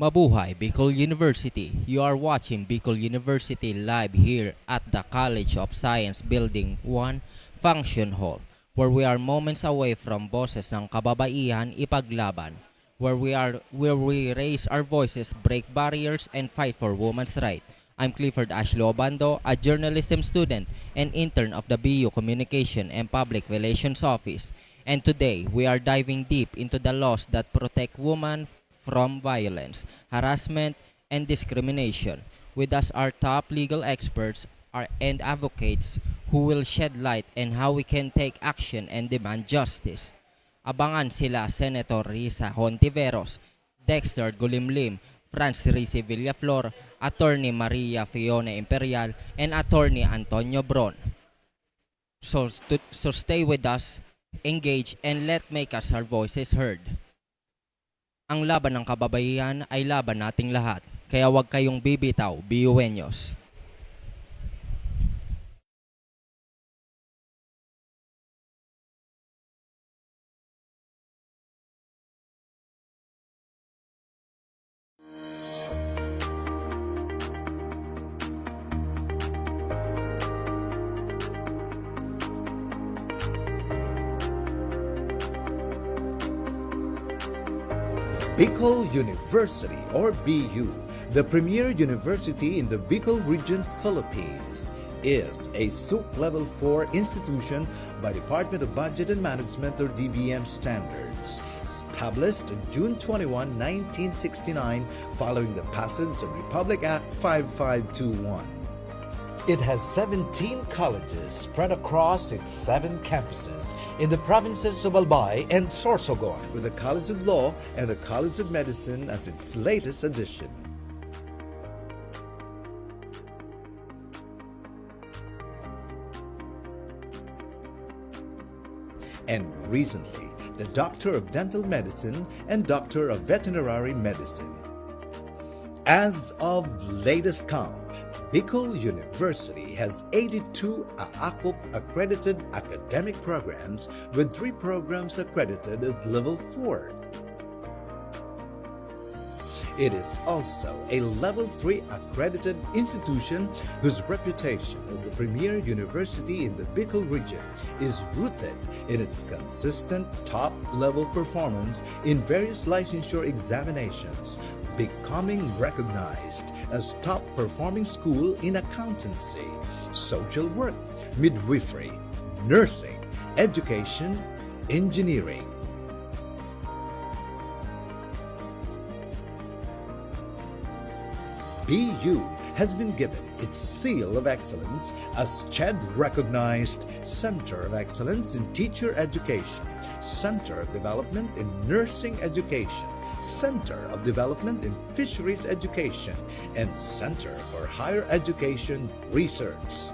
Mabuhay Bicol University. You are watching Bicol University live here at the College of Science Building 1 Function Hall, where we are moments away from boses ng kababaihan ipaglaban, where we raise our voices, break barriers, and fight for women's rights. I'm Clifford Ashlo Obando, a journalism student and intern of the BU Communication and Public Relations Office. And today, we are diving deep into the laws that protect women from violence, harassment, and discrimination. With us are top legal experts and advocates who will shed light on how we can take action and demand justice. Abangan sila Senator Risa Hontiveros, Dexter Gulimlim, Franz Risi Villaflor, Attorney Maria Fiona Imperial, and Attorney Antonio Bron. So stay with us, engage, and let make us our voices heard. Ang laban ng kababaihan ay laban nating lahat, kaya huwag kayong bibitaw, biyuenyos. Bicol University, or BU, the premier university in the Bicol region, Philippines, is a SUC Level 4 institution by Department of Budget and Management, or DBM standards, established on June 21, 1969, following the passage of Republic Act 5521. It has 17 colleges spread across its 7 campuses in the provinces of Albay and Sorsogon, with the College of Law and the College of Medicine as its latest addition. And recently, the Doctor of Dental Medicine and Doctor of Veterinary Medicine. As of latest count, Bicol University has 82 AACOP accredited academic programs, with 3 programs accredited at Level 4. It is also a Level 3 accredited institution whose reputation as the premier university in the Bicol region is rooted in its consistent top-level performance in various licensure examinations, becoming recognized as top-performing school in accountancy, social work, midwifery, nursing, education, engineering. BU has been given its seal of excellence as CHED-recognized Center of Excellence in Teacher Education, Center of Development in Nursing Education, Center of Development in Fisheries Education, and Center for Higher Education Research.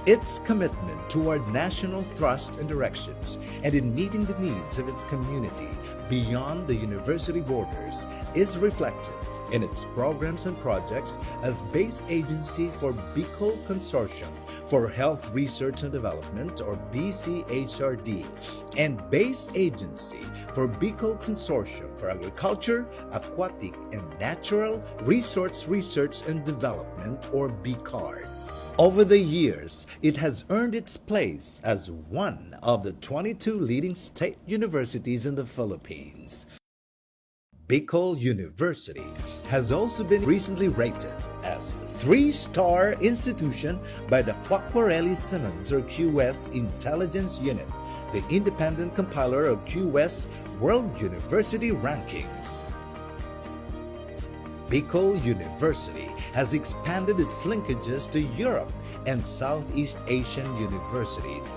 Its commitment toward national thrust and directions, and in meeting the needs of its community beyond the university borders, is reflected in its programs and projects as base agency for Bicol Consortium for Health Research and Development, or BCHRD, and base agency for Bicol Consortium for Agriculture, Aquatic, and Natural Resource Research and Development, or BCARD. Over the years, it has earned its place as one of the 22 leading state universities in the Philippines. Bicol University has also been recently rated as 3-star institution by the Quacquarelli Simmons, or QS Intelligence Unit, the independent compiler of QS World University Rankings. Bicol University has expanded its linkages to Europe and Southeast Asian universities.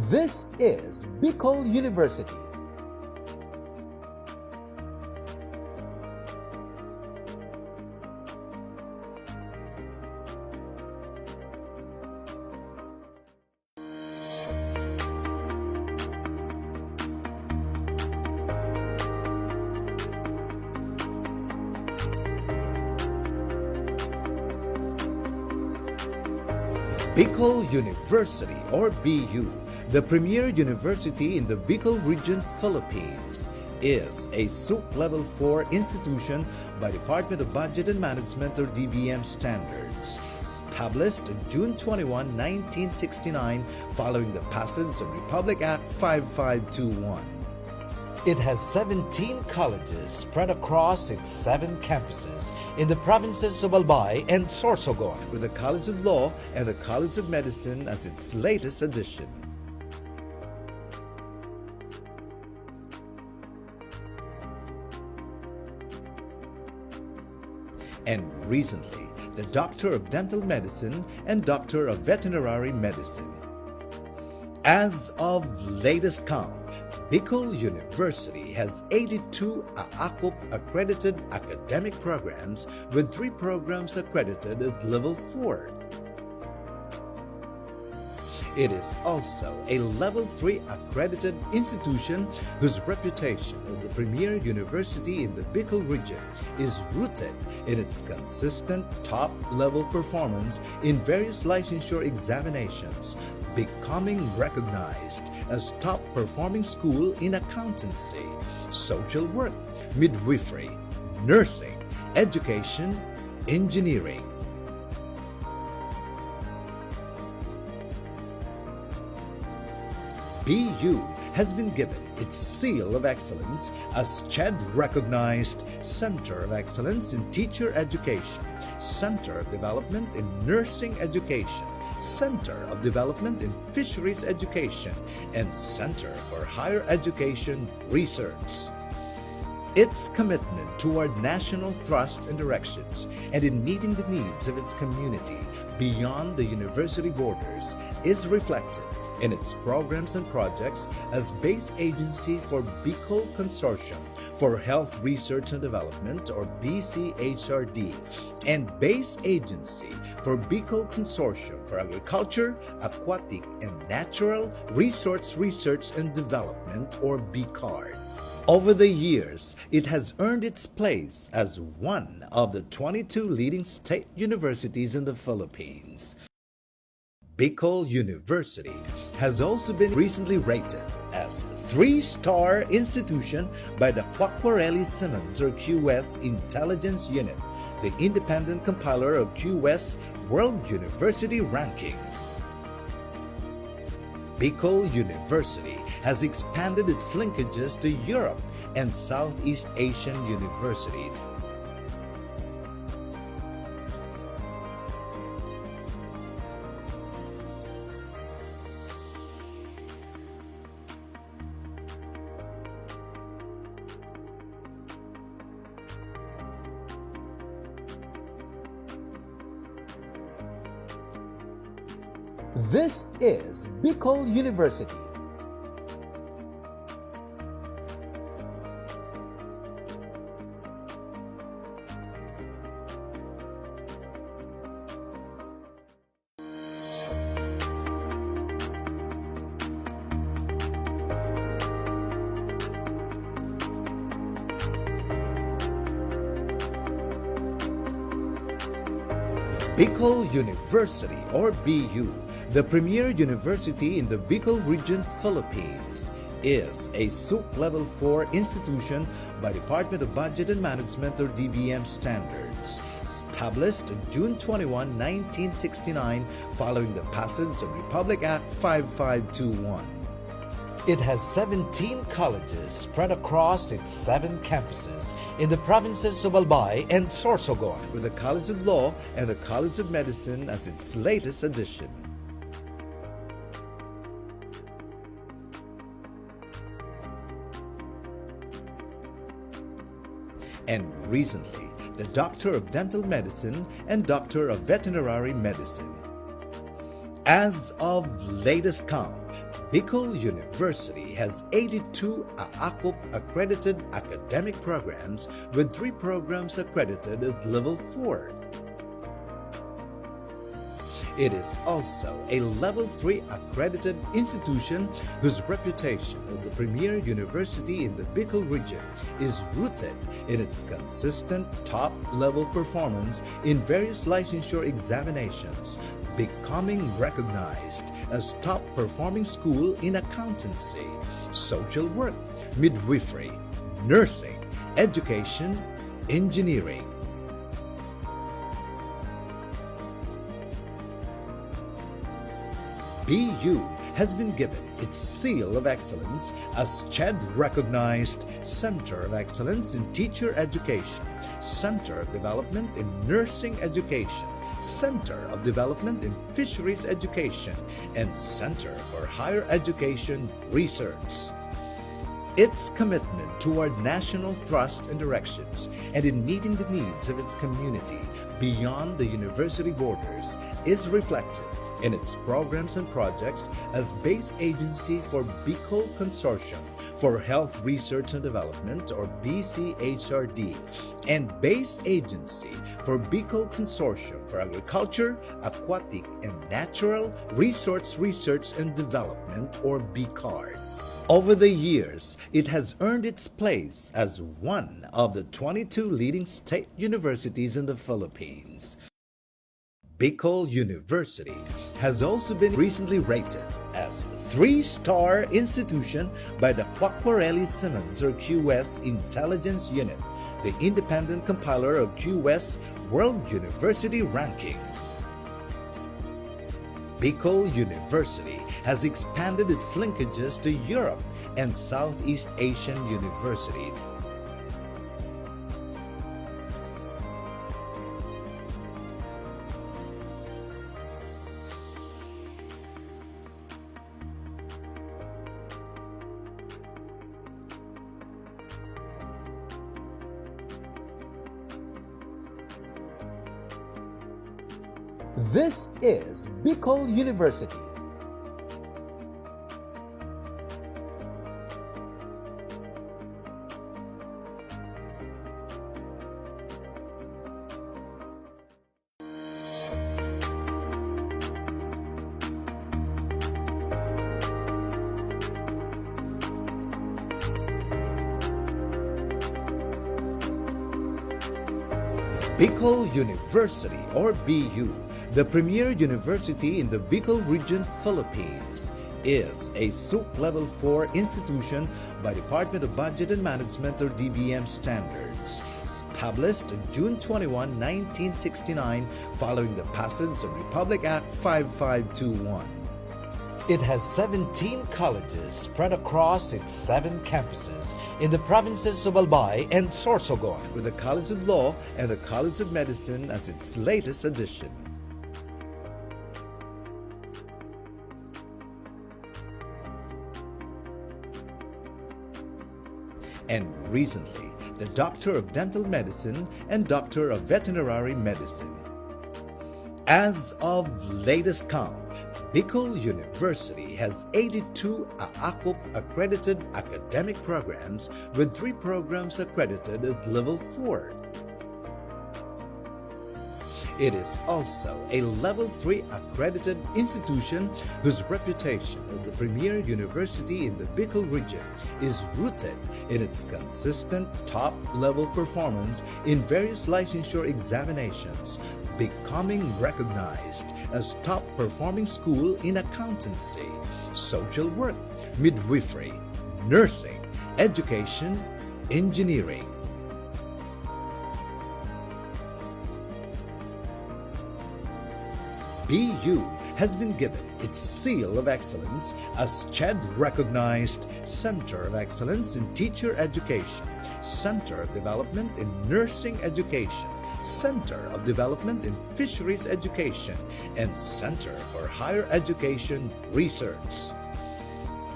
This is Bicol University. Bicol University or BU, the premier university in the Bicol region, Philippines, is a SUC Level 4 institution by Department of Budget and Management or DBM standards, established on June 21, 1969 following the passage of Republic Act 5521. It has 17 colleges spread across its 7 campuses in the provinces of Albay and Sorsogon, with the College of Law and the College of Medicine as its latest addition. And recently, the Doctor of Dental Medicine and Doctor of Veterinary Medicine. As of latest count, Bicol University has 82 AACUP accredited academic programs, with 3 programs accredited at Level 4. It is also a Level 3 accredited institution whose reputation as the premier university in the Bicol region is rooted in its consistent top-level performance in various licensure examinations, becoming recognized as top-performing school in accountancy, social work, midwifery, nursing, education, engineering. BU has been given its seal of excellence as CHED-recognized Center of Excellence in Teacher Education, Center of Development in Nursing Education, Center of Development in Fisheries Education, and Center for Higher Education Research. Its commitment toward national thrust and directions and in meeting the needs of its community beyond the university borders is reflected in its programs and projects as base agency for Bicol Consortium for Health Research and Development or BCHRD and base agency for Bicol Consortium for Agriculture, Aquatic and Natural Resource Research and Development or BCARD. Over the years, it has earned its place as one of the 22 leading state universities in the Philippines. Bicol University has also been recently rated as 3-star institution by the Quacquarelli Simmons or QS Intelligence Unit, the independent compiler of QS World University Rankings. Bicol University has expanded its linkages to Europe and Southeast Asian universities. This is Bicol University. Bicol University or BU, the premier university in the Bicol region, Philippines, is a SUC Level 4 institution by Department of Budget and Management or DBM standards, established on June 21, 1969 following the passage of Republic Act 5521. It has 17 colleges spread across its 7 campuses in the provinces of Albay and Sorsogon, with the College of Law and the College of Medicine as its latest addition. And recently, the Doctor of Dental Medicine and Doctor of Veterinary Medicine. As of latest count, Bicol University has 82 AACUP accredited academic programs, with 3 programs accredited at Level 4. It is also a Level 3 accredited institution whose reputation as the premier university in the Bicol region is rooted in its consistent top-level performance in various licensure examinations, becoming recognized as top performing school in accountancy, social work, midwifery, nursing, education, engineering. BU has been given its seal of excellence as CHED recognized Center of Excellence in Teacher Education, Center of Development in Nursing Education, Center of Development in Fisheries Education, and Center for Higher Education Research. Its commitment toward national thrust and directions and in meeting the needs of its community beyond the university borders is reflected in its programs and projects as base agency for Bicol Consortium for Health Research and Development, or BCHRD, and base agency for Bicol Consortium for Agriculture, Aquatic, and Natural Resource Research and Development, or BCARD. Over the years, it has earned its place as one of the 22 leading state universities in the Philippines. Bicol University has also been recently rated as 3-star institution by the Quacquarelli-Symonds or QS Intelligence Unit, the independent compiler of QS World University Rankings. Bicol University has expanded its linkages to Europe and Southeast Asian universities. This is Bicol University. Bicol University, or BU, the premier university in the Bicol region, Philippines, is a SUC Level 4 institution by Department of Budget and Management, or DBM standards, established on June 21, 1969, following the passage of Republic Act 5521. It has 17 colleges spread across its 7 campuses in the provinces of Albay and Sorsogon, with the College of Law and the College of Medicine as its latest addition. And recently, the Doctor of Dental Medicine and Doctor of Veterinary Medicine. As of latest count, Bicol University has 82 AACUP accredited academic programs, with 3 programs accredited at Level 4. It is also a Level 3 accredited institution whose reputation as the premier university in the Bicol region is rooted in its consistent top-level performance in various licensure examinations, becoming recognized as top-performing school in accountancy, social work, midwifery, nursing, education, engineering. BU has been given its seal of excellence as CHED recognized Center of Excellence in Teacher Education, Center of Development in Nursing Education, Center of Development in Fisheries Education, and Center for Higher Education Research.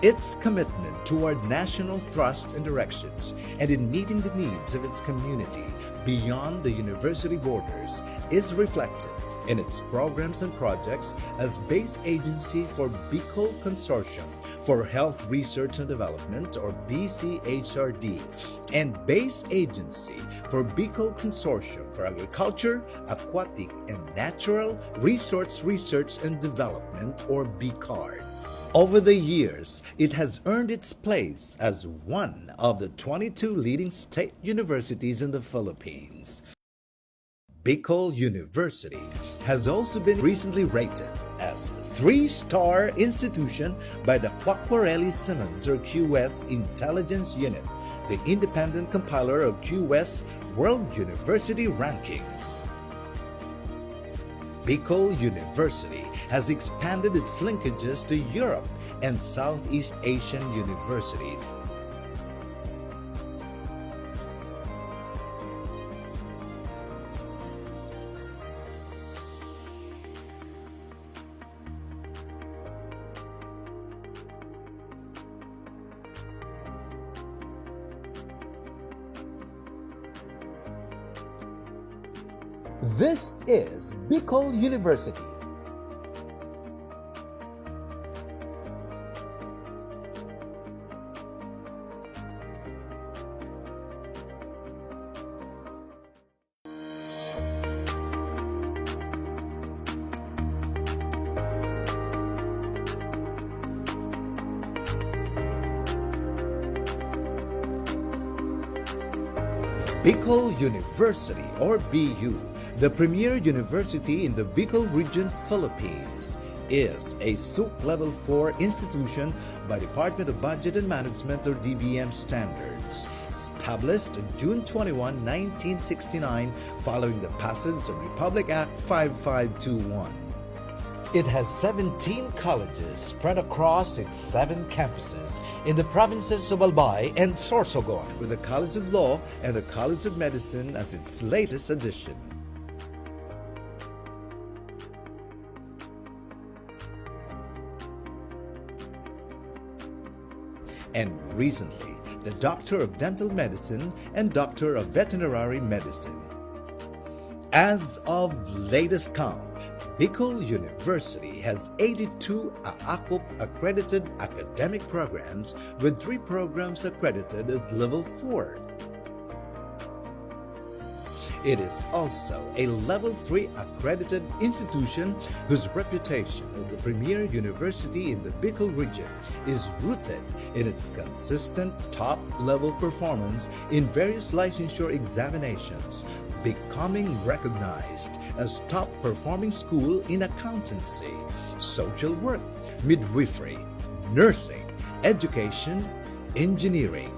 Its commitment toward national thrust and directions and in meeting the needs of its community beyond the university borders is reflected in its programs and projects as base agency for Bicol Consortium for Health Research and Development, or BCHRD, and base agency for Bicol Consortium for Agriculture, Aquatic, and Natural Resource Research and Development, or BCARD. Over the years, it has earned its place as one of the 22 leading state universities in the Philippines. Bicol University has also been recently rated as a 3-star institution by the Quacquarelli Simmons or QS Intelligence Unit, the independent compiler of QS World University Rankings. Bicol University has expanded its linkages to Europe and Southeast Asian universities. This is Bicol University. Bicol University or BU, the premier university in the Bicol region, Philippines, is a SUC Level 4 institution by Department of Budget and Management or DBM standards, established on June 21, 1969 following the passage of Republic Act 5521. It has 17 colleges spread across its 7 campuses in the provinces of Albay and Sorsogon, with the College of Law and the College of Medicine as its latest addition. And recently, the Doctor of Dental Medicine and Doctor of Veterinary Medicine. As of latest count, Bicol University has 82 AACUP accredited academic programs, with 3 programs accredited at Level 4. It is also a Level 3 accredited institution whose reputation as the premier university in the Bicol region is rooted in its consistent top-level performance in various licensure examinations, becoming recognized as top-performing school in accountancy, social work, midwifery, nursing, education, engineering.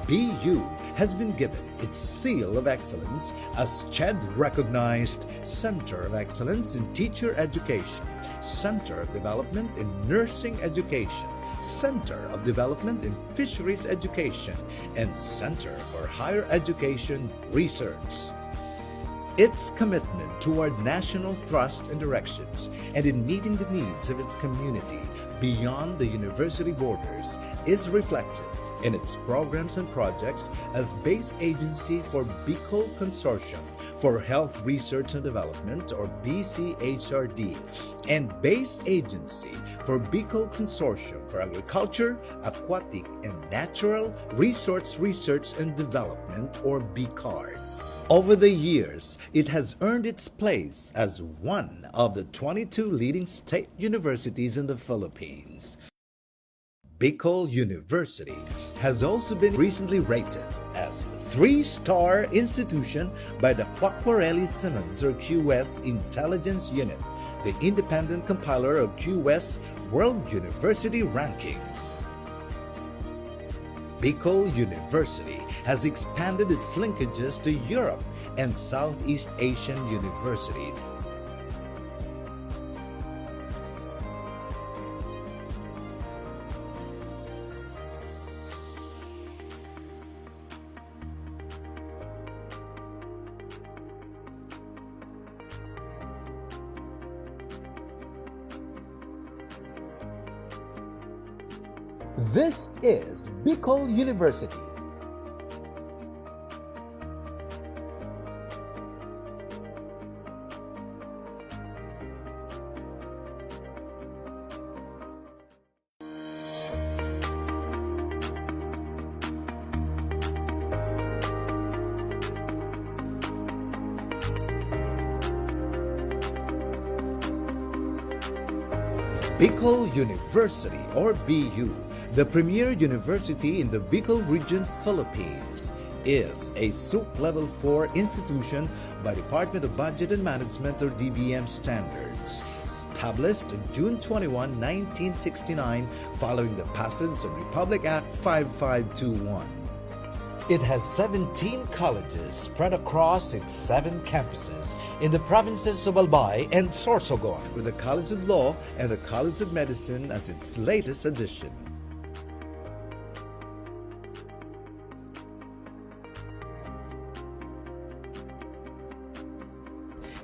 BU has been given its seal of excellence as CHED-recognized Center of Excellence in Teacher Education, Center of Development in Nursing Education, Center of Development in Fisheries Education, and Center for Higher Education Research. Its commitment toward national thrust and directions and in meeting the needs of its community beyond the university borders is reflected in its programs and projects as base agency for Bicol Consortium for Health Research and Development or BCHRD and base agency for Bicol Consortium for Agriculture, Aquatic and Natural Resource Research and Development or BCARD. Over the years, it has earned its place as one of the 22 leading state universities in the Philippines. Bicol University has also been recently rated as a 3-star institution by the Quacquarelli Simmons or QS Intelligence Unit, the independent compiler of QS World University Rankings. Bicol University has expanded its linkages to Europe and Southeast Asian universities. This is Bicol University. Bicol University or BU, the premier university in the Bicol region, Philippines, is a SUP Level 4 institution by Department of Budget and Management or DBM standards, established on June 21, 1969 following the passage of Republic Act 5521. It has 17 colleges spread across its 7 campuses in the provinces of Albay and Sorsogon, with the College of Law and the College of Medicine as its latest addition.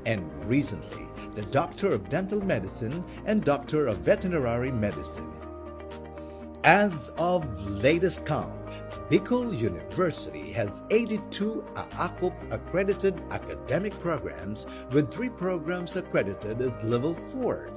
And recently, the Doctor of Dental Medicine and Doctor of Veterinary Medicine. As of latest count, Bicol University has 82 AACUP accredited academic programs, with 3 programs accredited at Level 4.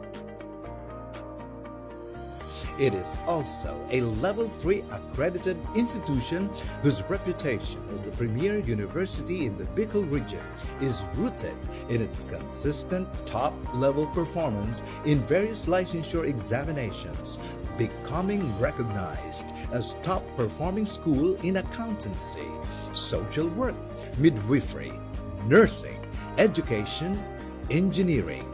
It is also a Level 3 accredited institution whose reputation as the premier university in the Bicol region is rooted in its consistent top-level performance in various licensure examinations, becoming recognized as top-performing school in accountancy, social work, midwifery, nursing, education, engineering.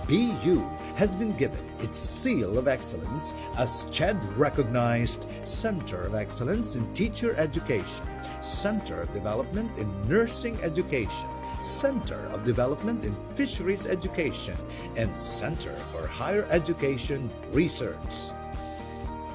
BU has been given its seal of excellence as CHED recognized Center of Excellence in Teacher Education, Center of Development in Nursing Education, Center of Development in Fisheries Education, and Center for Higher Education Research.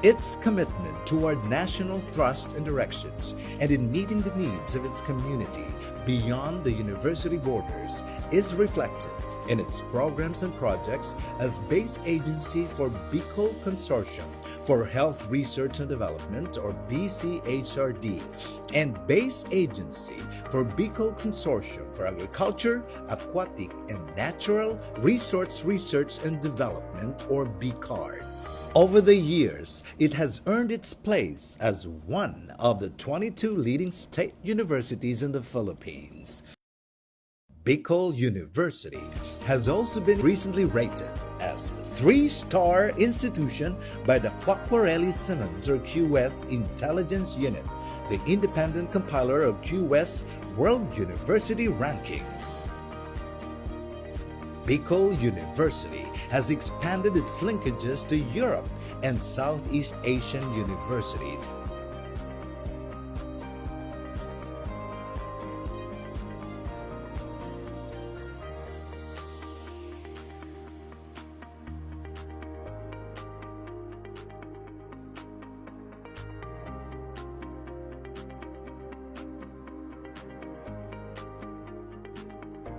Its commitment toward national thrust and directions and in meeting the needs of its community beyond the university borders is reflected in its programs and projects as base agency for Bicol Consortium for Health Research and Development or BCHRD and base agency for Bicol Consortium for Agriculture, Aquatic and Natural Resource Research and Development or BCARD. Over the years, it has earned its place as one of the 22 leading state universities in the Philippines. Bicol University has also been recently rated as a 3-star institution by the Quacquarelli Simmons or QS Intelligence Unit, the independent compiler of QS World University Rankings. Bicol University has expanded its linkages to Europe and Southeast Asian universities.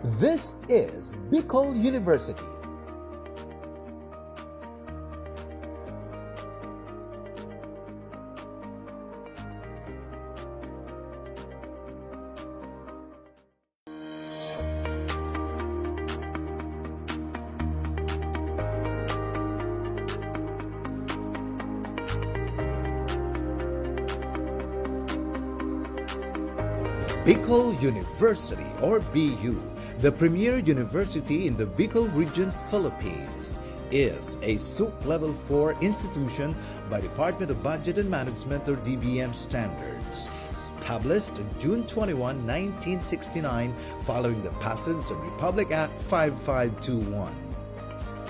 This is Bicol University. Bicol University or BU, the premier university in the Bicol region, Philippines, is a SUP Level 4 institution by Department of Budget and Management or DBM standards, established on June 21, 1969 following the passage of Republic Act 5521.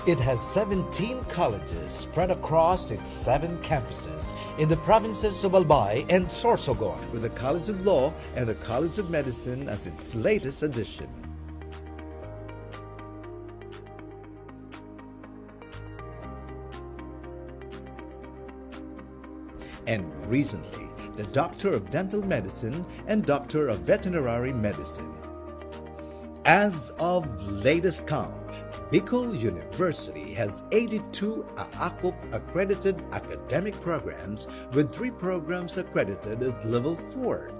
It has 17 colleges spread across its 7 campuses in the provinces of Albay and Sorsogon, with the College of Law and the College of Medicine as its latest addition. And recently, the Doctor of Dental Medicine and Doctor of Veterinary Medicine. As of latest count, Bicol University has 82 AACUP accredited academic programs, with 3 programs accredited at Level 4.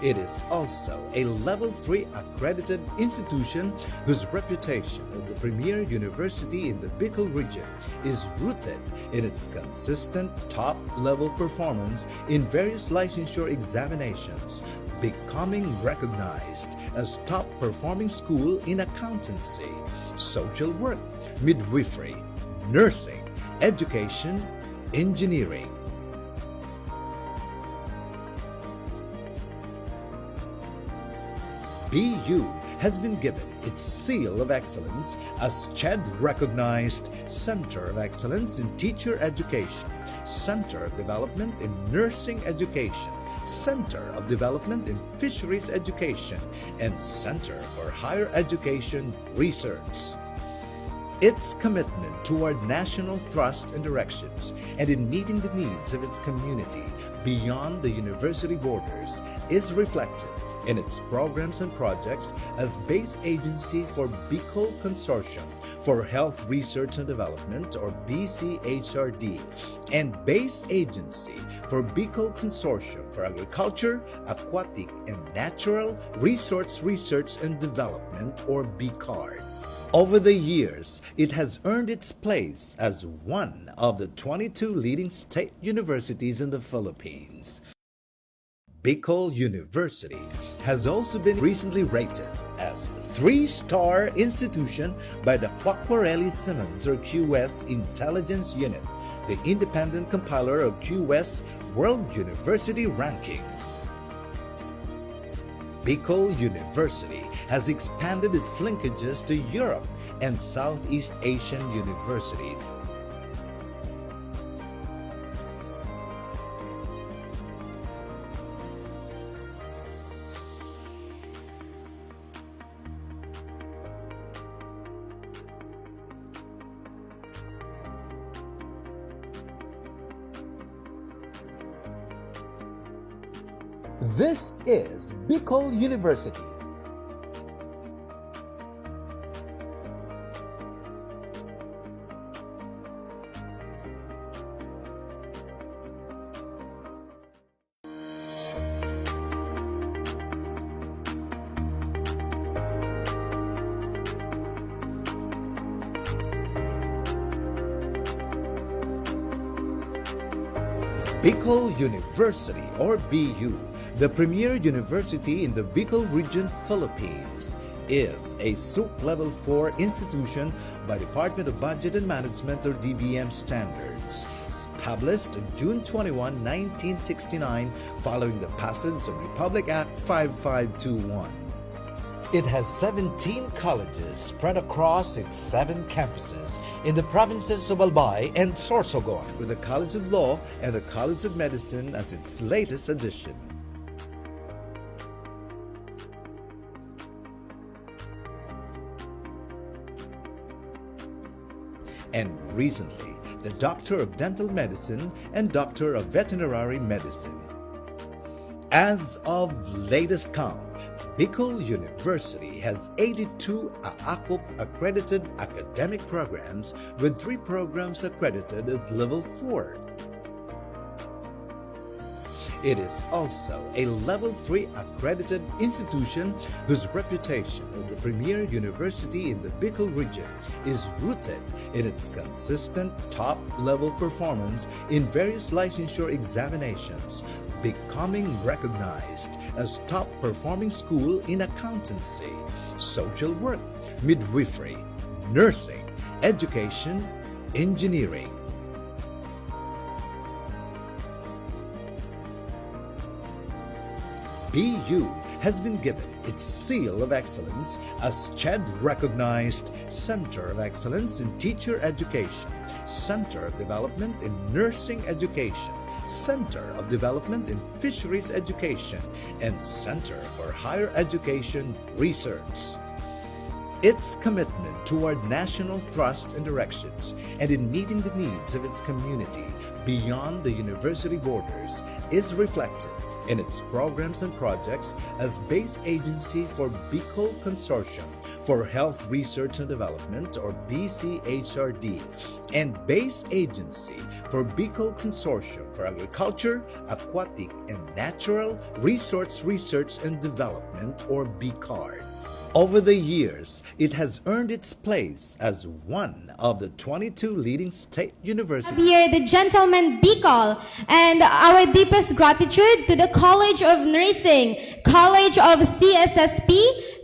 It is also a Level 3 accredited institution whose reputation as the premier university in the Bicol region is rooted in its consistent top-level performance in various licensure examinations, becoming recognized as top performing school in accountancy, social work, midwifery, nursing, education, engineering. BU has been given its seal of excellence as CHED recognized Center of Excellence in Teacher Education, Center of Development in Nursing Education, Center of Development in Fisheries Education, and Center for Higher Education Research. Its commitment toward national thrust and directions and in meeting the needs of its community beyond the university borders is reflected in its programs and projects as base agency for Bicol Consortium for Health Research and Development, or BCHRD, and base agency for Bicol Consortium for Agriculture, Aquatic, and Natural Resource Research and Development, or BCARD. Over the years, it has earned its place as one of the 22 leading state universities in the Philippines. Bicol University has also been recently rated as 3-star institution by the Quacquarelli Simmons, or QS, Intelligence Unit, the independent compiler of QS World University Rankings. Bicol University has expanded its linkages to Europe and Southeast Asian universities. This is Bicol University. Bicol University, or BU, the premier university in the Bicol region, Philippines, is a SUC Level 4 institution by Department of Budget and Management, or DBM standards, established on June 21, 1969, following the passage of Republic Act 5521. It has 17 colleges spread across its 7 campuses in the provinces of Albay and Sorsogon, with the College of Law and the College of Medicine as its latest addition. And recently, the Doctor of Dental Medicine and Doctor of Veterinary Medicine. As of latest count, Bicol University has 82 AACUP accredited academic programs, with 3 programs accredited at Level 4. It is also a Level 3 accredited institution whose reputation as the premier university in the Bicol region is rooted in its consistent top-level performance in various licensure examinations, becoming recognized as top-performing school in accountancy, social work, midwifery, nursing, education, engineering. BU has been given its seal of excellence as CHED recognized Center of Excellence in Teacher Education, Center of Development in Nursing Education, Center of Development in Fisheries Education, and Center for Higher Education Research. Its commitment toward national thrust and directions and in meeting the needs of its community beyond the university borders is reflected in its programs and projects as base agency for Bicol Consortium for Health Research and Development, or BCHRD, and base agency for Bicol Consortium for Agriculture, Aquatic, and Natural Resource Research and Development, or BCARD. Over the years, it has earned its place as one of the 22 leading state universities. Here, the Gentleman Bicol, and our deepest gratitude to the College of Nursing, College of CSSP,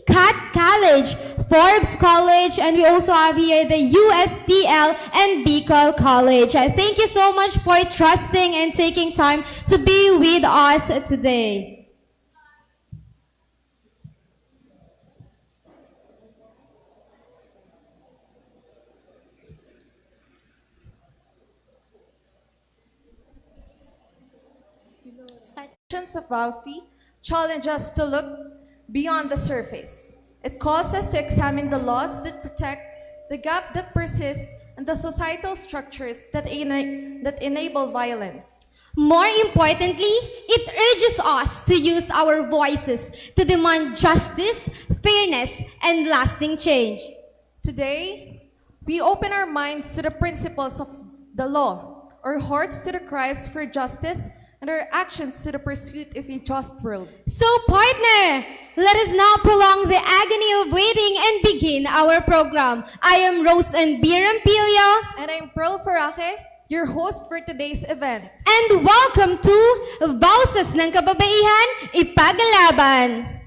CAT College, Forbes College, and we also have here the USTL and Bicol College. Thank you so much for trusting and taking time to be with us today. Of VAUSI challenge us to look beyond the surface. It calls us to examine the laws that protect, the gap that persists, and the societal structures that enable violence. More importantly, it urges us to use our voices to demand justice, fairness, and lasting change. Today, we open our minds to the principles of the law, our hearts to the cries for justice, and our actions to the pursuit of a just world. So, partner, let us now prolong the agony of waiting and begin our program. I am Rose and Birampilio. And I'm Pearl Faraje, your host for today's event. And welcome to Bausas ng Kababaihan, Ipaglaban.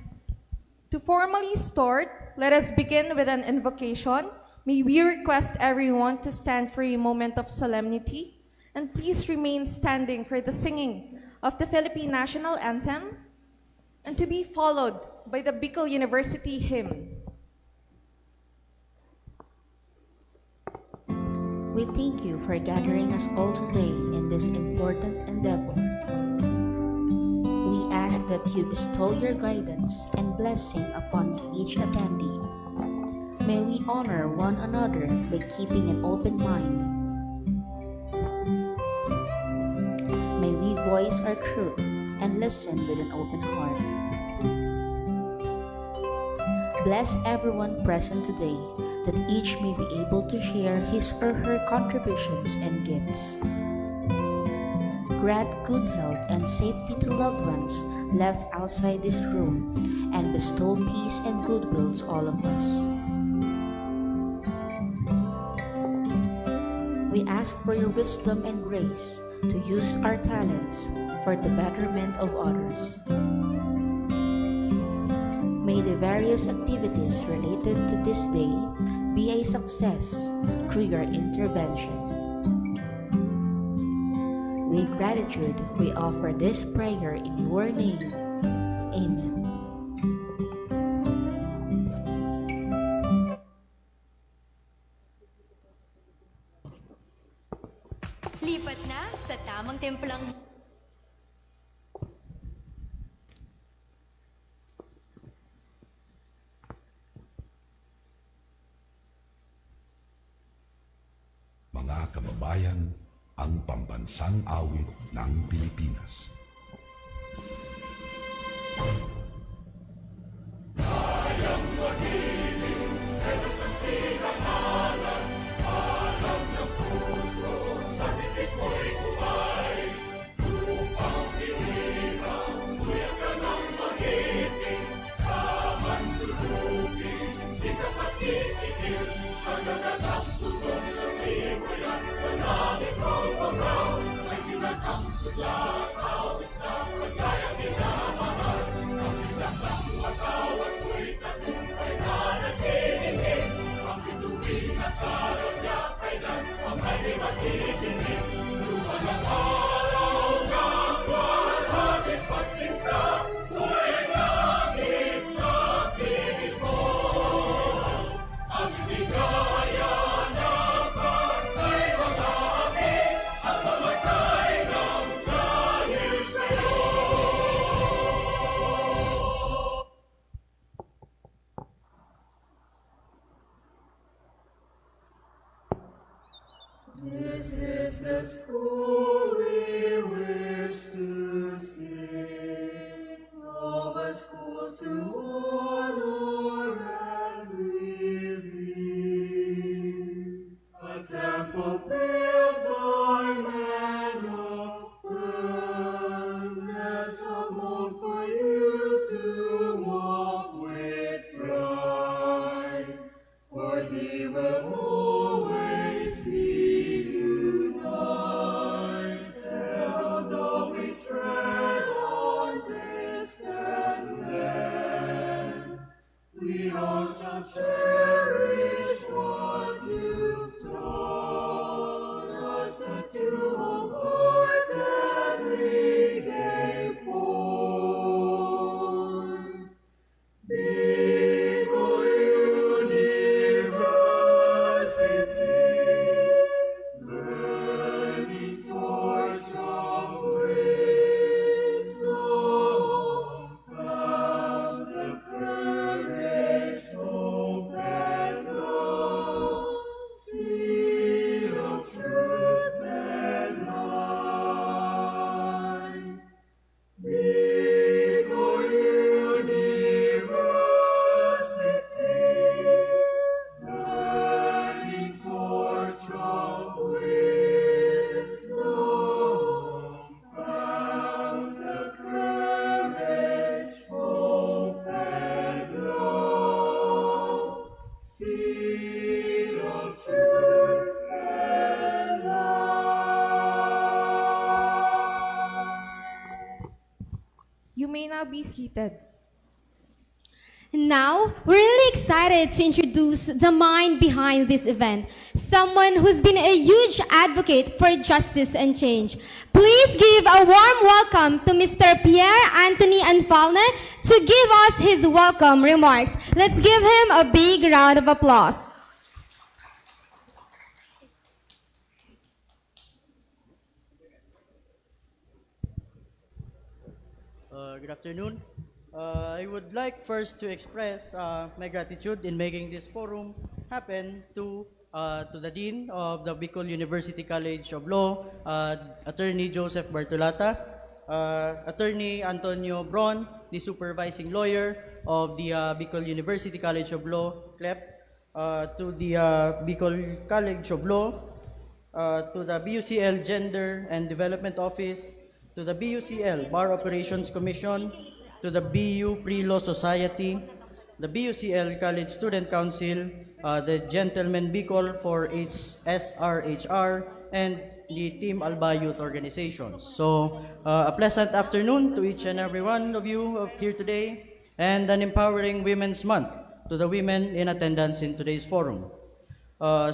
To formally start, let us begin with an invocation. May we request everyone to stand for a moment of solemnity. And please remain standing for the singing of the Philippine National Anthem, and to be followed by the Bicol University hymn. We thank you for gathering us all today in this important endeavor. We ask that you bestow your guidance and blessing upon each attendee. May we honor one another by keeping an open mind. May we voice our truth and listen with an open heart. Bless everyone present today, that each may be able to share his or her contributions and gifts. Grant good health and safety to loved ones left outside this room, and bestow peace and goodwill to all of us. We ask for your wisdom and grace to use our talents for the betterment of others. May the various activities related to this day be a success through your intervention. With gratitude, we offer this prayer in your name. Amen. Lipat na sa tamang templang. Mga kababayan, ang pambansang awit ng Pilipinas. This is the school we wish to see, of a school to honor and revere, a temple built by men of firmness, a mold for you to walk with pride. cherish what you've taught us, that you wholeheartedly gave forth. Bicol University, learning source of wisdom, fount of courage, hope, and love, seed of truth and light. Bicol University, learning torch of wisdom, fount of courage, hope, and love, seed of truth and light. You may now be seated. Now, we're really excited to introduce the mind behind this event, someone who's been a huge advocate for justice and change. Please give a warm welcome to Mr. Pierre Anthony Anfalne to give us his welcome remarks. Let's give him a big round of applause. Good afternoon. I would like first to express my gratitude in making this forum happen to the Dean of the Bicol University College of Law, Attorney Joseph Bartolata, Attorney Antonio Bron, the supervising lawyer of the Bicol University College of Law, CLEP, to the Bicol College of Law, to the BUCL Gender and Development Office, to the BUCL Bar Operations Commission, to the BU Pre-Law Society, the BUCL College Student Council, the Gentlemen Bicol for SRHR, and the Team Alba Youth Organizations. So, a pleasant afternoon to each and every one of you here today, and an empowering Women's Month to the women in attendance in today's forum.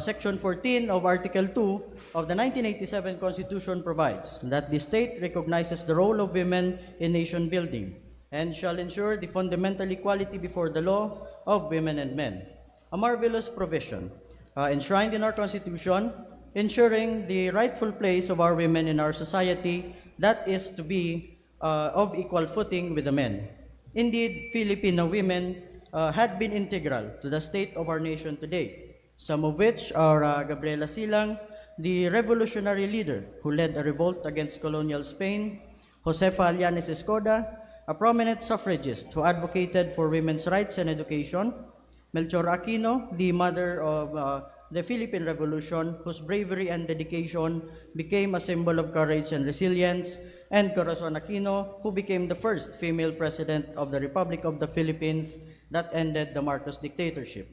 Section 14 of Article 2 of the 1987 Constitution provides that the state recognizes the role of women in nation building and shall ensure the fundamental equality before the law of women and men. A marvelous provision enshrined in our Constitution, ensuring the rightful place of our women in our society that is to be of equal footing with the men. Indeed, Filipino women had been integral to the state of our nation today, some of which are Gabriela Silang, the revolutionary leader who led a revolt against colonial Spain, Josefa Alianes Escoda, a prominent suffragist who advocated for women's rights and education, Melchor Aquino, the mother of the Philippine Revolution, whose bravery and dedication became a symbol of courage and resilience, and Corazon Aquino, who became the first female president of the Republic of the Philippines that ended the Marcos dictatorship.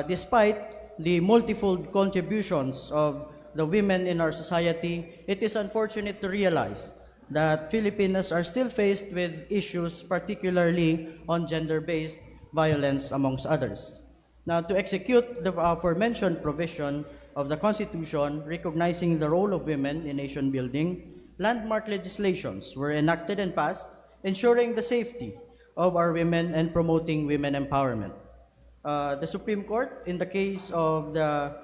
Despite the multifold contributions of the women in our society, it is unfortunate to realize that Filipinos are still faced with issues, particularly on gender-based violence, amongst others. Now, to execute the aforementioned provision of the Constitution recognizing the role of women in nation building, landmark legislations were enacted and passed, ensuring the safety of our women and promoting women empowerment. The Supreme Court, in the case of the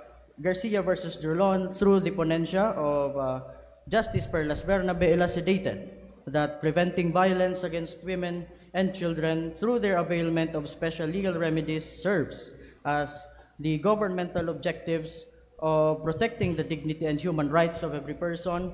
Garcia versus Durlon, through the ponencia of Justice Perlas Bernabe, elucidated that preventing violence against women and children through their availment of special legal remedies serves as the governmental objectives of protecting the dignity and human rights of every person,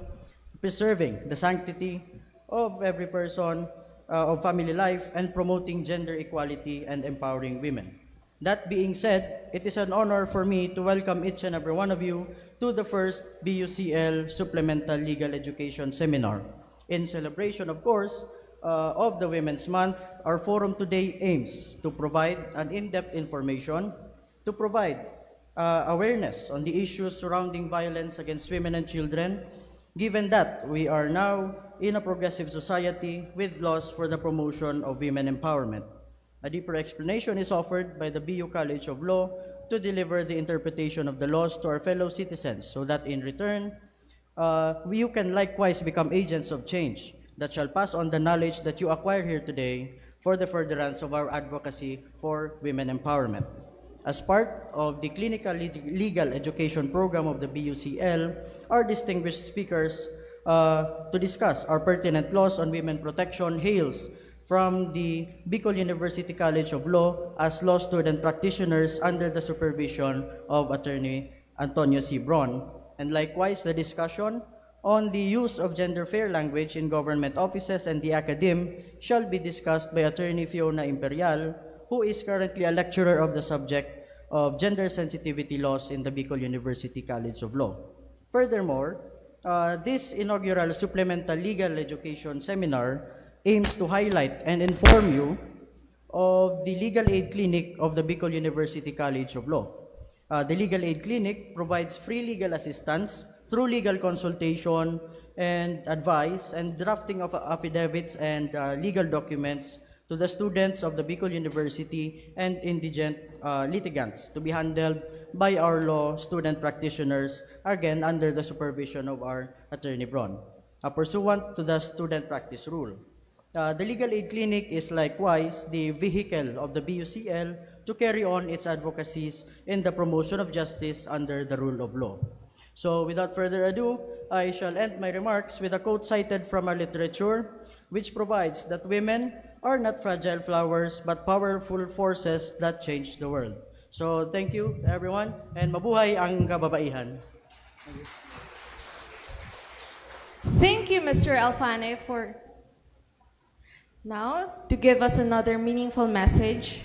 preserving the sanctity of every person, of family life, and promoting gender equality and empowering women. That being said, it is an honor for me to welcome each and every one of you to the first BUCL Supplemental Legal Education Seminar. In celebration, of course, of the Women's Month, our forum today aims to provide an in-depth information, to provide awareness on the issues surrounding violence against women and children, given that we are now in a progressive society with laws for the promotion of women empowerment. A deeper explanation is offered by the BU College of Law to deliver the interpretation of the laws to our fellow citizens so that in return, you can likewise become agents of change that shall pass on the knowledge that you acquire here today for the furtherance of our advocacy for women empowerment. As part of the clinical legal education program of the BUCL, our distinguished speakers to discuss our pertinent laws on women protection hails from the Bicol University College of Law as law student practitioners under the supervision of Attorney Antonio C. Bron. And likewise, the discussion on the use of gender-fair language in government offices and the academe shall be discussed by Attorney Fiona Imperial, who is currently a lecturer of the subject of gender sensitivity laws in the Bicol University College of Law. Furthermore, this inaugural supplemental legal education seminar aims to highlight and inform you of the Legal Aid Clinic of the Bicol University College of Law. The Legal Aid Clinic provides free legal assistance through legal consultation and advice and drafting of affidavits and legal documents to the students of the Bicol University and indigent litigants to be handled by our law student practitioners, again under the supervision of our Attorney Bron, pursuant to the student practice rule. The Legal Aid Clinic is likewise the vehicle of the BUCL to carry on its advocacies in the promotion of justice under the rule of law. So without further ado, I shall end my remarks with a quote cited from our literature, which provides that women are not fragile flowers, but powerful forces that change the world. So thank you, everyone, and mabuhay ang kababaihan. Thank you, Mr. Alfane, for now to give us another meaningful message.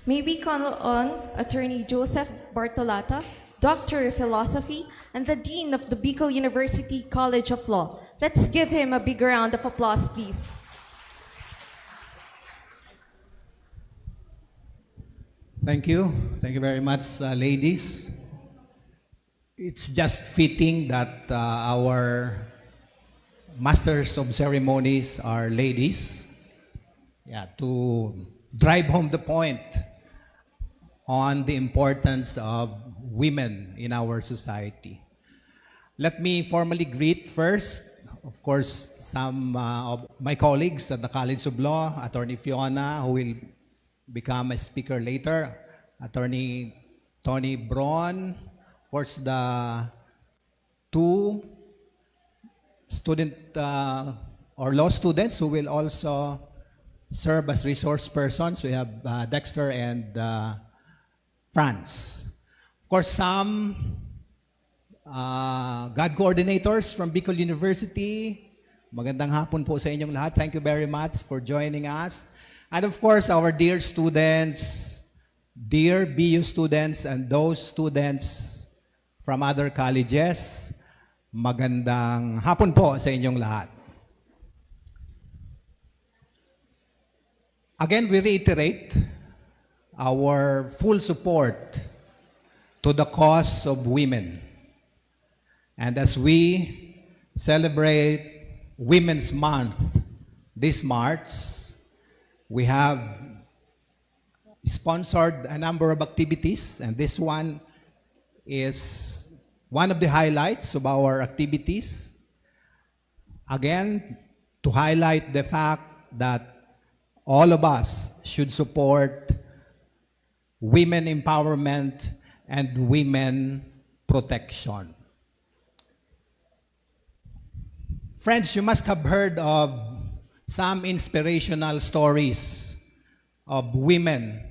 May we call on Attorney Joseph Bartolata, Doctor of Philosophy and the Dean of the Bicol University College of Law. Let's give him a big round of applause, please. Thank you. Thank you very much, ladies. It's just fitting that our Masters of Ceremonies are ladies. To drive home the point on the importance of women in our society. Let me formally greet first, of course, some of my colleagues at the College of Law, Attorney Fiona, who will become a speaker later, Attorney Tony Bron, of course, the two student or law students who will also serve as resource persons. We have Dexter and Franz. Of course, some GOD coordinators from Bicol University. Magandang hapon po sa inyong lahat. Thank you very much for joining us. And of course, our dear students, dear BU students, and those students from other colleges, magandang hapon po sa inyong lahat. Again, we reiterate our full support to the cause of women. And as we celebrate Women's Month this March, we have sponsored a number of activities, and this one is one of the highlights of our activities. Again, to highlight the fact that all of us should support women empowerment and women protection. Friends, you must have heard of some inspirational stories of women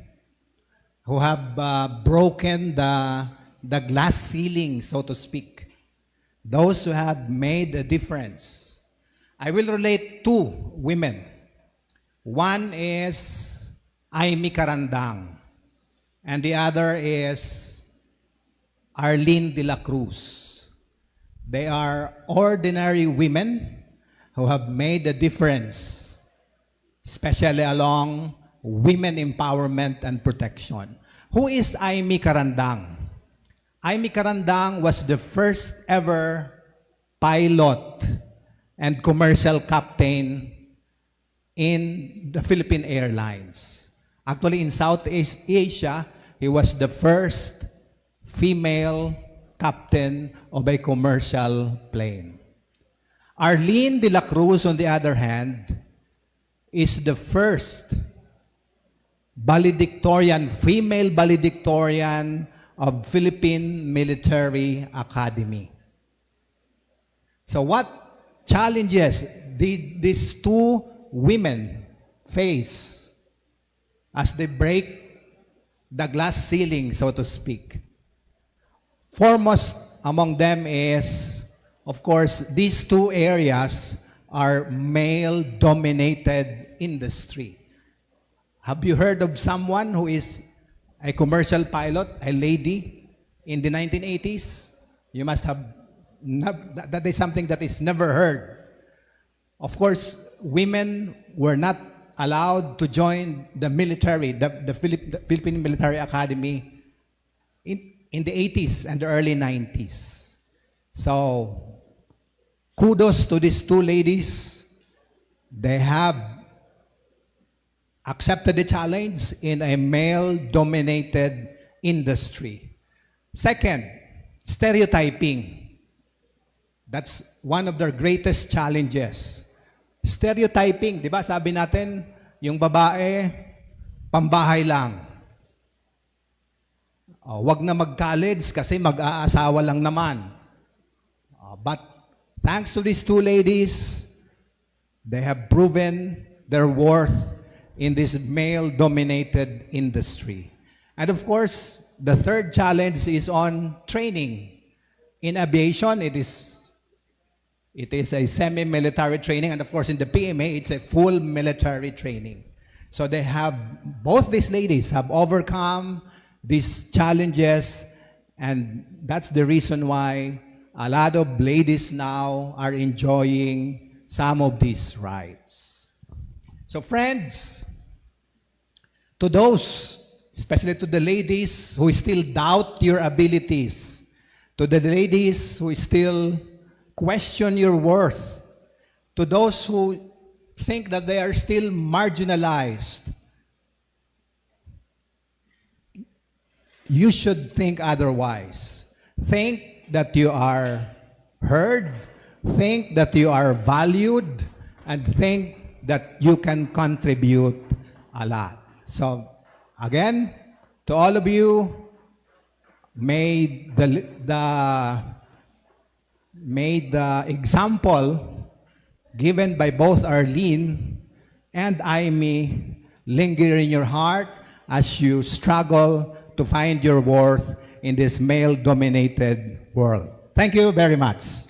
who have broken the glass ceiling, so to speak. Those who have made a difference. I will relate two women. One is Aimee Carandang, and the other is Arlene de la Cruz. They are ordinary women who have made a difference, especially along women empowerment and protection. Who is Aimee Carandang? Aimee Carandang was the first ever pilot and commercial captain in the Philippine Airlines. Actually, in South Asia, he was the first female captain of a commercial plane. Arlene de la Cruz, on the other hand, is the first valedictorian, female valedictorian of Philippine Military Academy. So what challenges did these two women face as they break the glass ceiling, so to speak? Foremost among them is, of course, these two areas are male-dominated industry. Have you heard of someone who is a commercial pilot, a lady, in the 1980s? You must have, that is something that is never heard. Of course, women were not allowed to join the military, the Philippine Military Academy in the 80s and the early 90s. So, kudos to these two ladies. They have accepted the challenge in a male-dominated industry. Second, stereotyping. That's one of their greatest challenges. Stereotyping, di ba sabi natin, yung babae, pambahay lang. Wag na mag-college kasi mag-aasawa lang naman. But thanks to these two ladies, they have proven their worth in this male-dominated industry. And of course, the third challenge is on training. In aviation, it is a semi-military training, and of course in the PMA, it's a full military training. So they have, both these ladies have overcome these challenges, and that's the reason why a lot of ladies now are enjoying some of these rights. So friends, to those, especially to the ladies who still doubt your abilities, to the ladies who still question your worth, to those who think that they are still marginalized, you should think otherwise. Think that you are heard, think that you are valued, and think that you can contribute a lot. So, again, to all of you, may the example given by both Arlene and Aimee linger in your heart as you struggle to find your worth in this male-dominated world. Thank you very much.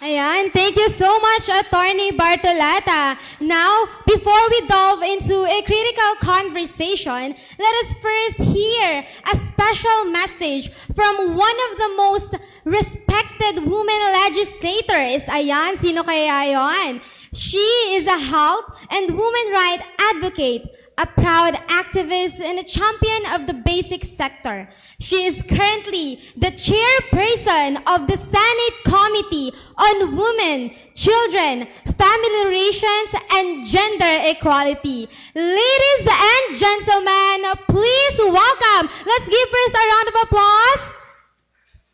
Ayan, thank you so much, Attorney Bartolata. Now, before we delve into a critical conversation, let us first hear a special message from one of the most respected women legislators. Ayan, sino kaya yon? She is a help and women right advocate, a proud activist and a champion of the basic sector. She is currently the chairperson of the Senate Committee on Women, Children, Family Relations, and Gender Equality. Ladies and gentlemen, please welcome. Let's give first a round of applause.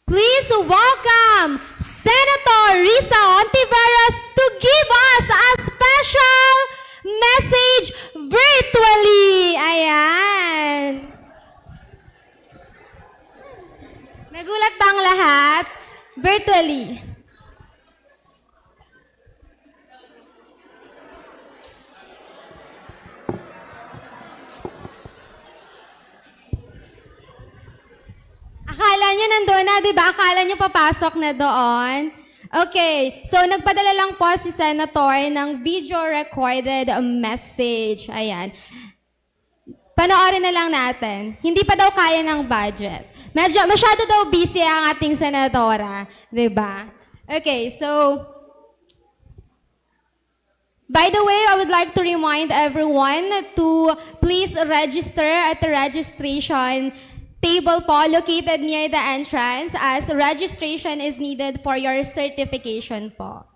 Please welcome Senator Risa Ontiveros to give us a special message virtually. Ayan. Nagulat bang lahat? Virtually. Akala nyo nandoon na, di ba? Akala nyo papasok na doon? Okay, so nagpadala lang po si Senator ng video-recorded message. Ayan. Panoorin na lang natin. Hindi pa daw kaya ng budget. Masyado daw busy ang ating senadora. Diba? Okay, so, by the way, I would like to remind everyone to please register at the registration table po located near the entrance as registration is needed for your certification po.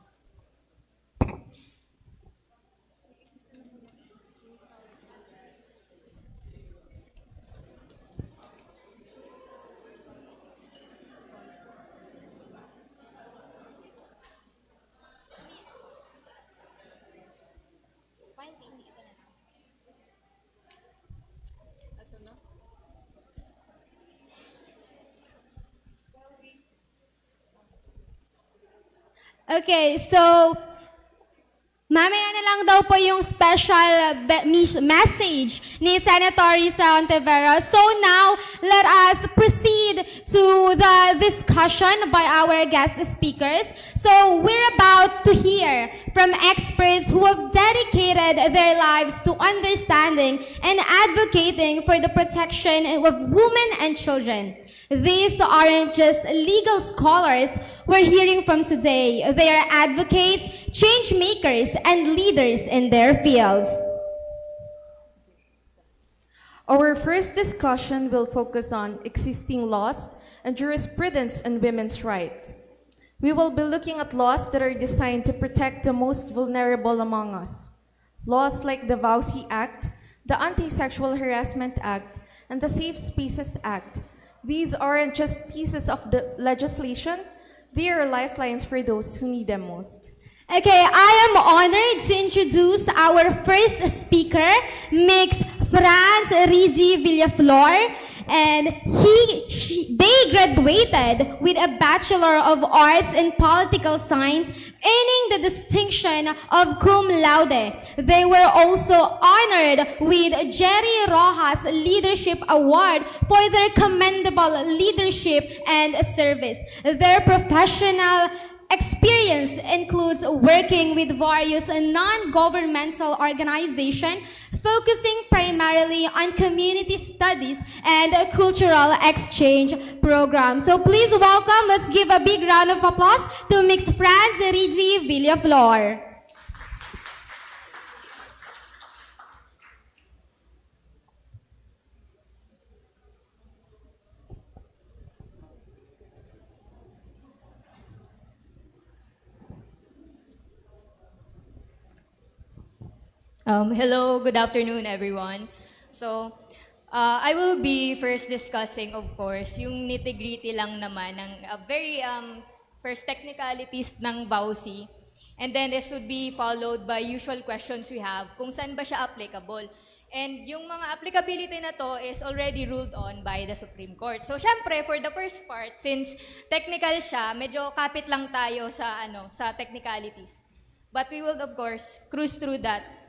Okay, so mamaya na lang daw po yung special message ni Senator Risa Ontiveros. So now, let us proceed to the discussion by our guest speakers. So we're about to hear from experts who have dedicated their lives to understanding and advocating for the protection of women and children. These aren't just legal scholars we're hearing from today. They are advocates, change makers, and leaders in their fields. Our first discussion will focus on existing laws and jurisprudence on women's rights. We will be looking at laws that are designed to protect the most vulnerable among us. Laws like the VAUSI Act, the Anti-Sexual Harassment Act, and the Safe Spaces Act. These aren't just pieces of the legislation, they are lifelines for those who need them most. Okay, I am honored to introduce our first speaker, Mix Franz Rigi Villaflor, and they graduated with a Bachelor of Arts in Political Science, earning the distinction of cum laude. They were also honored with Jerry Rojas Leadership Award for their commendable leadership and service. Their professional experience includes working with various non-governmental organizations, focusing primarily on community studies and cultural exchange programs. So please welcome, let's give a big round of applause to Mix Franz Rigi Villaflor. Hello, good afternoon, everyone. So, I will be first discussing, of course, yung nitty-gritty lang naman ng very first technicalities ng VAUSI. And then this would be followed by usual questions we have kung saan ba siya applicable. And yung mga applicability na to is already ruled on by the Supreme Court. So, syempre, for the first part, since technical siya, medyo kapit lang tayo sa, sa technicalities. But we will, of course, cruise through that.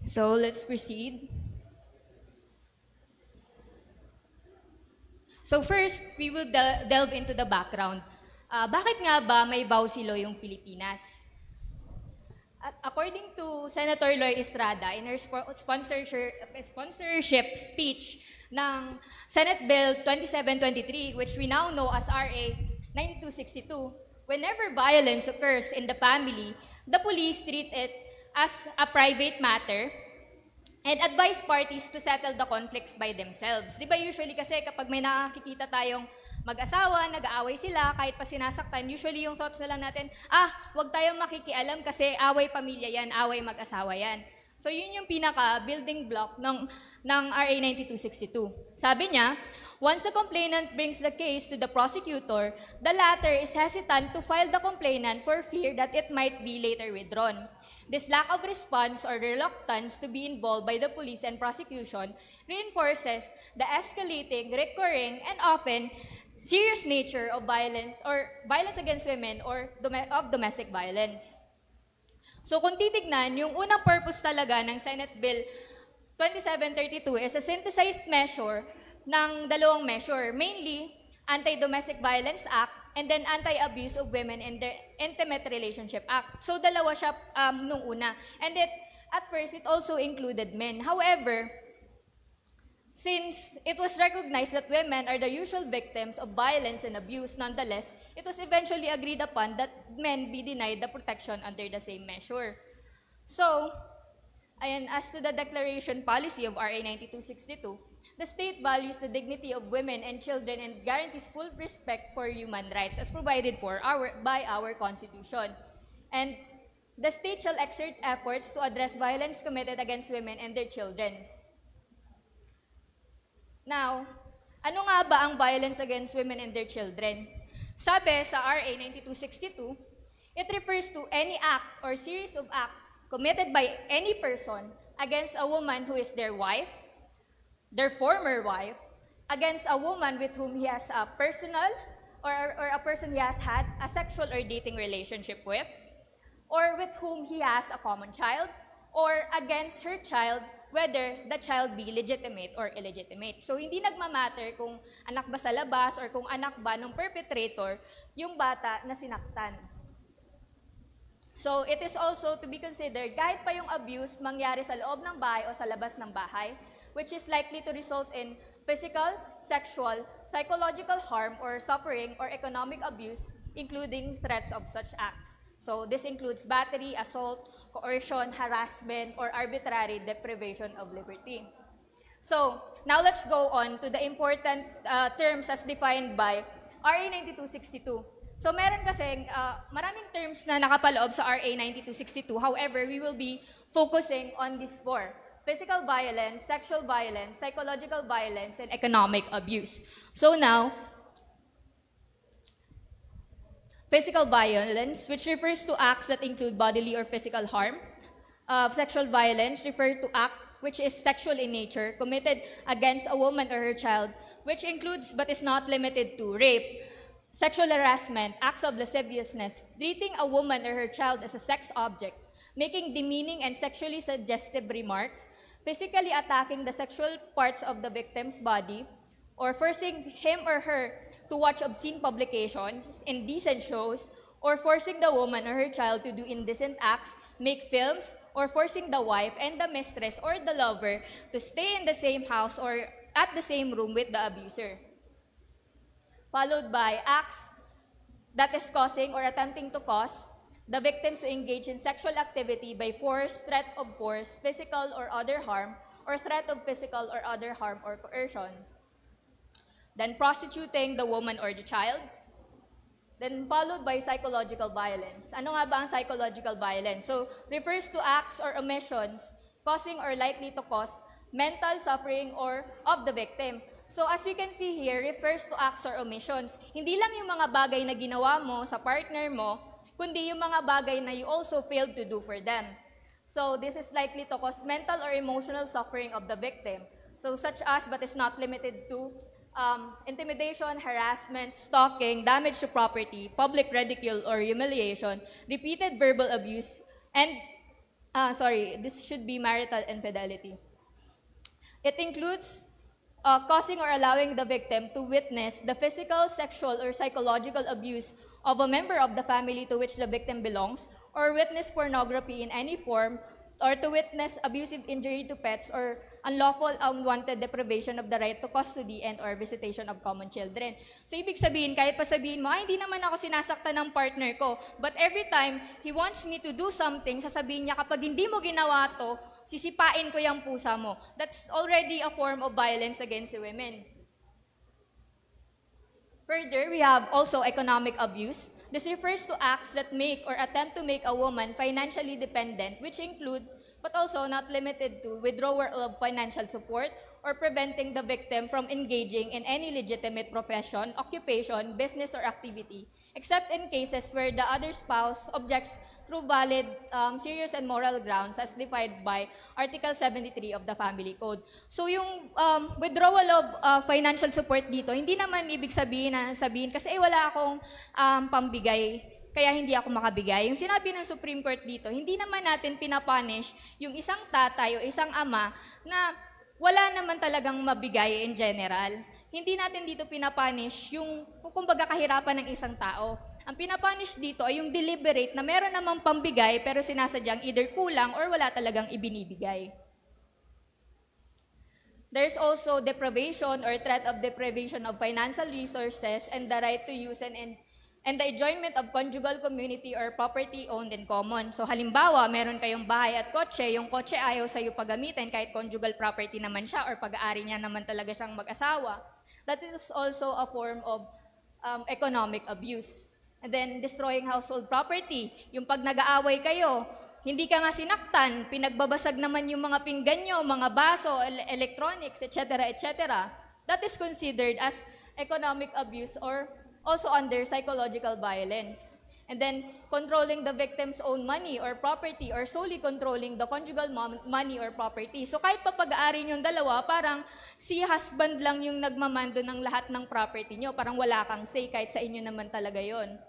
So let's proceed. So first, we will delve into the background. Bakit nga ba may VAUSI law yung Pilipinas? At according to Senator Loy Estrada in her sponsorship speech ng Senate Bill 2723, which we now know as RA 9262, whenever violence occurs in the family, the police treat it as a private matter and advise parties to settle the conflicts by themselves. Di ba usually kasi kapag may nakakikita tayong mag-asawa, nag-aaway sila, kahit pa sinasaktan, usually yung thoughts na lang natin, wag tayong makikialam kasi away pamilya yan, away mag-asawa yan. So yun yung pinaka-building block ng RA 9262. Sabi niya, once the complainant brings the case to the prosecutor, the latter is hesitant to file the complainant for fear that it might be later withdrawn. This lack of response or reluctance to be involved by the police and prosecution reinforces the escalating, recurring, and often serious nature of violence or violence against women or of domestic violence. So kung titignan, yung unang purpose talaga ng Senate Bill 2732 is a synthesized measure ng dalawang measure, mainly Anti-Domestic Violence Act and then Anti-Abuse of Women in the Intimate Relationship Act. So dalawa siya nung una. And at first, it also included men. However, since it was recognized that women are the usual victims of violence and abuse, nonetheless, it was eventually agreed upon that men be denied the protection under the same measure. So, And as to the declaration policy of RA 9262, the state values the dignity of women and children and guarantees full respect for human rights as provided for by our Constitution. And the state shall exert efforts to address violence committed against women and their children. Now, ano nga ba ang violence against women and their children? Sabi sa RA 9262, it refers to any act or series of acts committed by any person against a woman who is their wife, their former wife, against a woman with whom he has a personal or a person he has had a sexual or dating relationship with, or with whom he has a common child, or against her child, whether the child be legitimate or illegitimate. So, hindi nagmamatter kung anak ba sa labas or kung anak ba ng perpetrator yung bata na sinaktan. So, it is also to be considered kahit pa yung abuse mangyari sa loob ng bahay o sa labas ng bahay, which is likely to result in physical, sexual, psychological harm or suffering or economic abuse, including threats of such acts. So, this includes battery, assault, coercion, harassment, or arbitrary deprivation of liberty. So, now let's go on to the important terms as defined by RA 9262. So, meron kasing maraming terms na nakapaloob sa RA 9262. However, we will be focusing on these four: physical violence, sexual violence, psychological violence, and economic abuse. So now, physical violence, which refers to acts that include bodily or physical harm. Sexual violence refers to act which is sexual in nature, committed against a woman or her child, which includes but is not limited to rape, sexual harassment, acts of lasciviousness, treating a woman or her child as a sex object, making demeaning and sexually suggestive remarks, physically attacking the sexual parts of the victim's body, or forcing him or her to watch obscene publications, indecent shows, or forcing the woman or her child to do indecent acts, make films, or forcing the wife and the mistress or the lover to stay in the same house or at the same room with the abuser. Followed by acts that is causing or attempting to cause the victims to engage in sexual activity by force, threat of force, physical or other harm, or threat of physical or other harm or coercion. Then prostituting the woman or the child. Then followed by psychological violence. Ano nga ba ang psychological violence? So, refers to acts or omissions causing or likely to cause mental suffering or of the victim. So, as we can see here, refers to acts or omissions. Hindi lang yung mga bagay na ginawa mo sa partner mo, kundi yung mga bagay na you also failed to do for them. So, this is likely to cause mental or emotional suffering of the victim. So, such as, but is not limited to, intimidation, harassment, stalking, damage to property, public ridicule or humiliation, repeated verbal abuse, and, this should be marital infidelity. It includes causing or allowing the victim to witness the physical, sexual, or psychological abuse of a member of the family to which the victim belongs, or witness pornography in any form, or to witness abusive injury to pets, or unlawful, unwanted deprivation of the right to custody and or visitation of common children. So, ibig sabihin, kahit pa sabihin mo, hindi naman ako sinasaktan ng partner ko, but every time he wants me to do something, sasabihin niya, kapag hindi mo ginawa to, sisipain ko yung pusa mo. That's already a form of violence against women. Further, we have also economic abuse. This refers to acts that make or attempt to make a woman financially dependent, which include, but also not limited to, withdrawal of financial support or preventing the victim from engaging in any legitimate profession, occupation, business, or activity, except in cases where the other spouse objects through valid, serious, and moral grounds as defined by Article 73 of the Family Code. So yung withdrawal of financial support dito, hindi naman ibig sabihin kasi wala akong pambigay, kaya hindi ako makabigay. Yung sinabi ng Supreme Court dito, hindi naman natin pinapunish yung isang tatay o isang ama na wala naman talagang mabigay in general. Hindi natin dito pinapunish yung kumbaga kahirapan ng isang tao. Ang pinapunish dito ay yung deliberate na meron namang pambigay pero sinasadyang either kulang or wala talagang ibinibigay. There's also deprivation or threat of deprivation of financial resources and the right to use and and the enjoyment of conjugal community or property owned in common. So halimbawa, meron kayong bahay at kotse, yung kotse ayaw sa'yo paggamitin kahit conjugal property naman siya or pag-aari niya naman talaga siyang mag-asawa. That is also a form of economic abuse. And then destroying household property, yung pag nag-aaway kayo, hindi ka nga sinaktan, pinagbabasag naman yung mga pinggan nyo, mga baso, electronics, etc., etc. That is considered as economic abuse or also under psychological violence. And then, controlling the victim's own money or property or solely controlling the conjugal money or property. So kahit papag-aari yung dalawa, parang si husband lang yung nagmamando ng lahat ng property nyo. Parang wala kang say kahit sa inyo naman talaga yon.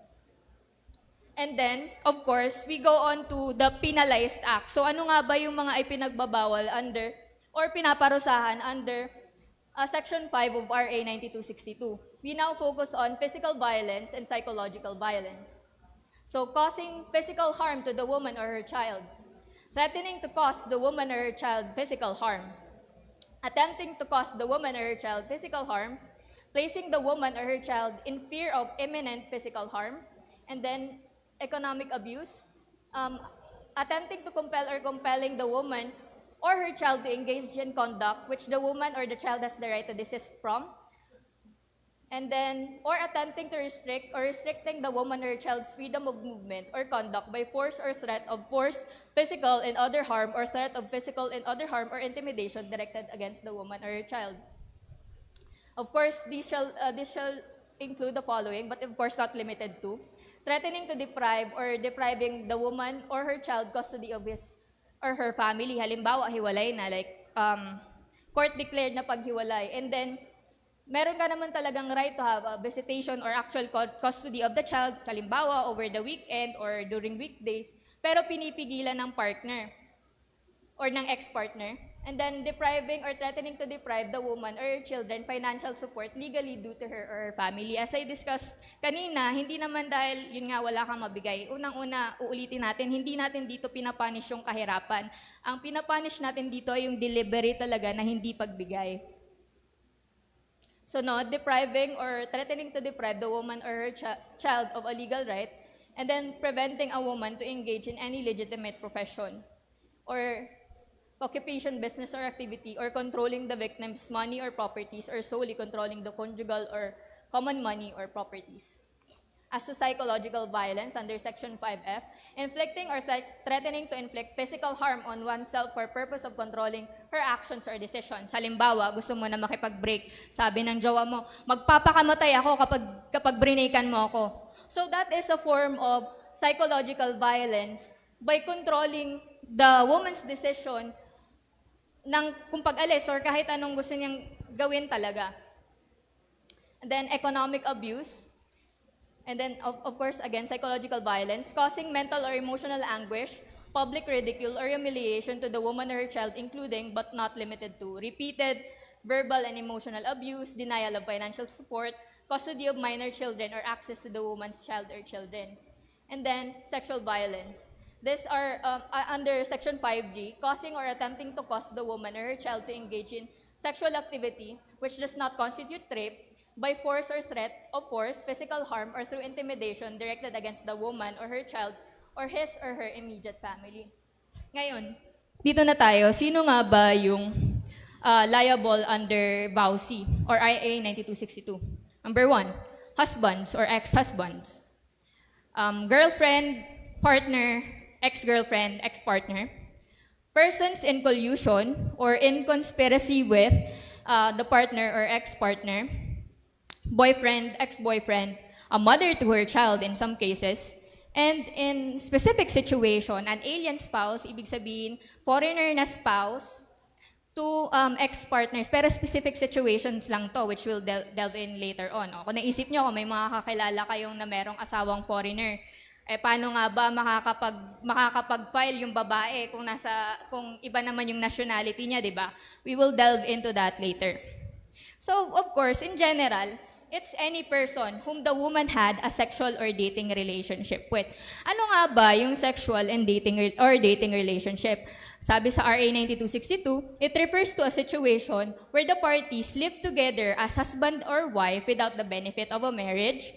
And then, of course, we go on to the penalized act. So ano nga ba yung mga ipinagbabawal under or pinaparusahan under Section 5 of RA 9262. We now focus on physical violence and psychological violence. So causing physical harm to the woman or her child, threatening to cause the woman or her child physical harm, attempting to cause the woman or her child physical harm, placing the woman or her child in fear of imminent physical harm, and then economic abuse, attempting to compel or compelling the woman or her child to engage in conduct which the woman or the child has the right to desist from, and then, or attempting to restrict or restricting the woman or her child's freedom of movement or conduct by force or threat of force, physical and other harm, or threat of physical and other harm or intimidation directed against the woman or her child. Of course, these shall include the following, but of course not limited to: threatening to deprive or depriving the woman or her child custody of his or her family. Halimbawa, hiwalay na, like court declared na paghiwalay. And then, meron ka naman talagang right to have a visitation or actual custody of the child, halimbawa, over the weekend or during weekdays, pero pinipigilan ng partner or ng ex-partner. And then, depriving or threatening to deprive the woman or her children financial support legally due to her or her family. As I discussed kanina, hindi naman dahil, yun nga, wala kang mabigay. Unang-una, uulitin natin, hindi natin dito pinapunish yung kahirapan. Ang pinapunish natin dito ay yung delivery talaga na hindi pagbigay. So no, depriving or threatening to deprive the woman or her child of a legal right, and then preventing a woman to engage in any legitimate profession or occupation, business, or activity, or controlling the victim's money or properties, or solely controlling the conjugal or common money or properties. As to psychological violence under Section 5F, inflicting or threatening to inflict physical harm on oneself for purpose of controlling her actions or decisions. Halimbawa, gusto mo na makipag-break, sabi ng jowa mo, magpapakamatay ako kapag brinaykan mo ako. So that is a form of psychological violence by controlling the woman's decision ng kung pag-alis or kahit anong gusto niyang gawin talaga. And then economic abuse. And then, of course, again, psychological violence, causing mental or emotional anguish, public ridicule or humiliation to the woman or her child, including but not limited to repeated verbal and emotional abuse, denial of financial support, custody of minor children, or access to the woman's child or children. And then, sexual violence. These are under Section 5G, causing or attempting to cause the woman or her child to engage in sexual activity which does not constitute rape by force or threat of force, physical harm, or through intimidation directed against the woman or her child or his or her immediate family. Ngayon, dito na tayo. Sino nga ba yung liable under VAUSI or IA 9262? Number 1, husbands or ex-husbands. Girlfriend, partner, ex-girlfriend, ex-partner, persons in collusion or in conspiracy with the partner or ex-partner, boyfriend, ex-boyfriend, a mother to her child in some cases, and in specific situation, an alien spouse, ibig sabihin, foreigner na spouse to ex-partners, pero specific situations lang to, which we'll delve in later on. O, kung naisip nyo, kung may mga kakilala kayong na merong asawang foreigner, paano nga ba makakapag-file yung babae kung iba naman yung nationality niya, di ba? We will delve into that later. So, of course, in general, it's any person whom the woman had a sexual or dating relationship with. Ano nga ba yung sexual and dating relationship? Sabi sa RA 9262, it refers to a situation where the parties live together as husband or wife without the benefit of a marriage,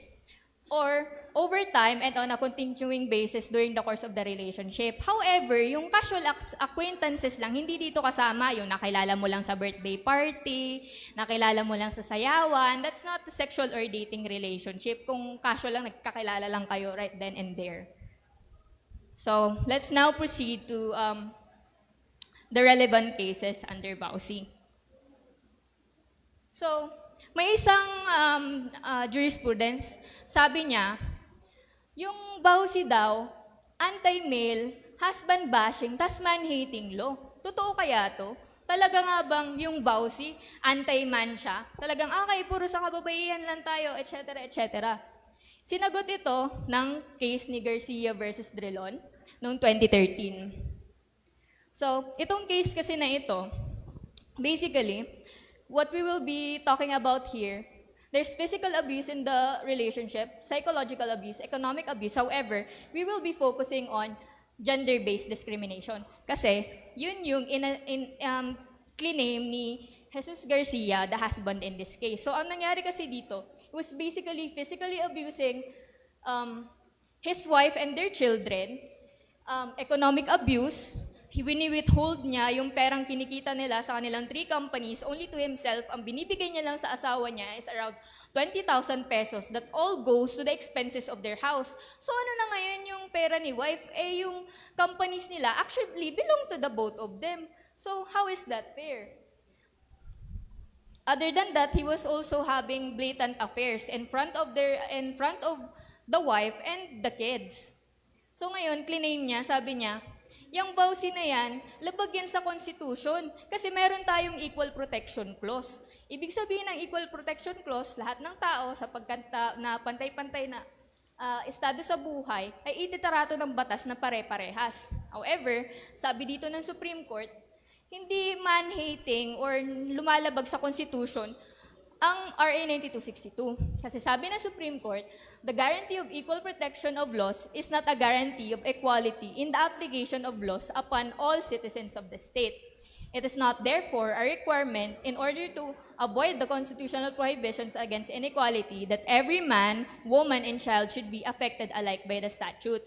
or over time and on a continuing basis during the course of the relationship. However, yung casual acquaintances lang, hindi dito kasama yung nakilala mo lang sa birthday party, nakilala mo lang sa sayawan. That's not a sexual or dating relationship kung casual lang, nagkakilala lang kayo right then and there. So, let's now proceed to the relevant cases under BAUC. So, may isang jurisprudence, sabi niya, yung BAUC daw, anti-male, husband bashing, tas man-hating law. Totoo kaya to? Talaga nga bang yung BAUC, anti-man siya? Talagang, okay, puro sa kababaihan lang tayo, etc., etc. Sinagot ito ng case ni Garcia versus Drilon noong 2013. So, itong case kasi na ito, basically, what we will be talking about here, there's physical abuse in the relationship, psychological abuse, economic abuse. However, we will be focusing on gender-based discrimination. Kasi, yun yung claim ni Jesus Garcia, the husband in this case. So, ang nangyari kasi dito, it was basically physically abusing his wife and their children, economic abuse, wini-withhold niya yung perang kinikita nila sa kanilang 3 companies only to himself. Ang binibigay niya lang sa asawa niya is around 20,000 pesos that all goes to the expenses of their house. So ano na ngayon yung pera ni wife? Eh yung companies nila actually belong to the both of them. So how is that fair? Other than that, he was also having blatant affairs in front of the wife and the kids. So ngayon, claim niya, sabi niya, yung BAUC na yan, labag yan sa Constitution kasi meron tayong Equal Protection Clause. Ibig sabihin ng Equal Protection Clause, lahat ng tao sa na pantay-pantay na estado sa buhay ay ititarato ng batas na pare-parehas. However, sabi dito ng Supreme Court, hindi man-hating or lumalabag sa Constitution ang RA 9262. Kasi sabi ng Supreme Court, the guarantee of equal protection of laws is not a guarantee of equality in the application of laws upon all citizens of the state. It is not, therefore, a requirement in order to avoid the constitutional prohibitions against inequality that every man, woman, and child should be affected alike by the statute.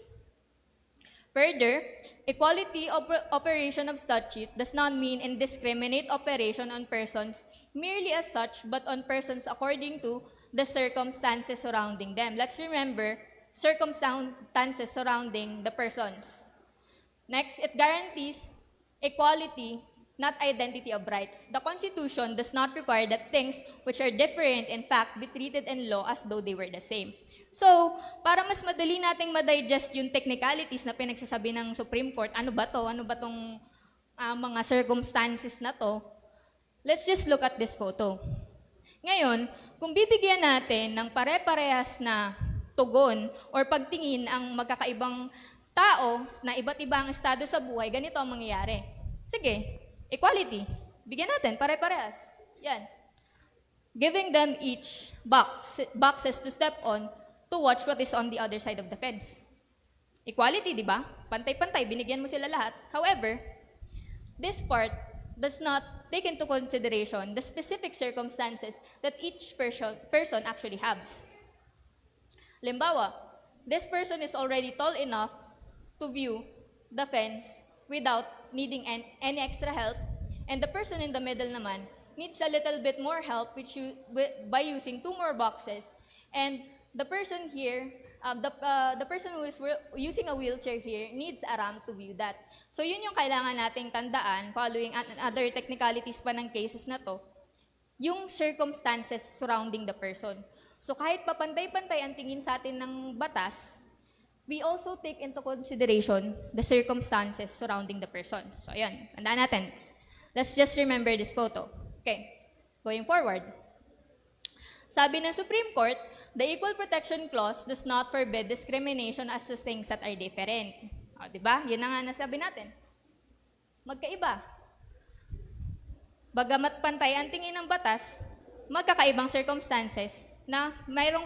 Further, equality operation of statute does not mean indiscriminate operation on persons merely as such, but on persons according to the circumstances surrounding them. Let's remember, circumstances surrounding the persons. Next, it guarantees equality, not identity of rights. The Constitution does not require that things which are different in fact be treated in law as though they were the same. So, para mas madali nating ma-digest yung technicalities na pinagsasabi ng Supreme Court, ano ba to? Ano ba tong mga circumstances na to? Let's just look at this photo. Ngayon, kung bibigyan natin ng pare-parehas na tugon or pagtingin ang magkakaibang tao na iba't ibang estado sa buhay, ganito ang mangyayari. Sige, equality. Bigyan natin, pare-parehas. Yan. Giving them each boxes to step on to watch what is on the other side of the fence. Equality, di ba? Pantay-pantay, binigyan mo sila lahat. However, this part does not take into consideration the specific circumstances that each person actually has. Limbawa, this person is already tall enough to view the fence without needing any extra help, and the person in the middle naman needs a little bit more help by using 2 more boxes, and the person here, the person who is using a wheelchair here needs a ramp to view that. So yun yung kailangan nating tandaan, following other technicalities pa ng cases na to, yung circumstances surrounding the person. So kahit papantay-pantay ang tingin sa atin ng batas, we also take into consideration the circumstances surrounding the person. So ayun, tandaan natin. Let's just remember this photo. Okay, going forward. Sabi ng Supreme Court, the Equal Protection Clause does not forbid discrimination as to things that are different. O, diba? Yun na nga nasabi natin. Magkaiba. Bagamat pantay ang tingin ng batas, magkakaibang circumstances na mayroong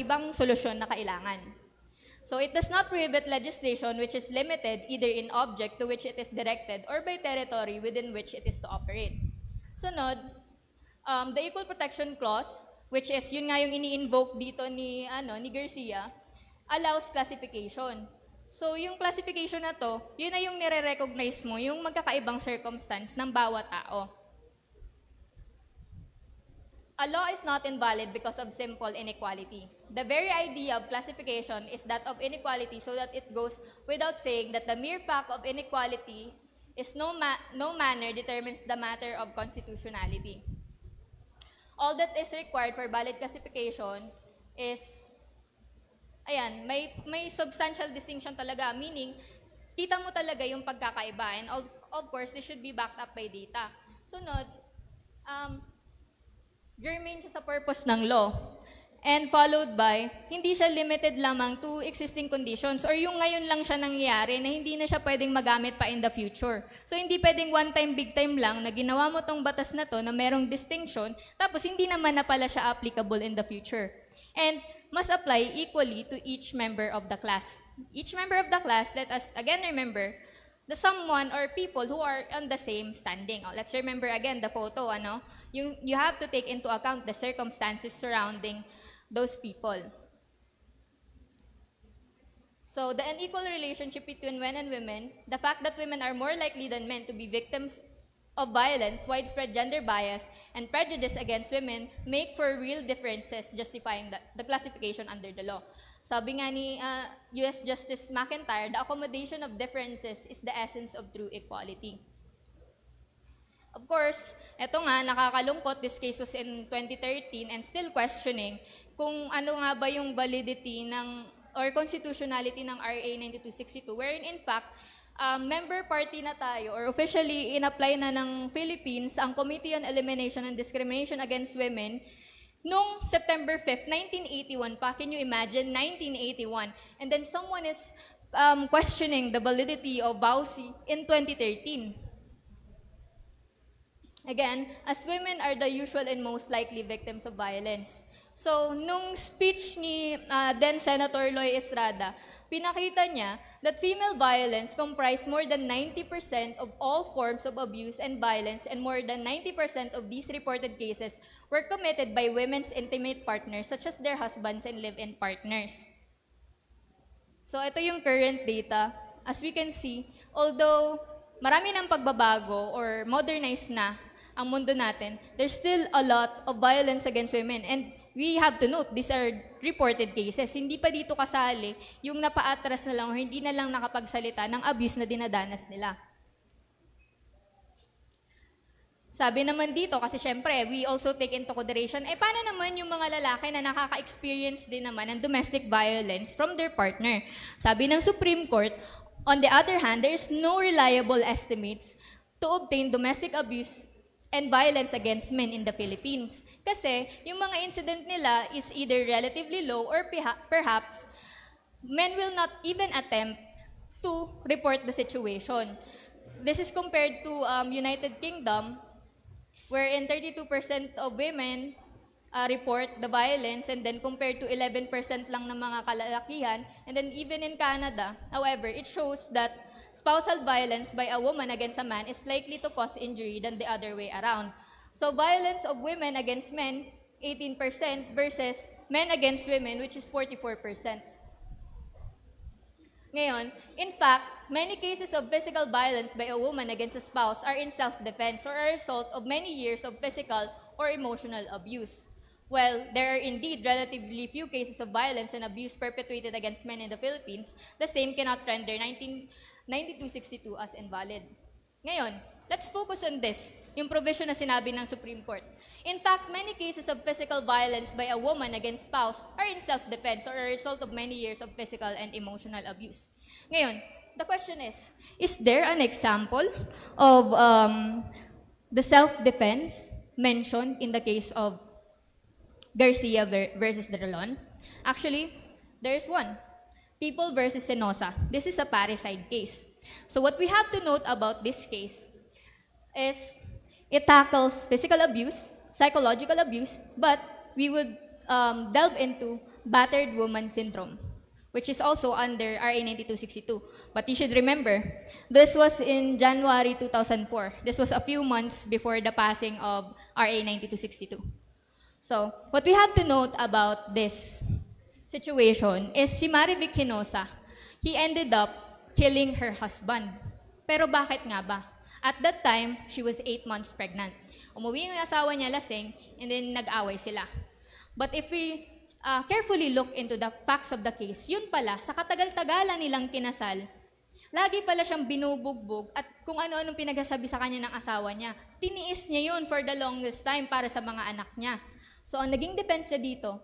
ibang solusyon na kailangan. So it does not prohibit legislation which is limited either in object to which it is directed or by territory within which it is to operate. Sunod, the Equal Protection Clause which is yun nga yung ini-invoke dito ni Garcia, allows classification. So yung classification na to, yun na yung nire-recognize mo, yung magkakaibang circumstance ng bawat tao. A law is not invalid because of simple inequality. The very idea of classification is that of inequality, so that it goes without saying that the mere fact of inequality is no manner determines the matter of constitutionality. All that is required for valid classification is, ayan, may substantial distinction talaga, meaning, kita mo talaga yung pagkakaiba, and of course, this should be backed up by data. Sunod, germane siya sa purpose ng law. And followed by, hindi siya limited lamang to existing conditions or yung ngayon lang siya nangyayari na hindi na siya pwedeng magamit pa in the future. So hindi pwedeng one time, big time lang na ginawa mo tong batas na to na merong distinction tapos hindi naman na pala siya applicable in the future. And must apply equally to each member of the class. Each member of the class, let us again remember, the someone or people who are on the same standing. Let's remember again the photo, you have to take into account the circumstances surrounding those people. So the unequal relationship between men and women, the fact that women are more likely than men to be victims of violence, widespread gender bias, and prejudice against women make for real differences justifying the classification under the law. Sabi nga ni US Justice McIntyre, the accommodation of differences is the essence of true equality. Of course, eto nga, nakakalungkot, this case was in 2013 and still questioning kung ano nga ba yung validity or constitutionality ng RA 9262, wherein in fact, member party na tayo or officially in-apply na ng Philippines ang Committee on Elimination and Discrimination Against Women noong September 5th, 1981 pa. Can you imagine? 1981. And then someone is questioning the validity of BAUSI in 2013. Again, as women are the usual and most likely victims of violence. So, nung speech ni then Senator Loy Estrada, pinakita niya that female violence comprised more than 90% of all forms of abuse and violence, and more than 90% of these reported cases were committed by women's intimate partners such as their husbands and live-in partners. So ito yung current data. As we can see, although marami ng pagbabago or modernized na ang mundo natin, there's still a lot of violence against women. And we have to note, these are reported cases. Hindi pa dito kasali yung napaatras na lang o hindi na lang nakapagsalita ng abuse na dinadanas nila. Sabi naman dito, kasi syempre, we also take into consideration, paano naman yung mga lalaki na nakaka-experience din naman ng domestic violence from their partner? Sabi ng Supreme Court, on the other hand, there is no reliable estimates to obtain domestic abuse and violence against men in the Philippines. Kasi yung mga incident nila is either relatively low or perhaps men will not even attempt to report the situation. This is compared to United Kingdom, wherein 32% of women report the violence, and then compared to 11% lang ng mga kalalakihan. And then even in Canada, however, it shows that spousal violence by a woman against a man is likely to cause injury than the other way around. So violence of women against men, 18% versus men against women, which is 44%. Ngayon, in fact, many cases of physical violence by a woman against a spouse are in self-defense or a result of many years of physical or emotional abuse. While there are indeed relatively few cases of violence and abuse perpetuated against men in the Philippines, the same cannot render 9262 as invalid. Ngayon, let's focus on this, yung provision na sinabi ng Supreme Court. In fact, many cases of physical violence by a woman against spouse are in self-defense or a result of many years of physical and emotional abuse. Ngayon, the question is there an example of the self-defense mentioned in the case of Garcia versus Dralon? Actually, there's one. People versus Senosa. This is a parricide case. So what we have to note about this case is it tackles physical abuse, psychological abuse, but we would delve into battered woman syndrome, which is also under RA 9262. But you should remember, this was in January 2004. This was a few months before the passing of RA 9262. So, what we have to note about this situation is si Marivic Hinosa, he ended up killing her husband. Pero bakit nga ba? At that time, she was 8 months pregnant. Umuwi yung asawa niya lasing, and then nag-away sila. But if we carefully look into the facts of the case, yun pala, sa katagal-tagalan nilang kinasal, lagi pala siyang binubugbog at kung ano-anong pinagsasabi sa kanya ng asawa niya. Tiniis niya yun for the longest time para sa mga anak niya. So, ang naging defense niya dito,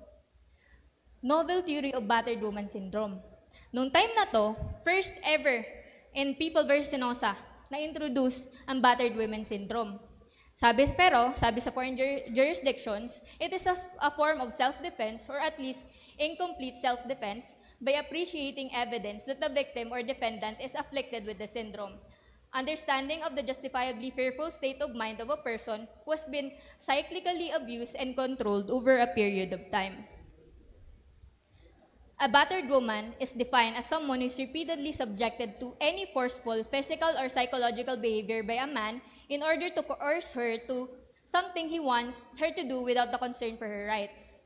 novel theory of battered woman syndrome. Noong time na to, first ever in People vs. Hinosa, na-introduce ang battered women syndrome. Sabi sa foreign jurisdictions, it is a form of self-defense or at least incomplete self-defense by appreciating evidence that the victim or defendant is afflicted with the syndrome. Understanding of the justifiably fearful state of mind of a person who has been cyclically abused and controlled over a period of time. A battered woman is defined as someone who is repeatedly subjected to any forceful physical or psychological behavior by a man in order to coerce her to something he wants her to do without the concern for her rights.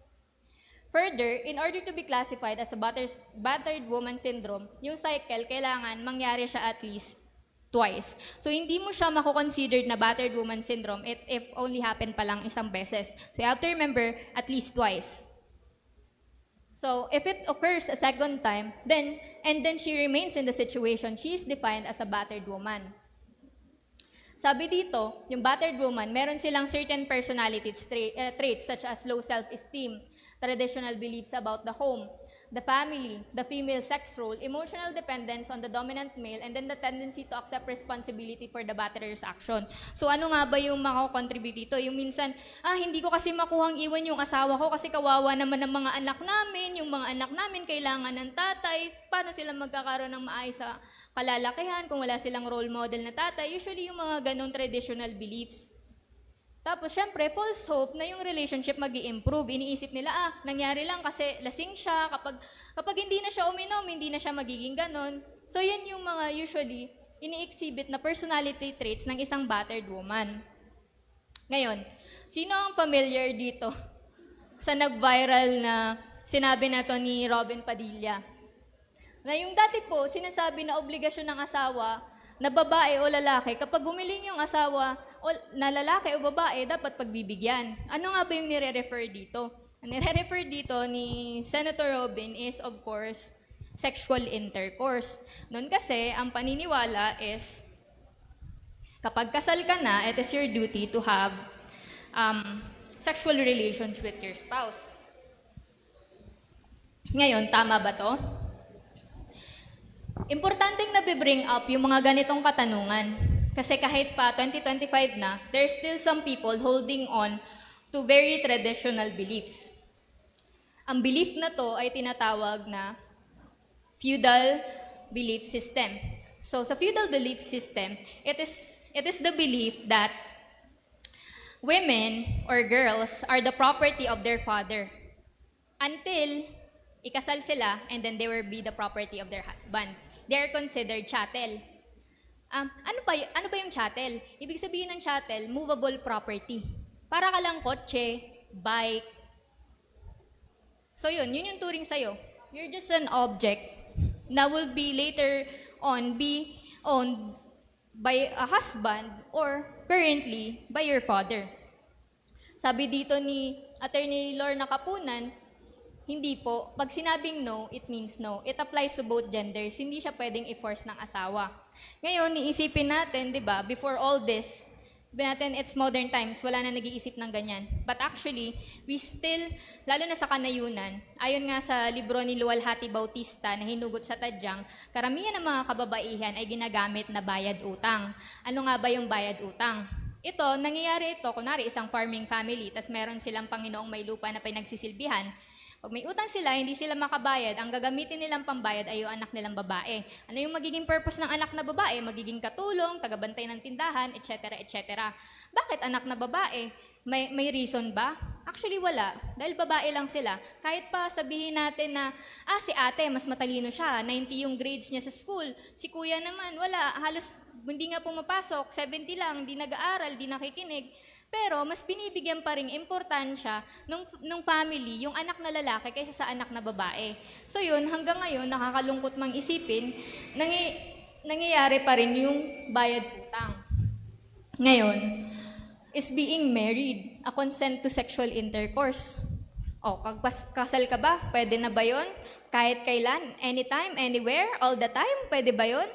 Further, in order to be classified as a battered woman syndrome, yung cycle, kailangan mangyari siya at least twice. So, hindi mo siya mako-considered na battered woman syndrome if only happen pa lang isang beses. So, you have to remember at least twice. So, if it occurs a second time, then she remains in the situation, she is defined as a battered woman. Sabi dito, yung battered woman, meron silang certain personality traits such as low self-esteem, traditional beliefs about the home, the family, the female sex role, emotional dependence on the dominant male, and then the tendency to accept responsibility for the batterer's action. So ano nga ba yung makakontribute dito? Yung minsan, hindi ko kasi makuhang iwan yung asawa ko kasi kawawa naman ng mga anak namin, yung mga anak namin kailangan ng tatay, paano sila magkakaroon ng maayos sa kalalakihan kung wala silang role model na tatay? Usually yung mga ganong traditional beliefs. Tapos, syempre, false hope na yung relationship mag-i-improve. Iniisip nila, nangyari lang kasi lasing siya. Kapag hindi na siya uminom, hindi na siya magiging ganon. So, yan yung mga usually ini-exhibit na personality traits ng isang battered woman. Ngayon, sino ang familiar dito sa nag-viral na sinabi na to ni Robin Padilla? Na yung dati po, sinasabi na obligasyon ng asawa na babae o lalaki, kapag gumiling yung asawa na lalaki o babae, dapat pagbibigyan. Ano nga ba yung nire-refer dito? Ang nire-refer dito ni Senator Robin is, of course, sexual intercourse. Noon kasi, ang paniniwala is, kapag kasal ka na, it is your duty to have sexual relations with your spouse. Ngayon, tama ba to? Importanteng na-bring up yung mga ganitong katanungan. Kasi kahit pa 2025 na, there's still some people holding on to very traditional beliefs. Ang belief na to ay tinatawag na feudal belief system. So sa feudal belief system, it is the belief that women or girls are the property of their father until ikasal sila and then they will be the property of their husband. They are considered chattel. Ano ba yung chattel? Ibig sabihin ng chattel, movable property. Para ka lang kotse, bike. So yun yung turing sa'yo. You're just an object na will be later on be owned by a husband or currently by your father. Sabi dito ni Attorney Lorna Kapunan, hindi po. Pag sinabing no, it means no. It applies to both genders. Hindi siya pwedeng i-force ng asawa. Ngayon, iisipin natin, di ba, before all this, natin it's modern times, wala na nag-iisip ng ganyan. But actually, we still, lalo na sa kanayunan, ayon nga sa libro ni Luwalhati Bautista na hinugot sa Tadyang, karamihan ng mga kababaihan ay ginagamit na bayad utang. Ano nga ba yung bayad utang? Ito, nangyayari ito, kunwari isang farming family, tas meron silang Panginoong may lupa na pinagsisilbihan. Pag may utang sila, hindi sila makabayad, ang gagamitin nilang pambayad ay yung anak nilang babae. Ano yung magiging purpose ng anak na babae? Magiging katulong, tagabantay ng tindahan, etc. etc. Bakit anak na babae? May reason ba? Actually, wala. Dahil babae lang sila. Kahit pa sabihin natin na, si ate, mas matalino siya, 90 yung grades niya sa school. Si kuya naman, wala. Halos hindi nga pumapasok, 70 lang, hindi nag-aaral, hindi nakikinig. Pero mas binibigyan pa rin importansya nung family yung anak na lalaki kaysa sa anak na babae. So yun, hanggang ngayon, nakakalungkot mang isipin, nangyayari pa rin yung bayad utang. Ngayon, is being married a consent to sexual intercourse? O, kasal ka ba? Pwede na ba yun? Kahit kailan? Anytime? Anywhere? All the time? Pwede ba yun?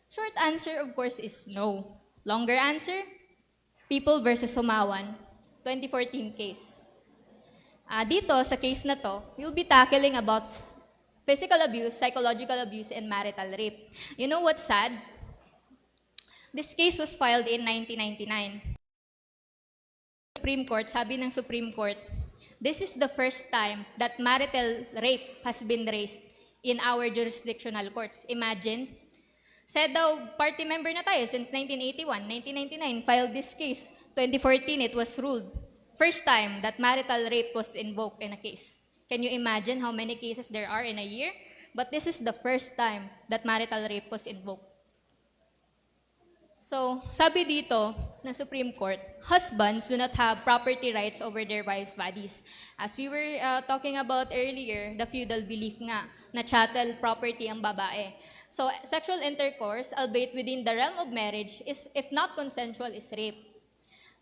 Short answer, of course, is no. Longer answer? People versus Sumawan, 2014 case. Dito, sa case na to, we'll be tackling about physical abuse, psychological abuse, and marital rape. You know what's sad? This case was filed in 1999. Supreme Court, sabi ng Supreme Court, this is the first time that marital rape has been raised in our jurisdictional courts. Imagine, said daw, party member na tayo since 1981, 1999, filed this case. 2014, it was ruled. First time that marital rape was invoked in a case. Can you imagine how many cases there are in a year? But this is the first time that marital rape was invoked. So, sabi dito ng Supreme Court, husbands do not have property rights over their wives' bodies. As we were talking about earlier, the feudal belief nga na chattel property ang babae. So, sexual intercourse, albeit within the realm of marriage, is, if not consensual, is rape.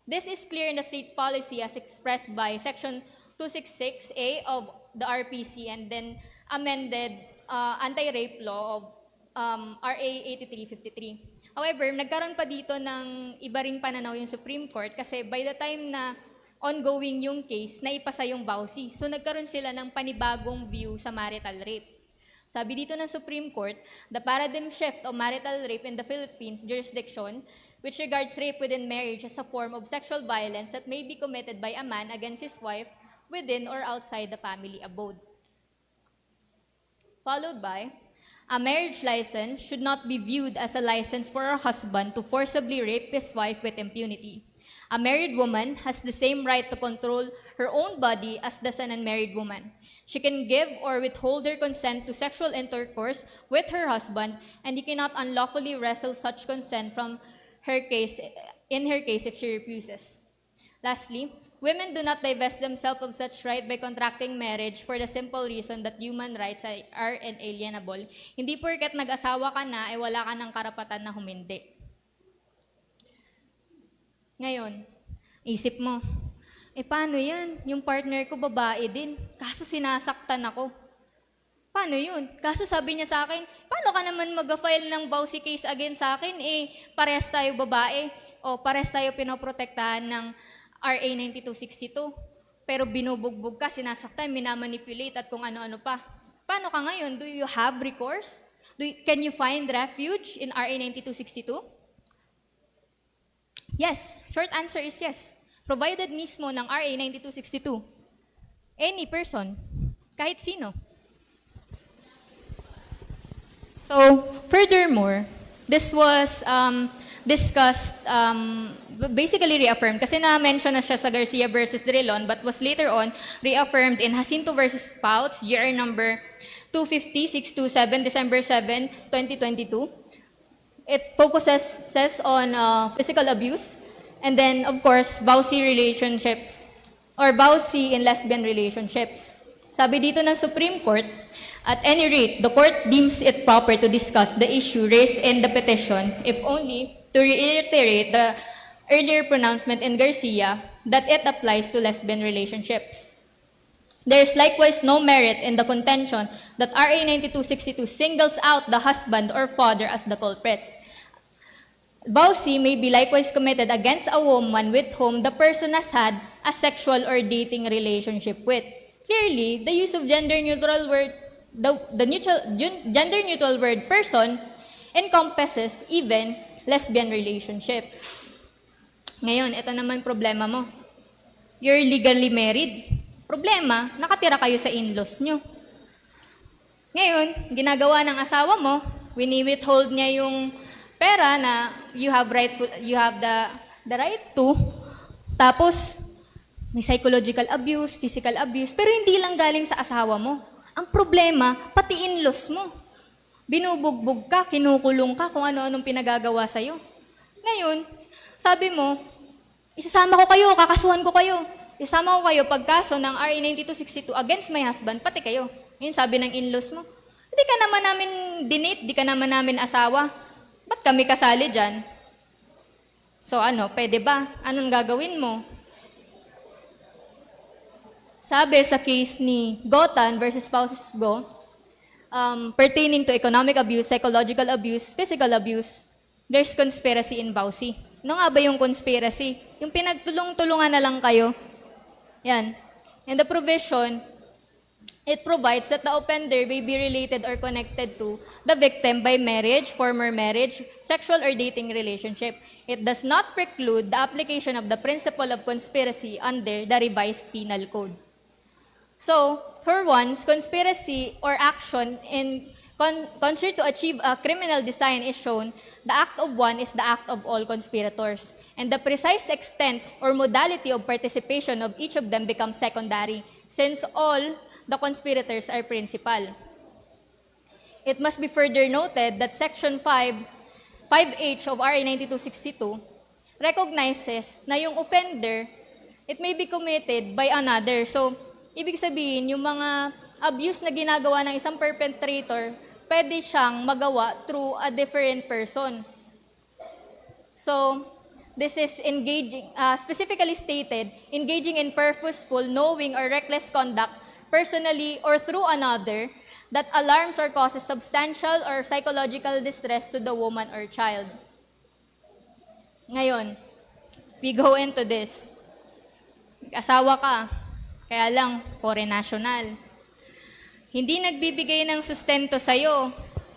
This is clear in the state policy as expressed by Section 266A of the RPC and then amended anti-rape law of RA 8353. However, nagkaroon pa dito ng iba ring pananaw yung Supreme Court kasi by the time na ongoing yung case, naipasa yung BAUSI. So, nagkaroon sila ng panibagong view sa marital rape. Sabi dito ng Supreme Court, the paradigm shift of marital rape in the Philippines jurisdiction, which regards rape within marriage as a form of sexual violence that may be committed by a man against his wife within or outside the family abode. Followed by, a marriage license should not be viewed as a license for a husband to forcibly rape his wife with impunity. A married woman has the same right to control her own body as does an unmarried woman. She can give or withhold her consent to sexual intercourse with her husband, and he cannot unlawfully wrestle such consent from her case, in her case if she refuses. Lastly, women do not divest themselves of such right by contracting marriage for the simple reason that human rights are inalienable. Hindi porket nag-asawa ka na, ay wala ka ng karapatan na humindi. Ngayon, isip mo, paano yan? Yung partner ko babae din, kaso sinasaktan ako. Paano yun? Kaso sabi niya sa akin, paano ka naman mag-file ng BAUSI case against sa akin? Parehas tayo babae o parehas tayo pinoprotektahan ng RA 9262. Pero binubugbog ka, sinasaktan, minamanipulate at kung ano-ano pa. Paano ka ngayon? Do you have recourse? Can you find refuge in RA 9262? Yes. Short answer is yes. Provided mismo ng RA 9262. Any person. Kahit sino. So, furthermore, this was discussed, basically reaffirmed, kasi na-mention na siya sa Garcia versus Drilon, but was later on reaffirmed in Jacinto versus Pouts, GR number 250-627, December 7, 2022. It focuses on physical abuse, and then, of course, BAUSI relationships, or BAUSI in lesbian relationships. Sabi dito ng Supreme Court, at any rate, the court deems it proper to discuss the issue raised in the petition, if only to reiterate the earlier pronouncement in Garcia that it applies to lesbian relationships. There is likewise no merit in the contention that RA 9262 singles out the husband or father as the culprit. BAUSI may be likewise committed against a woman with whom the person has had a sexual or dating relationship with. Clearly, the use of gender-neutral word, gender-neutral word person encompasses even lesbian relationships. Ngayon, ito naman problema mo. You're legally married. Problema, nakatira kayo sa in-laws nyo. Ngayon, ginagawa ng asawa mo, wini-withhold niya yung pera na you have the right to. Tapos, may psychological abuse, physical abuse, pero hindi lang galing sa asawa mo. Ang problema, pati in-laws mo. Binubugbog ka, kinukulong ka, kung ano-anong pinagagawa sa'yo. Ngayon, sabi mo, Isasama ko kayo, kakasuhan ko kayo. Isama ko kayo pagkaso ng RA 9262 against my husband, pati kayo. Ngayon sabi ng in-laws mo, hindi ka naman namin dinate, di ka naman namin asawa. Ba't kami kasali dyan? So ano, pwede ba? Anong gagawin mo? Sabi sa case ni Gotan versus Spouses Go, pertaining to economic abuse, psychological abuse, physical abuse, there's conspiracy in Bausi. Ano nga ba yung conspiracy? Yung pinagtulong-tulungan na lang kayo. Yan. And the provision, it provides that the offender may be related or connected to the victim by marriage, former marriage, sexual or dating relationship. It does not preclude the application of the principle of conspiracy under the revised penal code. So, for once, conspiracy or action in concert to achieve a criminal design is shown, the act of one is the act of all conspirators. And the precise extent or modality of participation of each of them becomes secondary, since all the conspirators are principal. It must be further noted that Section 5H of RA 9262 recognizes na yung offender, it may be committed by another. So, ibig sabihin, yung mga abuse na ginagawa ng isang perpetrator, pwede siyang magawa through a different person. So, this is engaging, specifically stated, engaging in purposeful, knowing, or reckless conduct, personally or through another, that alarms or causes substantial or psychological distress to the woman or child. Ngayon, we go into this. Asawa ka, kaya lang, foreign national. Hindi nagbibigay ng sustento sa'yo.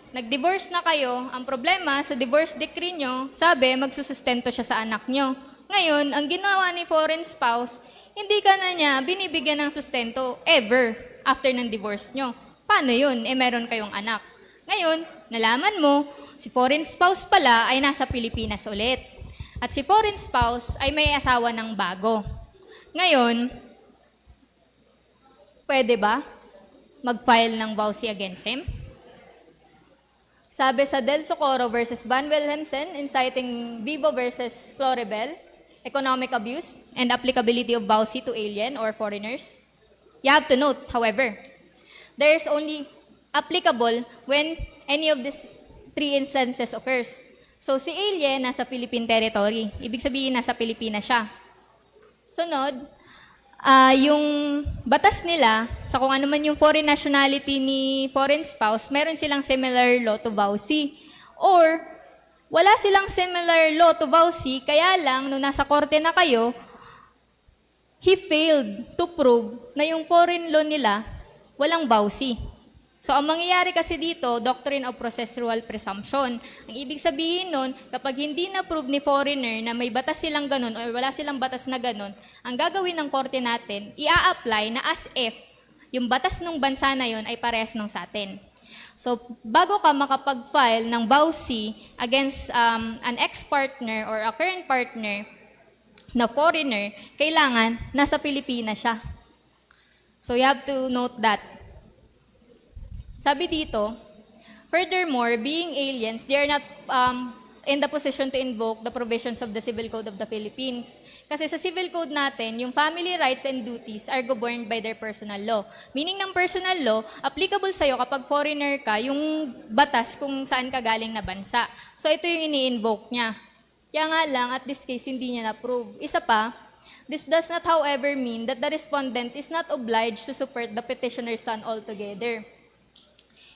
Nag-divorce na kayo, ang problema sa divorce decree nyo, sabi, magsusustento siya sa anak nyo. Ngayon, ang ginawa ni foreign spouse, hindi ka na niya binibigyan ng sustento ever after ng divorce nyo. Paano yun? Meron kayong anak. Ngayon, nalaman mo, si foreign spouse pala ay nasa Pilipinas ulit. At si foreign spouse ay may asawa ng bago. Ngayon, pwede ba mag-file ng Bausi against him? Sabi sa Del Socorro versus Van Wilhelmsen, inciting Vivo versus Florebel, economic abuse and applicability of Bausi to alien or foreigners. You have to note, however, there is only applicable when any of these three instances occurs. So si alien nasa Philippine territory, ibig sabihin nasa Pilipinas siya. Sunod, yung batas nila, sa kung ano man yung foreign nationality ni foreign spouse, meron silang similar law to Bausi. Or, wala silang similar law to Bausi, kaya lang, nung nasa korte na kayo, he failed to prove na yung foreign law nila, walang Bausi. So, ang mangyayari kasi dito, doctrine of processual presumption. Ang ibig sabihin nun, kapag hindi na-prove ni foreigner na may batas silang ganun or wala silang batas na ganun, ang gagawin ng korte natin, ia-apply na as if yung batas ng bansa na yon ay parehas ng sa atin. So, bago ka makapag-file ng Bausi against an ex-partner or a current partner na foreigner, kailangan nasa Pilipinas siya. So, you have to note that. Sabi dito, furthermore, being aliens, they are not in the position to invoke the provisions of the Civil Code of the Philippines. Kasi sa Civil Code natin, yung family rights and duties are governed by their personal law. Meaning ng personal law, applicable sa'yo kapag foreigner ka, yung batas kung saan ka galing na bansa. So ito yung ini-invoke niya. Kaya nga lang, at this case, hindi niya na-prove. Isa pa, this does not however mean that the respondent is not obliged to support the petitioner's son altogether.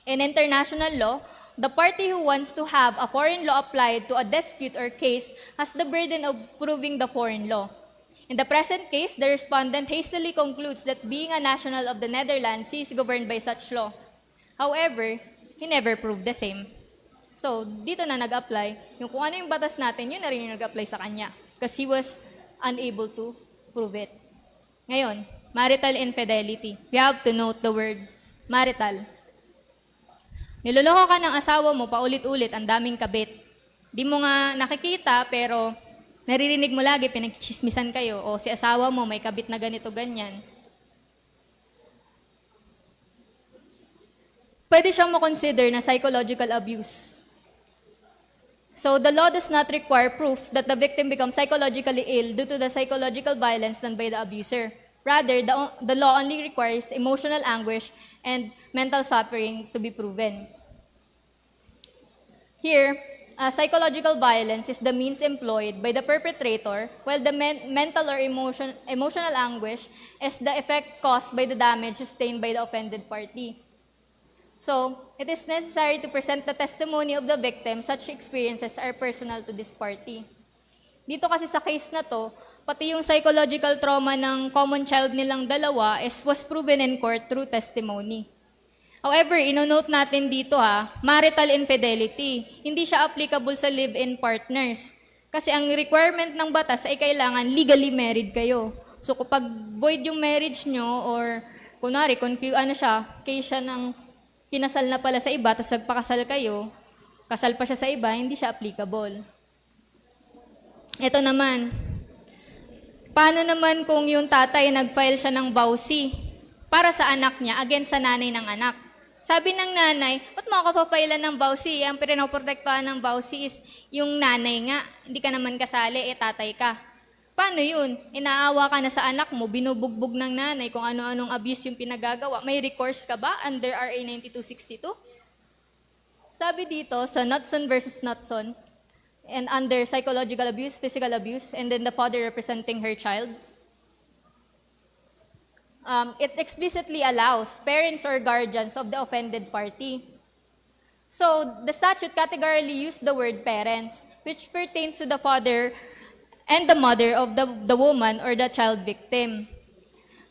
In international law, the party who wants to have a foreign law applied to a dispute or case has the burden of proving the foreign law. In the present case, the respondent hastily concludes that being a national of the Netherlands, he is governed by such law. However, he never proved the same. So, dito na nag-apply, yung kung ano yung batas natin, yun na rin yung nag-apply sa kanya. Because he was unable to prove it. Ngayon, marital infidelity. We have to note the word marital. Niloloko ka ng asawa mo paulit-ulit, ang daming kabit. Di mo nga nakikita, pero naririnig mo lagi, pinagchismisan kayo, o si asawa mo may kabit na ganito, ganyan. Pwede siyang makonsider na psychological abuse. So the law does not require proof that the victim becomes psychologically ill due to the psychological violence done by the abuser. Rather, the law only requires emotional anguish and mental suffering to be proven. Here, psychological violence is the means employed by the perpetrator, while the mental or emotional anguish is the effect caused by the damage sustained by the offended party. So, it is necessary to present the testimony of the victim. Such experiences are personal to this party. Dito kasi sa case na to, pati yung psychological trauma ng common child nilang dalawa was proven in court through testimony. However, inonote natin dito marital infidelity. Hindi siya applicable sa live-in partners. Kasi ang requirement ng batas ay kailangan legally married kayo. So kapag void yung marriage nyo or kunwari, case siya ng kinasal na pala sa iba, tapos nagpakasal kayo, kasal pa siya sa iba, hindi siya applicable. Ito naman, paano naman kung yung tatay nag-file siya ng vowsy para sa anak niya against sa nanay ng anak? Sabi ng nanay, ba't mo ako pa-file ng vowsy? Ang pinoprotektahan ng vowsy is yung nanay nga, hindi ka naman kasali, tatay ka. Paano yun? Inaawa ka na sa anak mo, binubugbog ng nanay kung ano-anong abuse yung pinagagawa. May recourse ka ba under RA 9262? Sabi dito sa Knudson versus Knudson, and under psychological abuse, physical abuse, and then the father representing her child, it explicitly allows parents or guardians of the offended party. So the statute categorically used the word parents, which pertains to the father and the mother of the woman or the child victim.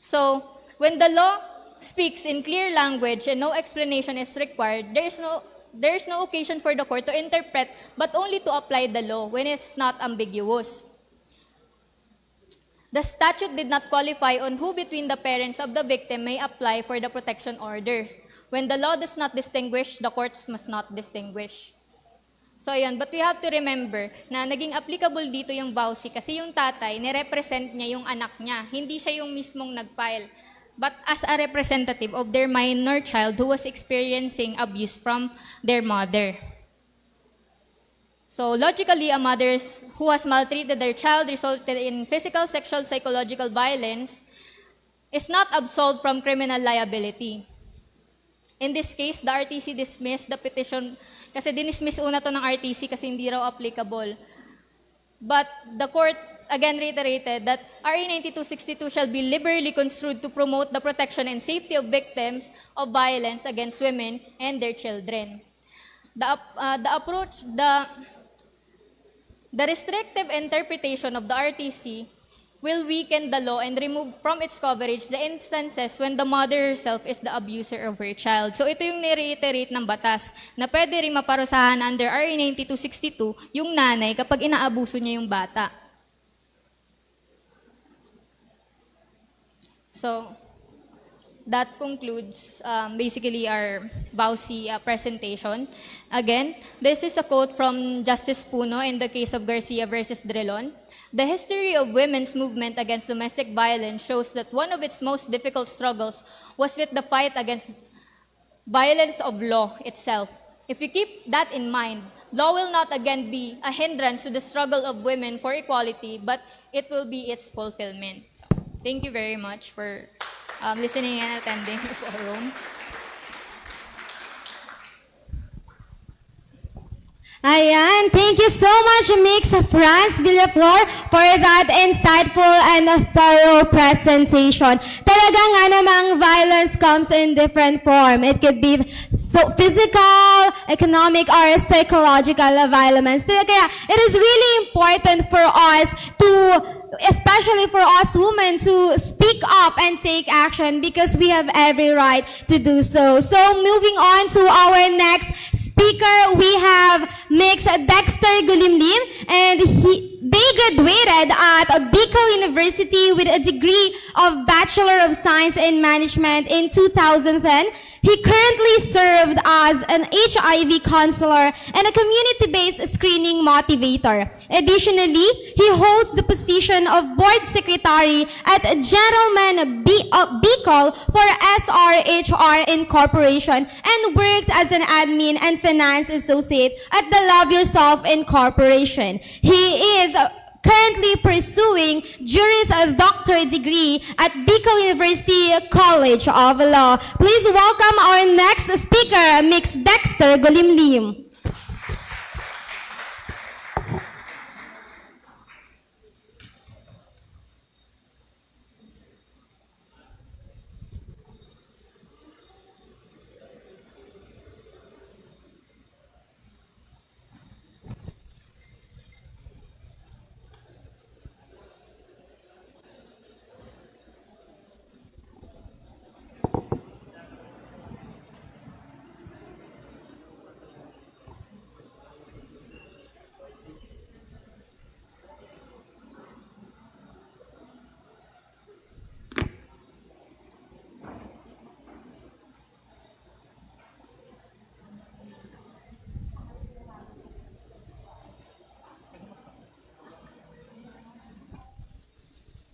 So, when the law speaks in clear language and no explanation is required, there is no occasion for the court to interpret but only to apply the law when it's not ambiguous. The statute did not qualify on who between the parents of the victim may apply for the protection orders. When the law does not distinguish, the courts must not distinguish. So yun, but we have to remember na naging applicable dito yung vowsy kasi yung tatay, nirepresent niya yung anak niya. Hindi siya yung mismong nag-file, but as a representative of their minor child who was experiencing abuse from their mother. So logically, a mother who has maltreated their child resulted in physical, sexual, psychological violence is not absolved from criminal liability. In this case, the RTC dismissed the petition kasi dinismiss una to ng RTC kasi hindi raw applicable. But the court again reiterated that RA 9262 shall be liberally construed to promote the protection and safety of victims of violence against women and their children. The restrictive interpretation of the RTC will weaken the law and remove from its coverage the instances when the mother herself is the abuser of her child. So ito yung nireiterate ng batas na pwede rin maparusahan under RA 9262 yung nanay kapag inaabuso niya yung bata. So that concludes basically our vowsy presentation. Again, this is a quote from Justice Puno in the case of Garcia versus Drilon. The history of women's movement against domestic violence shows that one of its most difficult struggles was with the fight against violence of law itself. If you keep that in mind, law will not again be a hindrance to the struggle of women for equality, but it will be its fulfillment. Thank you very much for listening and attending the forum. Ayan, thank you so much, Mix Franz Villaflor, for that insightful and thorough presentation. Talaga nga namang violence comes in different form. It could be physical, economic, or psychological violence. Kaya it is really important for us to, especially for us women, to speak up and take action because we have every right to do so. So moving on to our next speaker, we have Mix Dexter Gulimlim, and they graduated at Bicol University with a degree of Bachelor of Science in Management in 2010. He currently served as an HIV counselor and a community-based screening motivator. Additionally, he holds the position of board secretary at Gentleman Bicol for SRHR Incorporation and worked as an admin and finance associate at the Love Yourself Incorporation. He is currently pursuing Juris Doctor degree at Bicol University College of Law. Please welcome our next speaker, Mix Dexter Golimlim.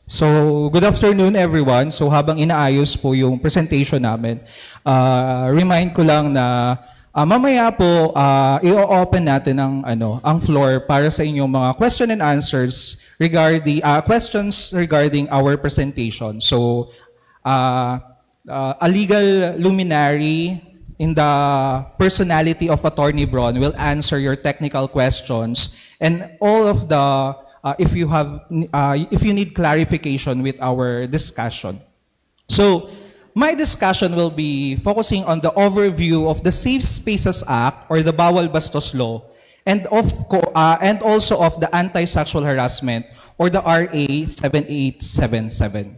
So, good afternoon everyone. So, habang inaayos po yung presentation namin, remind ko lang na mamaya po i-open natin ang floor para sa inyong mga question and answers regarding questions regarding our presentation. So, a legal luminary in the personality of Attorney Bron will answer your technical questions, and all of the if you need clarification with our discussion. So, my discussion will be focusing on the overview of the Safe Spaces Act or the Bawal Bastos Law, and also of the Anti-Sexual Harassment or the RA 7877.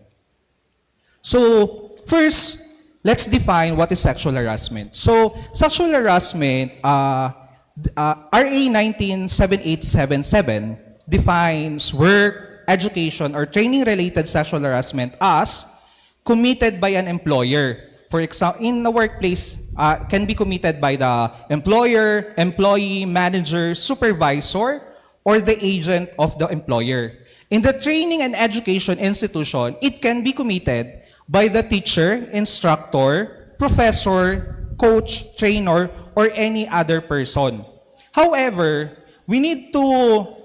So, first, let's define what is sexual harassment. So, sexual harassment, RA 197877 defines work, education, or training-related sexual harassment as committed by an employer. For example, in the workplace, can be committed by the employer, employee, manager, supervisor, or the agent of the employer. In the training and education institution, it can be committed by the teacher, instructor, professor, coach, trainer, or any other person. However, we need to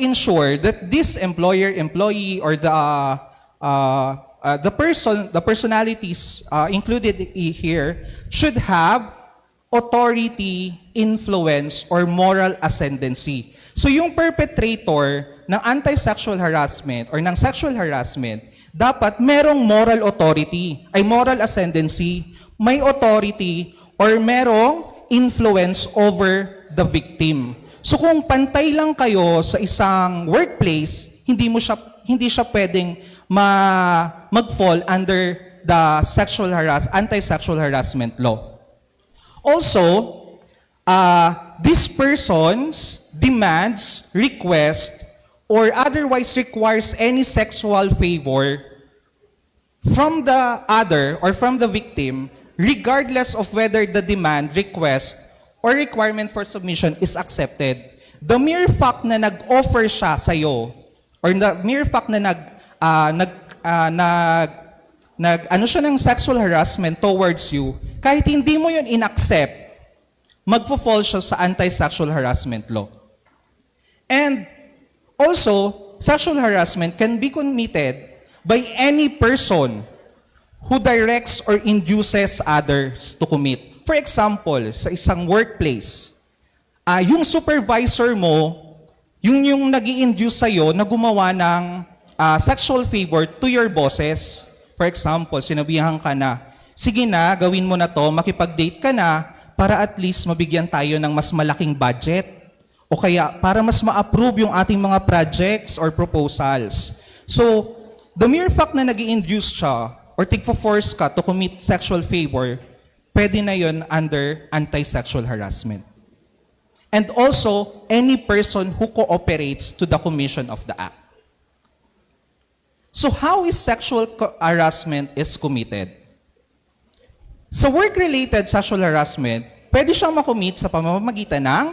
ensure that this employer, employee, or the personalities included here should have authority, influence, or moral ascendancy. So yung perpetrator ng anti-sexual harassment or ng sexual harassment, dapat merong moral authority, ay moral ascendancy, may authority, or merong influence over the victim. So kung pantay lang kayo sa isang workplace, hindi siya pwedeng mag-fall under the anti-sexual harassment law. Also, this person's demands, request, or otherwise requires any sexual favor from the other or from the victim, regardless of whether the demand, request, or requirement for submission is accepted. The mere fact na nag-offer siya sa'yo, or the mere fact na siya ng sexual harassment towards you, kahit hindi mo yun in-accept, magpo-fall siya sa anti-sexual harassment law. And also, sexual harassment can be committed by any person who directs or induces others to commit. For example, sa isang workplace, yung supervisor mo, yung nag-i-induce sa'yo na gumawa ng sexual favor to your bosses. For example, sinabihan ka na, sige na, gawin mo na to, makipag-date ka na, para at least mabigyan tayo ng mas malaking budget. O kaya, para mas ma-approve yung ating mga projects or proposals. So, the mere fact na nag-i-induce siya, or tigpo-force ka to commit sexual favor, pwede na yun under anti-sexual harassment. And also, any person who cooperates to the commission of the act. So how is sexual harassment is committed? Sa work-related sexual harassment, pwede siyang makomit sa pamamagitan ng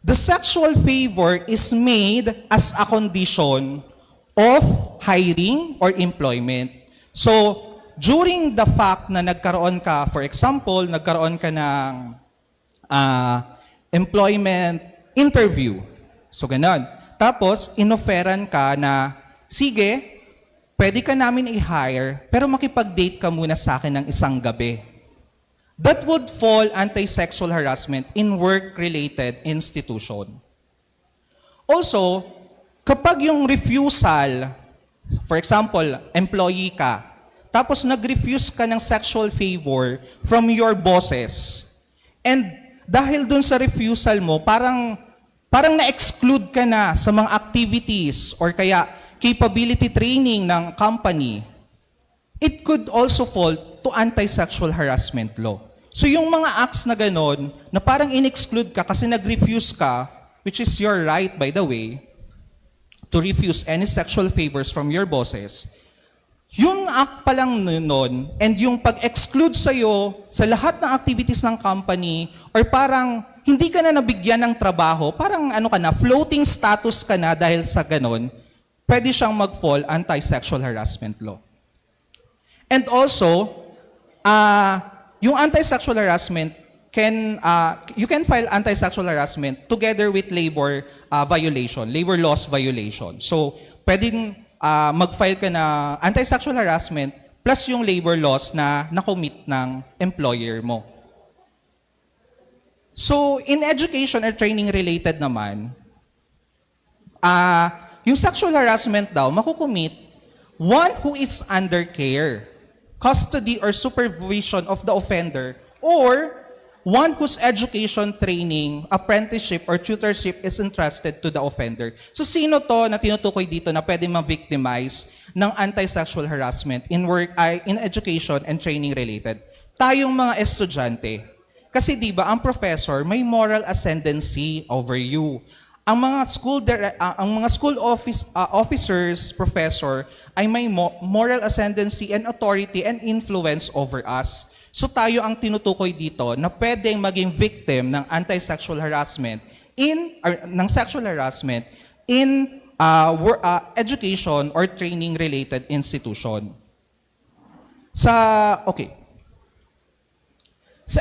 the sexual favor is made as a condition of hiring or employment. So, during the fact na nagkaroon ka, for example, nagkaroon ka ng employment interview. So, ganon. Tapos, inoferan ka na, sige, pwede ka namin i-hire, pero makipag-date ka muna sa akin ng isang gabi. That would fall anti-sexual harassment in work-related institution. Also, kapag yung refusal, for example, employee ka, tapos nag-refuse ka ng sexual favor from your bosses, and dahil dun sa refusal mo, parang na-exclude ka na sa mga activities or kaya capability training ng company, it could also fall to anti-sexual harassment law. So yung mga acts na ganon, na parang in-exclude ka kasi nag-refuse ka, which is your right, by the way, to refuse any sexual favors from your bosses, yung act pa lang nun, and yung pag-exclude sa'yo sa lahat ng activities ng company, or parang hindi ka na nabigyan ng trabaho, parang ano ka na, floating status ka na dahil sa ganon, pwede siyang mag-fall anti-sexual harassment law. And also, yung anti-sexual harassment you can file anti-sexual harassment together with labor labor laws violation. So, pwedeng mag-file ka na anti-sexual harassment plus yung labor laws na na-commit ng employer mo. So, in education or training related naman, yung sexual harassment daw, makukumit one who is under care, custody or supervision of the offender, or one whose education, training, apprenticeship, or tutorship is entrusted to the offender. So sino to na tinutukoy dito na pwede ma-victimize ng anti-sexual harassment in education and training related? Tayong mga estudyante. Kasi di ba ang professor may moral ascendancy over you. Ang mga school officers, professor, ay may moral ascendancy and authority and influence over us. So tayo ang tinutukoy dito na pwedeng maging victim ng anti-sexual harassment ng sexual harassment in education or training related institution. Sa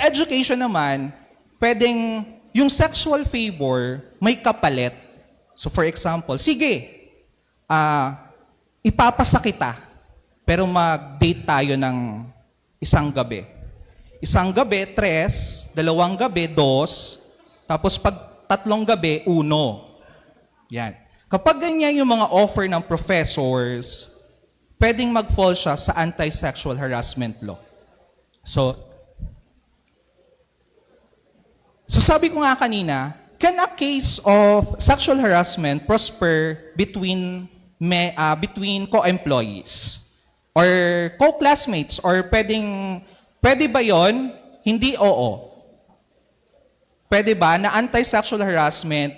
education naman, pwedeng yung sexual favor may kapalit. So for example, sige, ipapasa kita, pero mag-date tayo ng isang gabi. Isang gabi, 3, 2 gabi, 2, tapos pag 3 gabi, 1. Yan. Kapag ganyan yung mga offer ng professors, pwedeng mag-fall siya sa anti-sexual harassment law. So sabi ko nga kanina, can a case of sexual harassment prosper between co-employees or co-classmates, or pwede ba yon? Hindi, oo. Pwede ba na anti-sexual harassment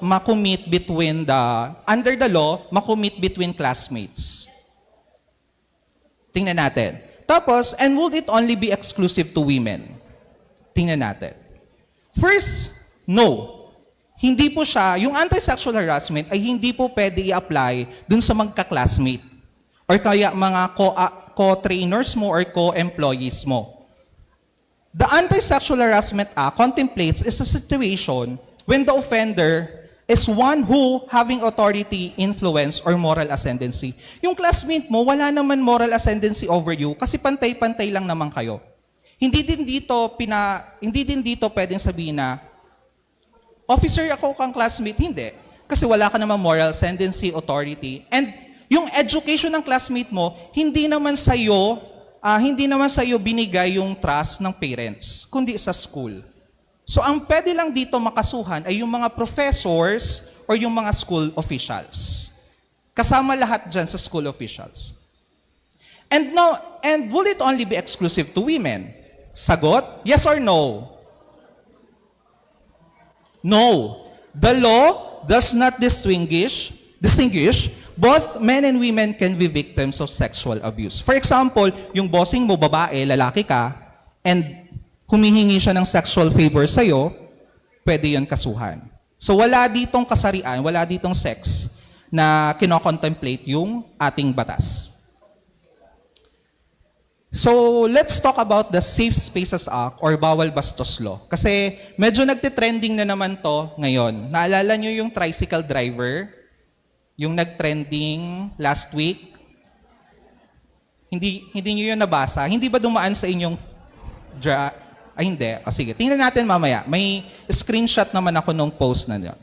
makomit between under the law, makomit between classmates? Tingnan natin. Tapos, and would it only be exclusive to women? Tingnan natin. First, no. Hindi po siya, yung anti-sexual harassment ay hindi po pwede i-apply dun sa magka-classmate or kaya mga co-trainers mo or co-employees mo. The Anti-Sexual Harassment Act contemplates is a situation when the offender is one who having authority, influence, or moral ascendancy. Yung classmate mo, wala naman moral ascendancy over you kasi pantay-pantay lang naman kayo. Hindi din dito pwedeng sabihin na, officer, ako kang classmate. Hindi. Kasi wala ka naman moral ascendancy, authority. And yung education ng classmate mo, hindi naman sa'yo binigay yung trust ng parents, kundi sa school. So ang pwede lang dito makasuhan ay yung mga professors or yung mga school officials. Kasama lahat dyan sa school officials. And will it only be exclusive to women? Sagot, yes or no? No. The law does not distinguish, both men and women can be victims of sexual abuse. For example, yung bossing mo, babae, lalaki ka, and humihingi siya ng sexual favor sa'yo, pwede yun kasuhan. So wala ditong kasarian, wala ditong sex na kinocontemplate yung ating batas. So let's talk about the Safe Spaces Act or Bawal Bastos Law. Kasi medyo nagtitrending na naman to ngayon. Naalala nyo yung tricycle driver, yung nagtrending last week? Hindi nyo yun nabasa? Hindi ba dumaan sa inyong ay hindi. Sige, tingnan natin mamaya. May screenshot naman ako nung post na yun.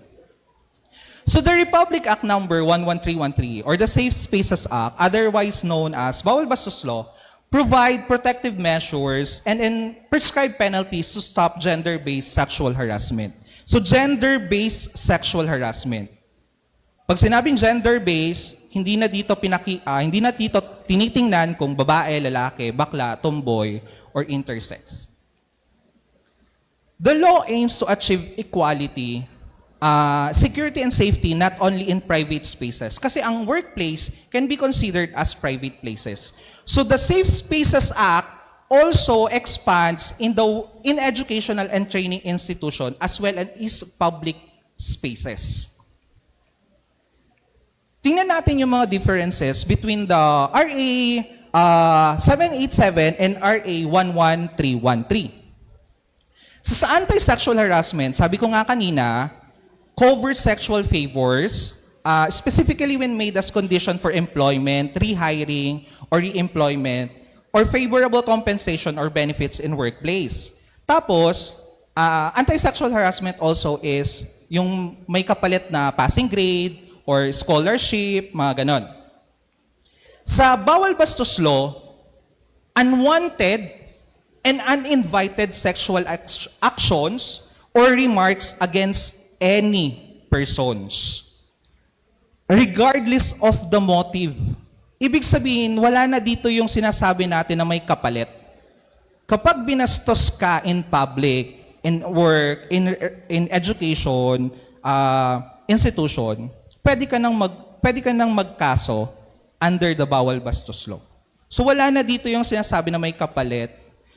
So the Republic Act number 11313 or the Safe Spaces Act, otherwise known as Bawal Bastos Law, provide protective measures and prescribe penalties to stop gender-based sexual harassment. So gender-based sexual harassment. Pag sinabing gender-based, hindi na dito tinitingnan kung babae, lalaki, bakla, tomboy, or intersex. The law aims to achieve equality, security and safety not only in private spaces. Kasi ang workplace can be considered as private places. So the Safe Spaces Act also expands in educational and training institution as well as public spaces. Tingnan natin yung mga differences between the RA 787 and RA 11313. So sa anti-sexual harassment, sabi ko nga kanina, covers sexual favors, specifically when made as condition for employment, rehiring, or re-employment, or favorable compensation or benefits in workplace. Tapos, anti-sexual harassment also is yung may kapalit na passing grade, or scholarship, mga ganon. Sa Bawal Bastos Law, unwanted and uninvited sexual actions or remarks against any persons, regardless of the motive. Ibig sabihin, wala na dito yung sinasabi natin na may kapalit. Kapag binastos ka in public, in work, in education, institution, pwede ka nang magkaso under the Bawal Bastos Law. So wala na dito yung sinasabi na may kapalit.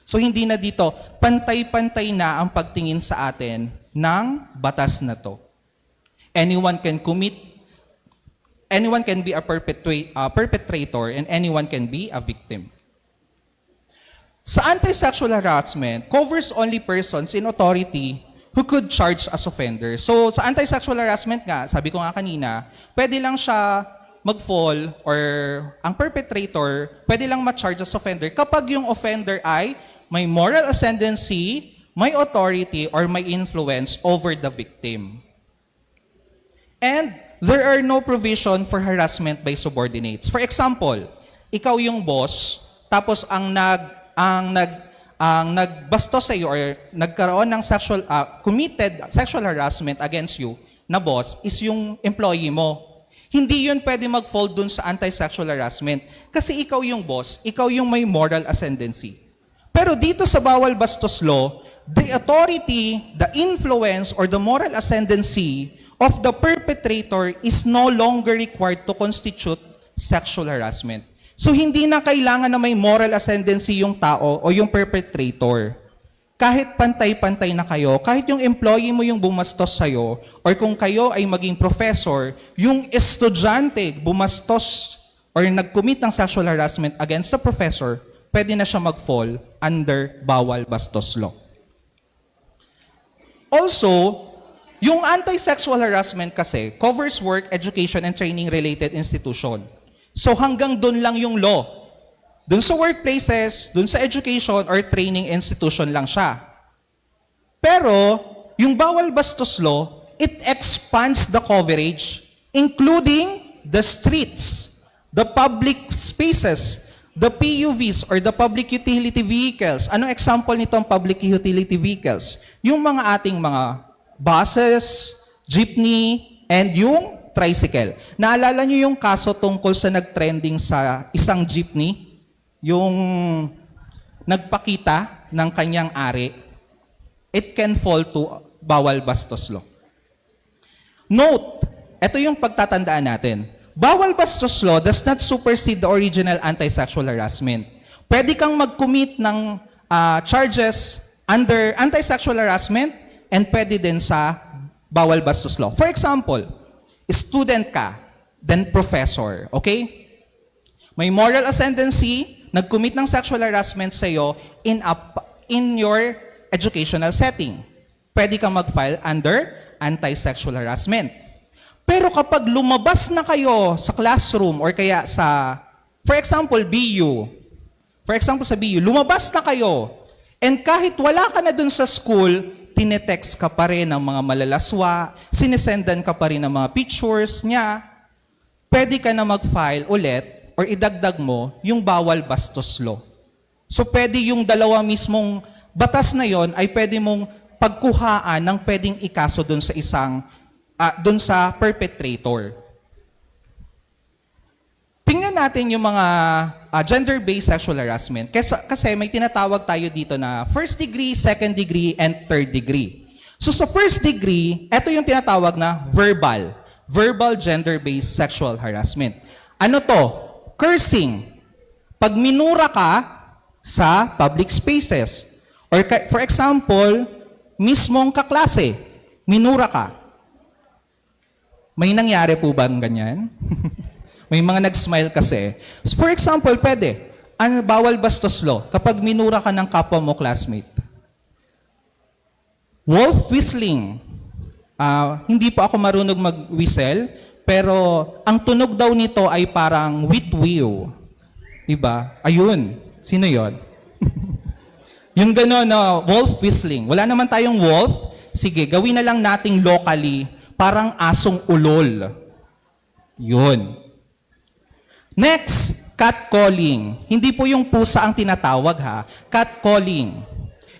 So hindi na dito, pantay-pantay na ang pagtingin sa atin ng batas na to. Anyone can be a perpetrator and anyone can be a victim. Sa anti-sexual harassment, covers only persons in authority who could charge as offenders. So sa anti-sexual harassment nga, sabi ko nga kanina, pwede lang siya mag-fall or ang perpetrator pwede lang ma-charge as offender kapag yung offender ay may moral ascendancy, may authority, or may influence over the victim. And there are no provision for harassment by subordinates. For example, ikaw yung boss, tapos ang nagbastos sa iyo or nagkaroon ng committed sexual harassment against you na boss is yung employee mo. Hindi yun pwede mag-fall dun sa anti-sexual harassment kasi ikaw yung boss, ikaw yung may moral ascendancy. Pero dito sa Bawal Bastos Law, the authority, the influence, or the moral ascendancy of the perpetrator is no longer required to constitute sexual harassment. So hindi na kailangan na may moral ascendancy yung tao o yung perpetrator. Kahit pantay-pantay na kayo, kahit yung employee mo yung bumastos sa'yo, or kung kayo ay maging professor, yung estudyante bumastos or nag-commit ng sexual harassment against the professor, pwede na siya mag-fall under Bawal Bastos Law. Also, yung anti-sexual harassment kasi covers work, education, and training-related institution. So hanggang doon lang yung law. Doon sa workplaces, doon sa education or training institution lang siya. Pero, yung Bawal Bastos Law, it expands the coverage, including the streets, the public spaces, the PUVs or the public utility vehicles. Anong example nito ang public utility vehicles? Yung mga ating mga buses, jeepney, and yung tricycle. Naalala nyo yung kaso tungkol sa nagtrending sa isang jeepney? Yung nagpakita ng kanyang ari? It can fall to Bawal Bastos Law. Note, ito yung pagtatandaan natin. Bawal Bastos Law does not supersede the original anti-sexual harassment. Pwede kang mag-commit ng charges under anti-sexual harassment and pwede din sa bawal bastos law. For example, student ka, then professor, okay? May moral ascendancy, nag-commit ng sexual harassment sa'yo in your educational setting. Pwede kang mag-file under anti-sexual harassment. Pero kapag lumabas na kayo sa classroom or kaya sa, for example, BU, lumabas na kayo, and kahit wala ka na dun sa school, tinetext ka pa rin ng mga malalaswa, sinisendan ka pa rin ng mga pictures niya, pwede ka na mag-file ulit or idagdag mo yung bawal bastos law. So pwede yung dalawa mismong batas na yon ay pwede mong pagkuhaan ng pwedeng ikaso dun sa dun sa perpetrator. Tingnan natin yung mga gender-based sexual harassment. Kasi may tinatawag tayo dito na first degree, second degree, and third degree. So sa first degree, ito yung tinatawag na verbal gender-based sexual harassment. Ano to? Cursing. Pag minura ka sa public spaces. Or for example, mismong kaklase, minura ka. May nangyari po ba ng ganyan? May mga nag-smile kasi. For example, pwede, bawal bastos law kapag minura ka ng kapwa mo classmate. Wolf whistling. Hindi pa ako marunong mag-whistle, pero ang tunog daw nito ay parang witwiw. Diba? Ayun. Sino yon? Yung gano'n na wolf whistling. Wala naman tayong wolf. Sige, gawin na lang nating locally parang asong ulol. Yun. Next, catcalling. Hindi po yung pusa ang tinatawag ha. Catcalling.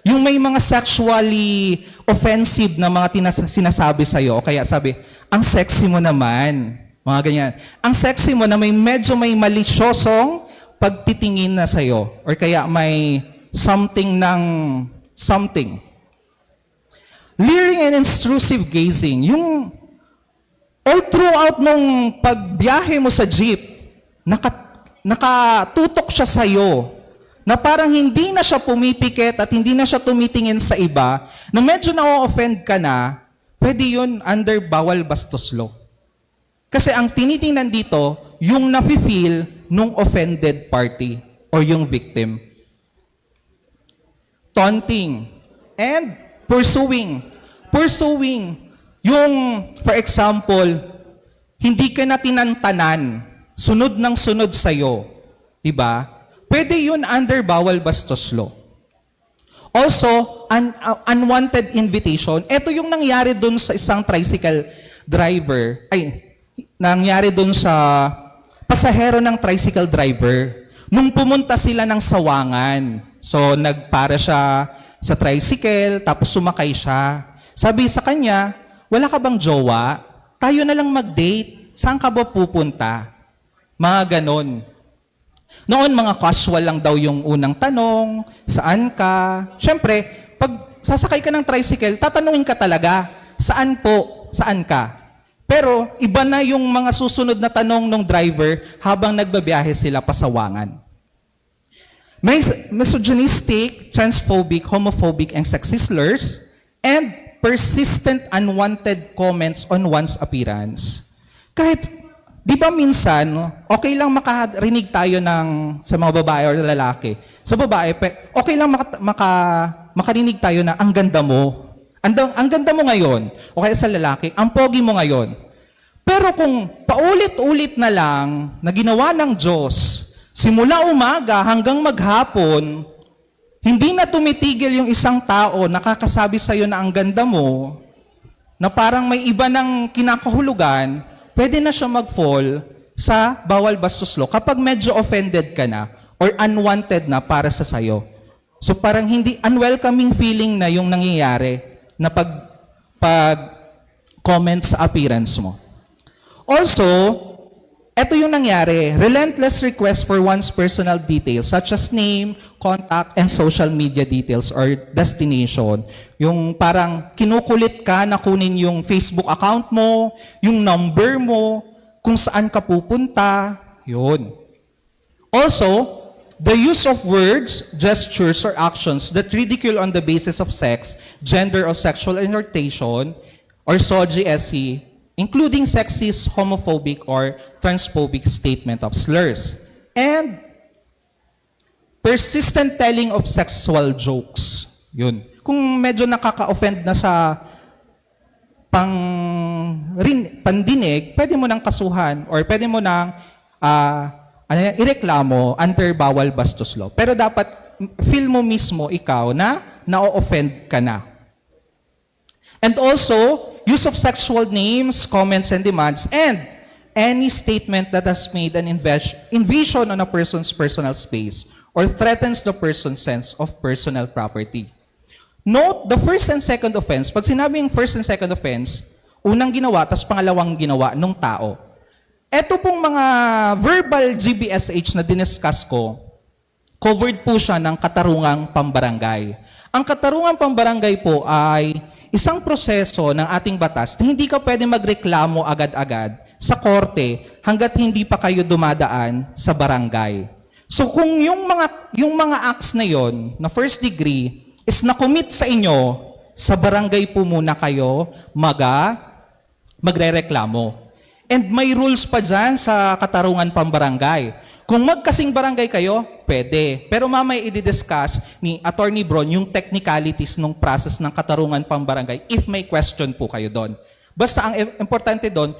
Yung may mga sexually offensive na mga sinasabi sa'yo, o kaya sabi, ang sexy mo naman. Mga ganyan. Ang sexy mo na medyo may malisyosong pagtitingin na sa'yo. Or kaya may something. Leering and intrusive gazing. Yung all throughout nung pagbiyahe mo sa jeep, nakatutok siya sa'yo, na parang hindi na siya pumipikit at hindi na siya tumitingin sa iba, na medyo na-offend ka na, pwede yun under bawal bastos law. Kasi ang tinitingnan dito, yung nafe-feel nung offended party or yung victim. Taunting and pursuing. Yung, for example, hindi ka na tinantanan, sunod ng sunod sa'yo. Diba? Pwede yun under bawal bastos law. Also, unwanted invitation. Ito yung nangyari dun sa isang tricycle driver. Nangyari dun sa pasahero ng tricycle driver. Nung pumunta sila ng Sawangan. So, nagpara siya sa tricycle, tapos sumakay siya. Sabi sa kanya, wala ka bang jowa? Tayo na lang mag-date. Saan ka ba pupunta? Mga ganon. Noon, mga casual lang daw yung unang tanong, saan ka? Siyempre, pag sasakay ka ng tricycle, tatanungin ka talaga, saan po, saan ka? Pero, iba na yung mga susunod na tanong ng driver habang nagbabiyahe sila pa Sawangan. May misogynistic, transphobic, homophobic, and sexist slurs, and persistent unwanted comments on one's appearance. Kahit di ba minsan, okay lang makarinig tayo sa mga babae or lalaki. Sa babae, okay lang makarinig tayo na ang ganda mo. Ang ganda mo ngayon. O kaya sa lalaki, ang pogi mo ngayon. Pero kung paulit-ulit na lang na ginawa ng Diyos, simula umaga hanggang maghapon, hindi na tumitigil yung isang tao nakakasabi sa'yo na ang ganda mo, na parang may iba ng kinakahulugan, pwede na siya mag-fall sa bawal bastos law kapag medyo offended ka na or unwanted na para sa sayo. So parang hindi unwelcoming feeling na yung nangyayari na pag-comment sa appearance mo. Also, ito yung nangyari, relentless request for one's personal details such as name, contact, and social media details or destination. Yung parang kinukulit ka na kunin yung Facebook account mo, yung number mo, kung saan ka pupunta, yun. Also, the use of words, gestures, or actions that ridicule on the basis of sex, gender, or sexual orientation, or SOGSC, including sexist, homophobic, or transphobic statement of slurs. And persistent telling of sexual jokes. Yun. Kung medyo nakaka-offend na sa pandinig, pwede mo nang kasuhan or pwede mo nang ireklamo under bawal bastos law. Pero dapat feel mo mismo ikaw na na-offend ka na. And also, use of sexual names, comments, and demands, and any statement that has made an invasion on a person's personal space or threatens the person's sense of personal property. Note, the first and second offense, pag sinabing first and second offense, unang ginawa, tas pangalawang ginawa nung tao. Ito pong mga verbal GBSH na diniscuss ko, covered po siya ng katarungang pambarangay. Ang katarungang pambarangay po ay isang proseso ng ating batas na hindi ka pwede magreklamo agad-agad sa korte hanggat hindi pa kayo dumadaan sa barangay. So kung yung mga acts na yon na first degree is na-commit sa inyo, sa barangay po muna kayo magrereklamo. And may rules pa dyan sa katarungan pambarangay. Kung magkasing barangay kayo, pwede. Pero mamaya i-discuss ni Attorney Bron yung technicalities ng process ng katarungan pambarangay if may question po kayo doon. Basta ang importante doon,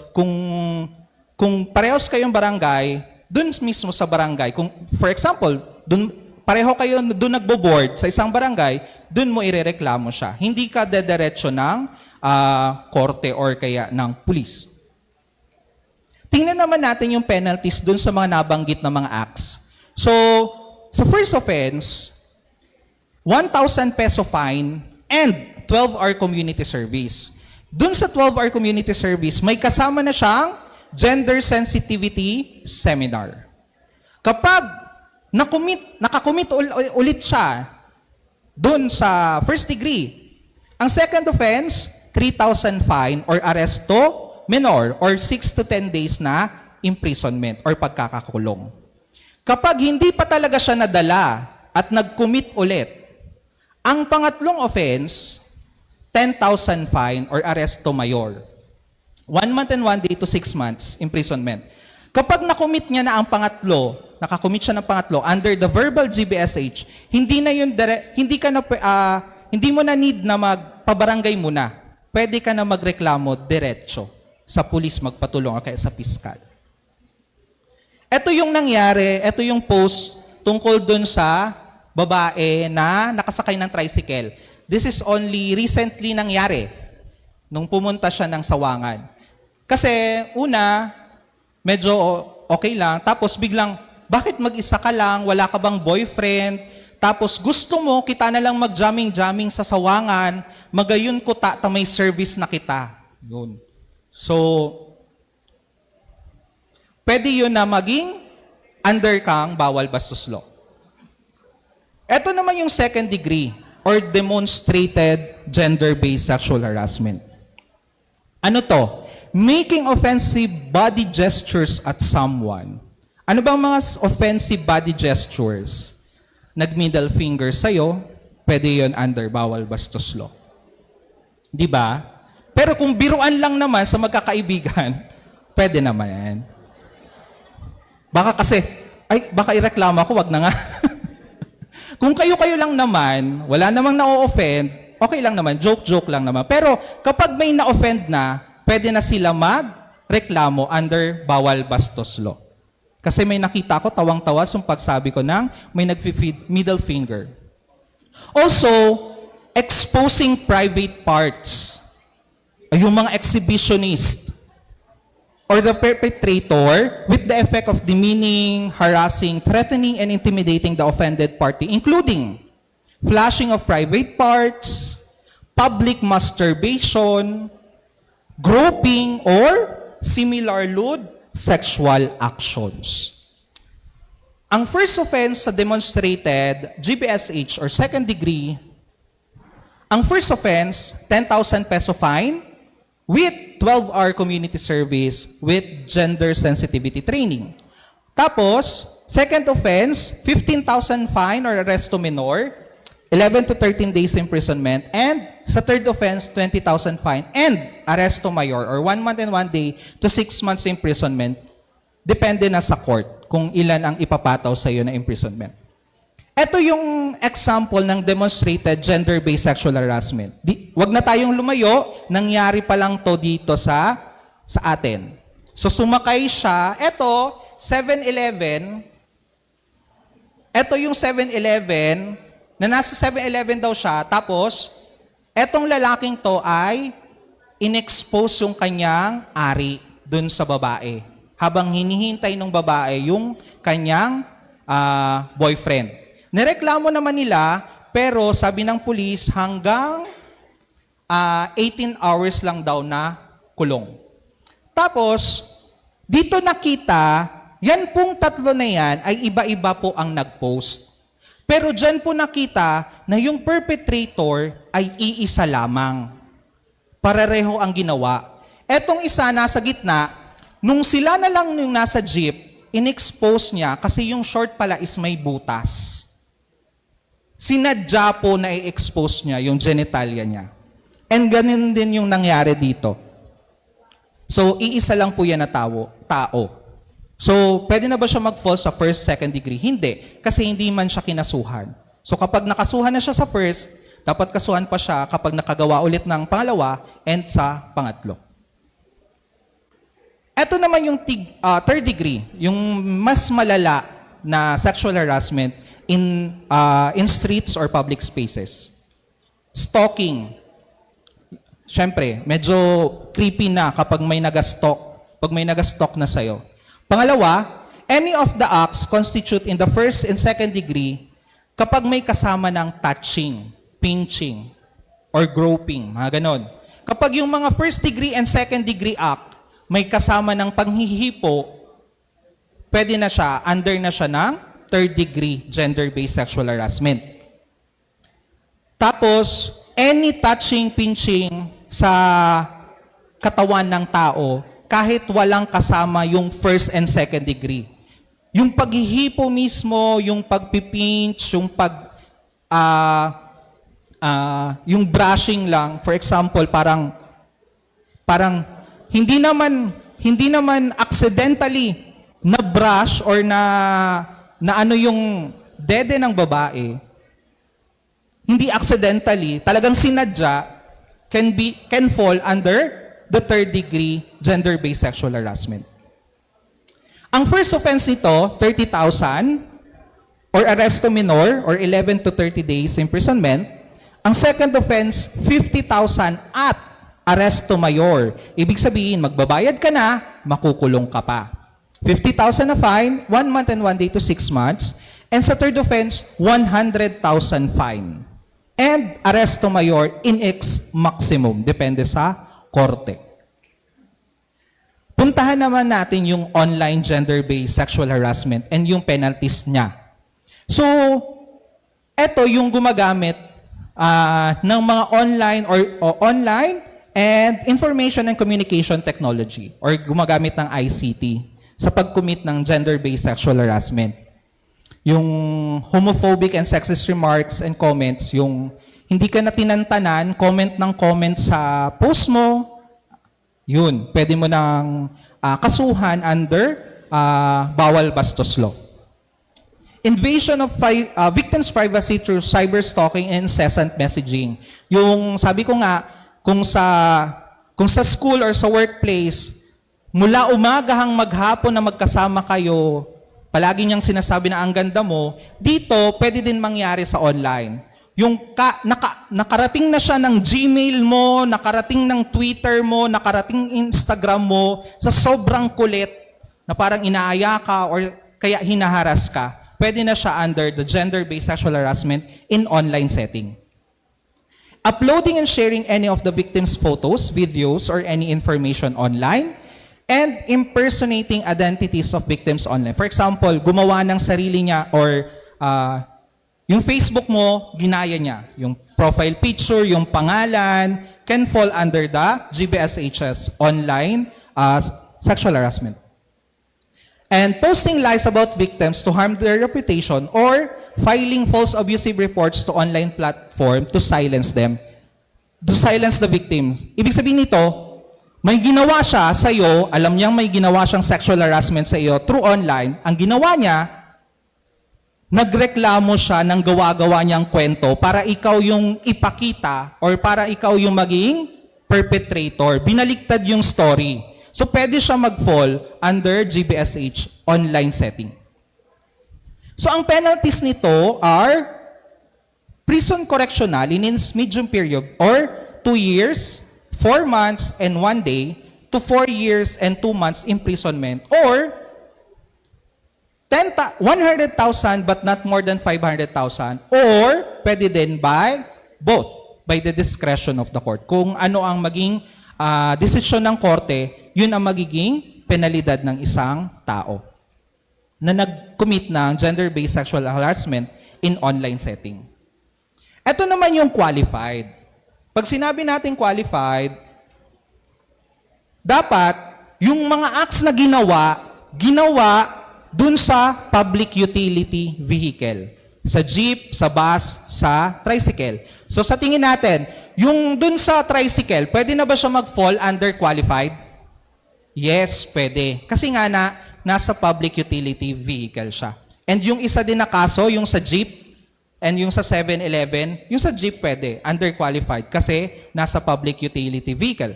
kung parehos kayong barangay, doon mismo sa barangay, kung for example, pareho kayo doon nagbo-board sa isang barangay, doon mo irereklamo siya. Hindi ka dediretso ng korte or kaya ng pulis. Tingnan naman natin yung penalties doon sa mga nabanggit na mga acts. So, sa first offense, 1,000 peso fine and 12-hour community service. Doon sa 12-hour community service, may kasama na siyang gender sensitivity seminar. Kapag nakakommit ulit siya doon sa first degree, ang second offense, 3,000 fine or aresto menor or 6 to 10 days na imprisonment or pagkakakulong. Kapag hindi pa talaga siya nadala at nag-commit ulit, ang pangatlong offense, 10,000 fine or aresto mayor. 1 month and 1 day to 6 months imprisonment. Kapag nakommit niya na ang pangatlo, nakakommit siya ng pangatlo under the verbal GBSH, hindi mo na need na magpabarangay muna. Pwede ka na magreklamo diretso sa pulis magpatulong o kaya sa piskal. Ito yung nangyari, ito yung post tungkol dun sa babae na nakasakay ng tricycle. This is only recently nangyari nung pumunta siya ng Sawangan. Kasi una, medyo okay lang, tapos biglang, bakit mag-isa ka lang, wala ka bang boyfriend, tapos gusto mo, kita na lang mag-jamming-jamming sa Sawangan, magayon ko may service na kita. Yun. So, pwede yun na maging under kang bawal bastos law. Ito naman yung second degree or demonstrated gender-based sexual harassment. Ano to? Making offensive body gestures at someone. Ano bang mga offensive body gestures? Nag-middle finger sa'yo, pwede yun under bawal bastos law. Di ba? Pero kung biruan lang naman sa magkakaibigan, pwede naman yan. Baka kasi, baka ireklamo ako, wag na nga. Kung kayo-kayo lang naman, wala namang na-offend, okay lang naman, joke-joke lang naman. Pero kapag may na-offend na, pwede na sila magreklamo under bawal bastos law. Kasi may nakita ko, tawang-tawa yung pagsabi ko ng may nag-feed middle finger. Also, exposing private parts. Yung mga exhibitionist or the perpetrator with the effect of demeaning, harassing, threatening, and intimidating the offended party, including flashing of private parts, public masturbation, groping, or similar lewd sexual actions. Ang first offense sa demonstrated GBSH or second degree, ang first offense, 10,000 peso fine with 12-hour community service with gender sensitivity training. Tapos, second offense, 15,000 fine or arrest to minor, 11 to 13 days imprisonment, and sa third offense, 20,000 fine and arrest to mayor or 1 month and 1 day to 6 months imprisonment. Depende na sa court kung ilan ang ipapataw sa iyo na imprisonment. Ito yung example ng demonstrated gender-based sexual harassment. Wag na tayong lumayo, nangyari pa lang to dito sa atin. So sumakay siya, ito, 7-Eleven, ito yung 7-Eleven, na nasa 7-Eleven daw siya, tapos, etong lalaking to ay in-expose yung kanyang ari dun sa babae. Habang hinihintay ng babae yung kanyang boyfriend. Nireklamo naman nila, pero sabi ng pulis, hanggang 18 hours lang daw na kulong. Tapos, dito nakita, yan pong tatlo na yan ay iba-iba po ang nag-post. Pero dyan po nakita na yung perpetrator ay iisa lamang. Pareho ang ginawa. Etong isa nasa gitna, nung sila na lang yung nasa jeep, in-expose niya kasi yung short pala is may butas. Sinadya po na i-expose niya yung genitalia niya. And ganun din yung nangyari dito. So, iisa lang po yan na tao. So, pwede na ba siya mag-fall sa first, second degree? Hindi, kasi hindi man siya kinasuhan. So, kapag nakasuhan na siya sa first, dapat kasuhan pa siya kapag nakagawa ulit ng pangalawa and sa pangatlo. Ito naman yung third degree, yung mas malala na sexual harassment in streets or public spaces. Stalking. Siyempre, medyo creepy na kapag may nagastalk, pag may nagastalk na sa'yo. Pangalawa, any of the acts constitute in the first and second degree kapag may kasama ng touching, pinching, or groping, mga ganon. Kapag yung mga first degree and second degree act may kasama ng panghihipo, pwede na siya, under na siya ng third degree gender-based sexual harassment. Tapos, any touching, pinching sa katawan ng tao, kahit walang kasama yung first and second degree. Yung paghihipo mismo, yung pagpipinch, yung yung brushing lang, for example, parang hindi naman accidentally na brush or na ano yung dede ng babae, hindi accidentally, talagang sinadya, can fall under the third degree gender-based sexual harassment. Ang first offense nito, 30,000 or arrest to minor or 11 to 30 days imprisonment. Ang second offense, 50,000 at arrest to mayor. Ibig sabihin, magbabayad ka na, makukulong ka pa. 50,000 na fine, 1 month and 1 day to 6 months. And sa third offense, 100,000 fine. And arrest to mayor in ex maximum, depende sa korte. Puntahan naman natin yung online gender-based sexual harassment and yung penalties niya. So, eto yung gumagamit ng mga online or online and information and communication technology or gumagamit ng ICT sa pag-commit ng gender-based sexual harassment. Yung homophobic and sexist remarks and comments, yung hindi ka na tinantanan, comment ng comment sa post mo, yun, pwede mo nang kasuhan under bawal bastos law. Invasion of victims' privacy through cyberstalking and incessant messaging. Yung sabi ko nga, kung sa school or sa workplace, mula umaga hang maghapon na magkasama kayo, palagi niyang sinasabi na ang ganda mo, dito pwede din mangyari sa online. Yung nakarating na siya ng Gmail mo, nakarating ng Twitter mo, nakarating Instagram mo, sa sobrang kulit na parang inaaya ka or kaya hinaharas ka, pwede na siya under the gender-based sexual harassment in online setting. Uploading and sharing any of the victim's photos, videos, or any information online, and impersonating identities of victims online. For example, gumawa ng sarili niya or yung Facebook mo, ginaya niya. Yung profile picture, yung pangalan, can fall under the GBSHS online sexual harassment. and posting lies about victims to harm their reputation, or filing false abusive reports to online platform to silence them, to silence the victims. Ibig sabihin nito, may ginawa siya sa iyo, alam niyang may ginawa siyang sexual harassment sa iyo through online. Ang ginawa niya, nagreklamo siya ng gawa-gawa niyang kwento para ikaw yung ipakita or para ikaw yung maging perpetrator. Binaliktad yung story. So pwede siya mag-fall under GBSH online setting. So ang penalties nito are prison correctional in its medium period or 2 years, 4 months, and 1 day to 4 years and 2 months imprisonment, or 100,000 but not more than 500,000, or pwede din by both, by the discretion of the court. Kung ano ang maging desisyon ng korte, yun ang magiging penalidad ng isang tao na nag-commit ng gender-based sexual harassment in online setting. Ito naman yung qualified. Pag sinabi natin qualified, dapat yung mga acts na ginawa dun sa public utility vehicle. Sa jeep, sa bus, sa tricycle. So sa tingin natin, yung dun sa tricycle, pwede na ba siya mag-fall under qualified? Yes, pwede. Kasi nga nasa public utility vehicle siya. And yung isa din na kaso, yung sa jeep, and yung sa 7-Eleven, yung sa jeep pwede, under qualified, kasi nasa public utility vehicle.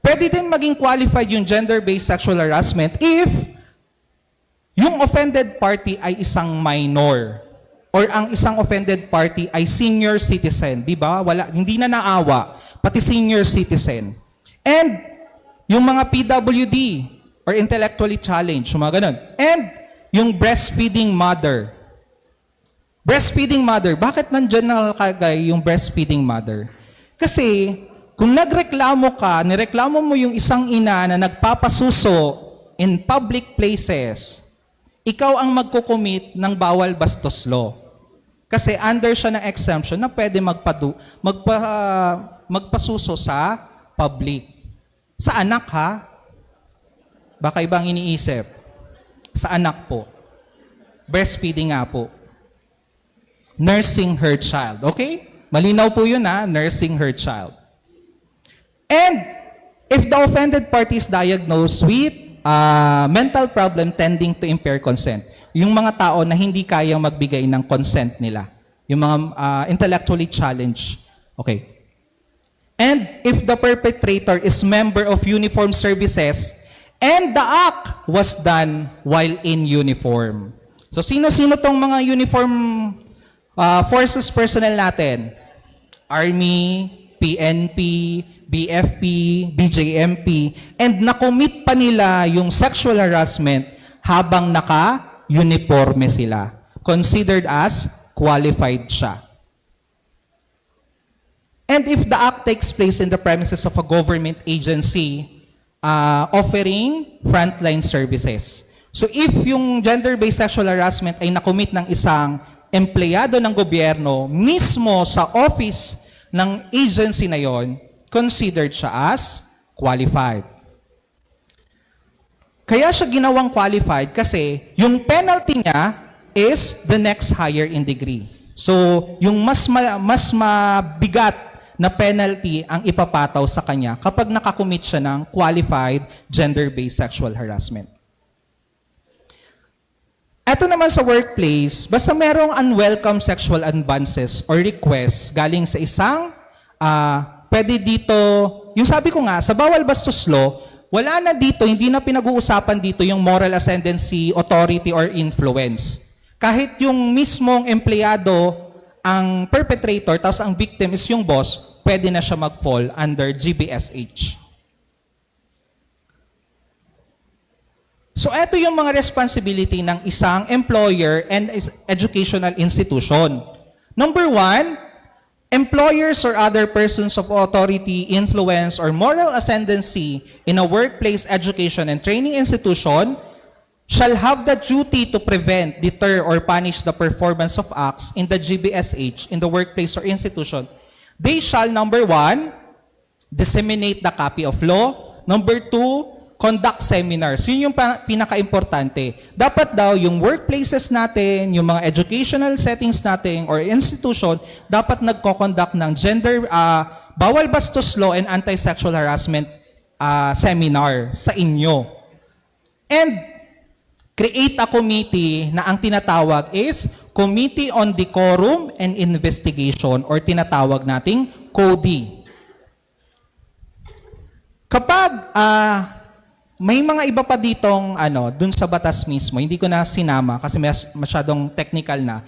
Pwede din maging qualified yung gender-based sexual harassment if yung offended party ay isang minor or ang isang offended party ay senior citizen, di ba? Hindi na naawa, pati senior citizen. And yung mga PWD or intellectually challenged, yung mga ganun. And yung breastfeeding mother. Breastfeeding mother, bakit nandyan nakalagay yung breastfeeding mother? Kasi kung nireklamo mo yung isang ina na nagpapasuso in public places, ikaw ang magkukumit ng bawal bastos law. Kasi under siya ng exemption na pwede magpasuso sa public. Sa anak ha? Baka ibang iniisip. Sa anak po. Breastfeeding nga po. Nursing her child. Okay? Malinaw po yun ha? Nursing her child. And if the offended party is diagnosed with mental problem tending to impair consent, yung mga tao na hindi kayang magbigay ng consent nila, yung mga intellectually challenged. Okay. And if the perpetrator is member of uniformed services and the act was done while in uniform. So sino-sino tong mga uniform forces personnel natin? Army, PNP, BFP, BJMP, and nakomit pa nila yung sexual harassment habang naka-uniforme sila. Considered as qualified siya. And if the act takes place in the premises of a government agency offering frontline services. So if yung gender-based sexual harassment ay nakomit ng isang empleyado ng gobyerno mismo sa office ng agency na yon, considered siya as qualified. Kaya siya ginawang qualified kasi yung penalty niya is the next higher in degree. So yung mas mabigat na penalty ang ipapataw sa kanya kapag nakakommit siya ng qualified gender-based sexual harassment. Ito naman sa workplace, basta merong unwelcome sexual advances or requests galing sa isang, pwede dito, yung sabi ko nga, sa bawal bastos law, wala na dito, hindi na pinag-uusapan dito yung moral ascendancy, authority, or influence. Kahit yung mismong empleyado ang perpetrator, tapos ang victim is yung boss, pwede na siya mag-fall under GBSH. So, ito yung mga responsibility ng isang employer and educational institution. Number 1, employers or other persons of authority, influence, or moral ascendancy in a workplace, education, and training institution shall have the duty to prevent, deter, or punish the performance of acts in the GBSH in the workplace or institution. They shall, number 1, disseminate the copy of law. Number 2, conduct seminars. Yun yung pinaka-importante. Dapat daw yung workplaces natin, yung mga educational settings natin or institution, dapat nagko-conduct ng gender, bawal bastos law and anti-sexual harassment seminar sa inyo. And create a committee na ang tinatawag is Committee on Decorum and Investigation or tinatawag nating CODI. Kapag may mga iba pa ditong dun sa batas mismo, hindi ko na sinama kasi masyadong technical na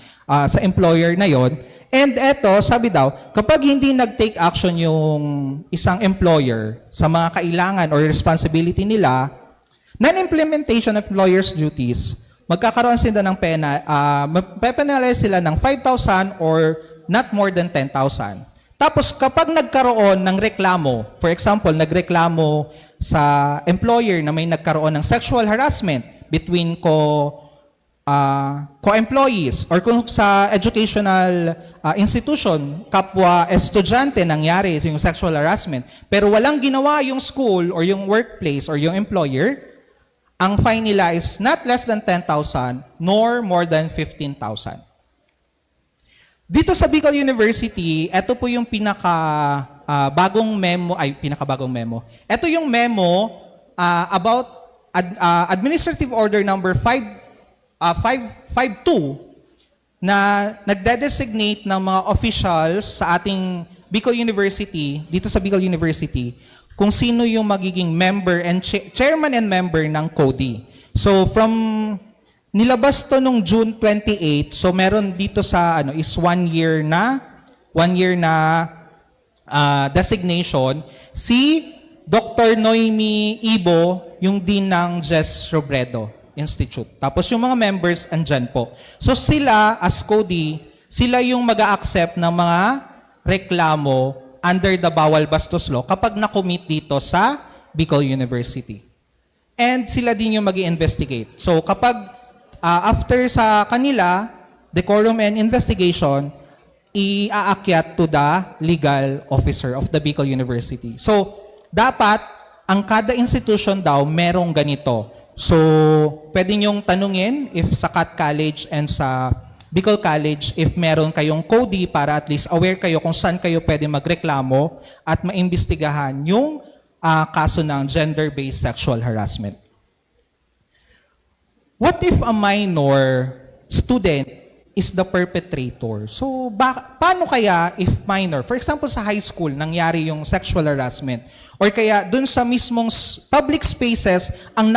sa employer na yon. And eto, sabi daw, kapag hindi nag-take action yung isang employer sa mga kailangan or responsibility nila, non-implementation of employer's duties, magkakaroon sila ng penalize sila ng 5,000 or not more than 10,000. Tapos kapag nagkaroon ng reklamo, for example, nagreklamo sa employer na may nagkaroon ng sexual harassment between co-employees or kung sa educational institution, kapwa estudyante nangyari yung sexual harassment, pero walang ginawa yung school or yung workplace or yung employer, ang fine nila is not less than 10,000 nor more than 15,000. Dito sa Bicol University, ito po yung pinakabagong memo. Ito yung memo about Administrative Order number 552 na nagde-designate ng mga officials sa ating Bicol University, dito sa Bicol University, kung sino yung magiging member and chairman and member ng CODI. So from nilabas to nung June 28, so meron dito sa is 1 year na designation si Dr. Noemi Ibo, yung dean ng Jess Robredo Institute. Tapos yung mga members andyan po. So sila as CODI, sila yung mag-a-accept ng mga reklamo under the bawal bastos law kapag na-commit dito sa Bicol University. And sila din yung mag-i-investigate. So kapag after sa kanila, decorum and investigation, iaakyat to the legal officer of the Bicol University. So dapat, ang kada institution daw merong ganito. So pwede nyong tanungin if sa CAT College and sa Bicol College, if meron kayong CODI para at least aware kayo kung saan kayo pwede magreklamo at maimbestigahan yung kaso ng gender-based sexual harassment. What if a minor student is the perpetrator? So, paano kaya if minor, for example sa high school, nangyari yung sexual harassment, or kaya dun sa mismong public spaces, ang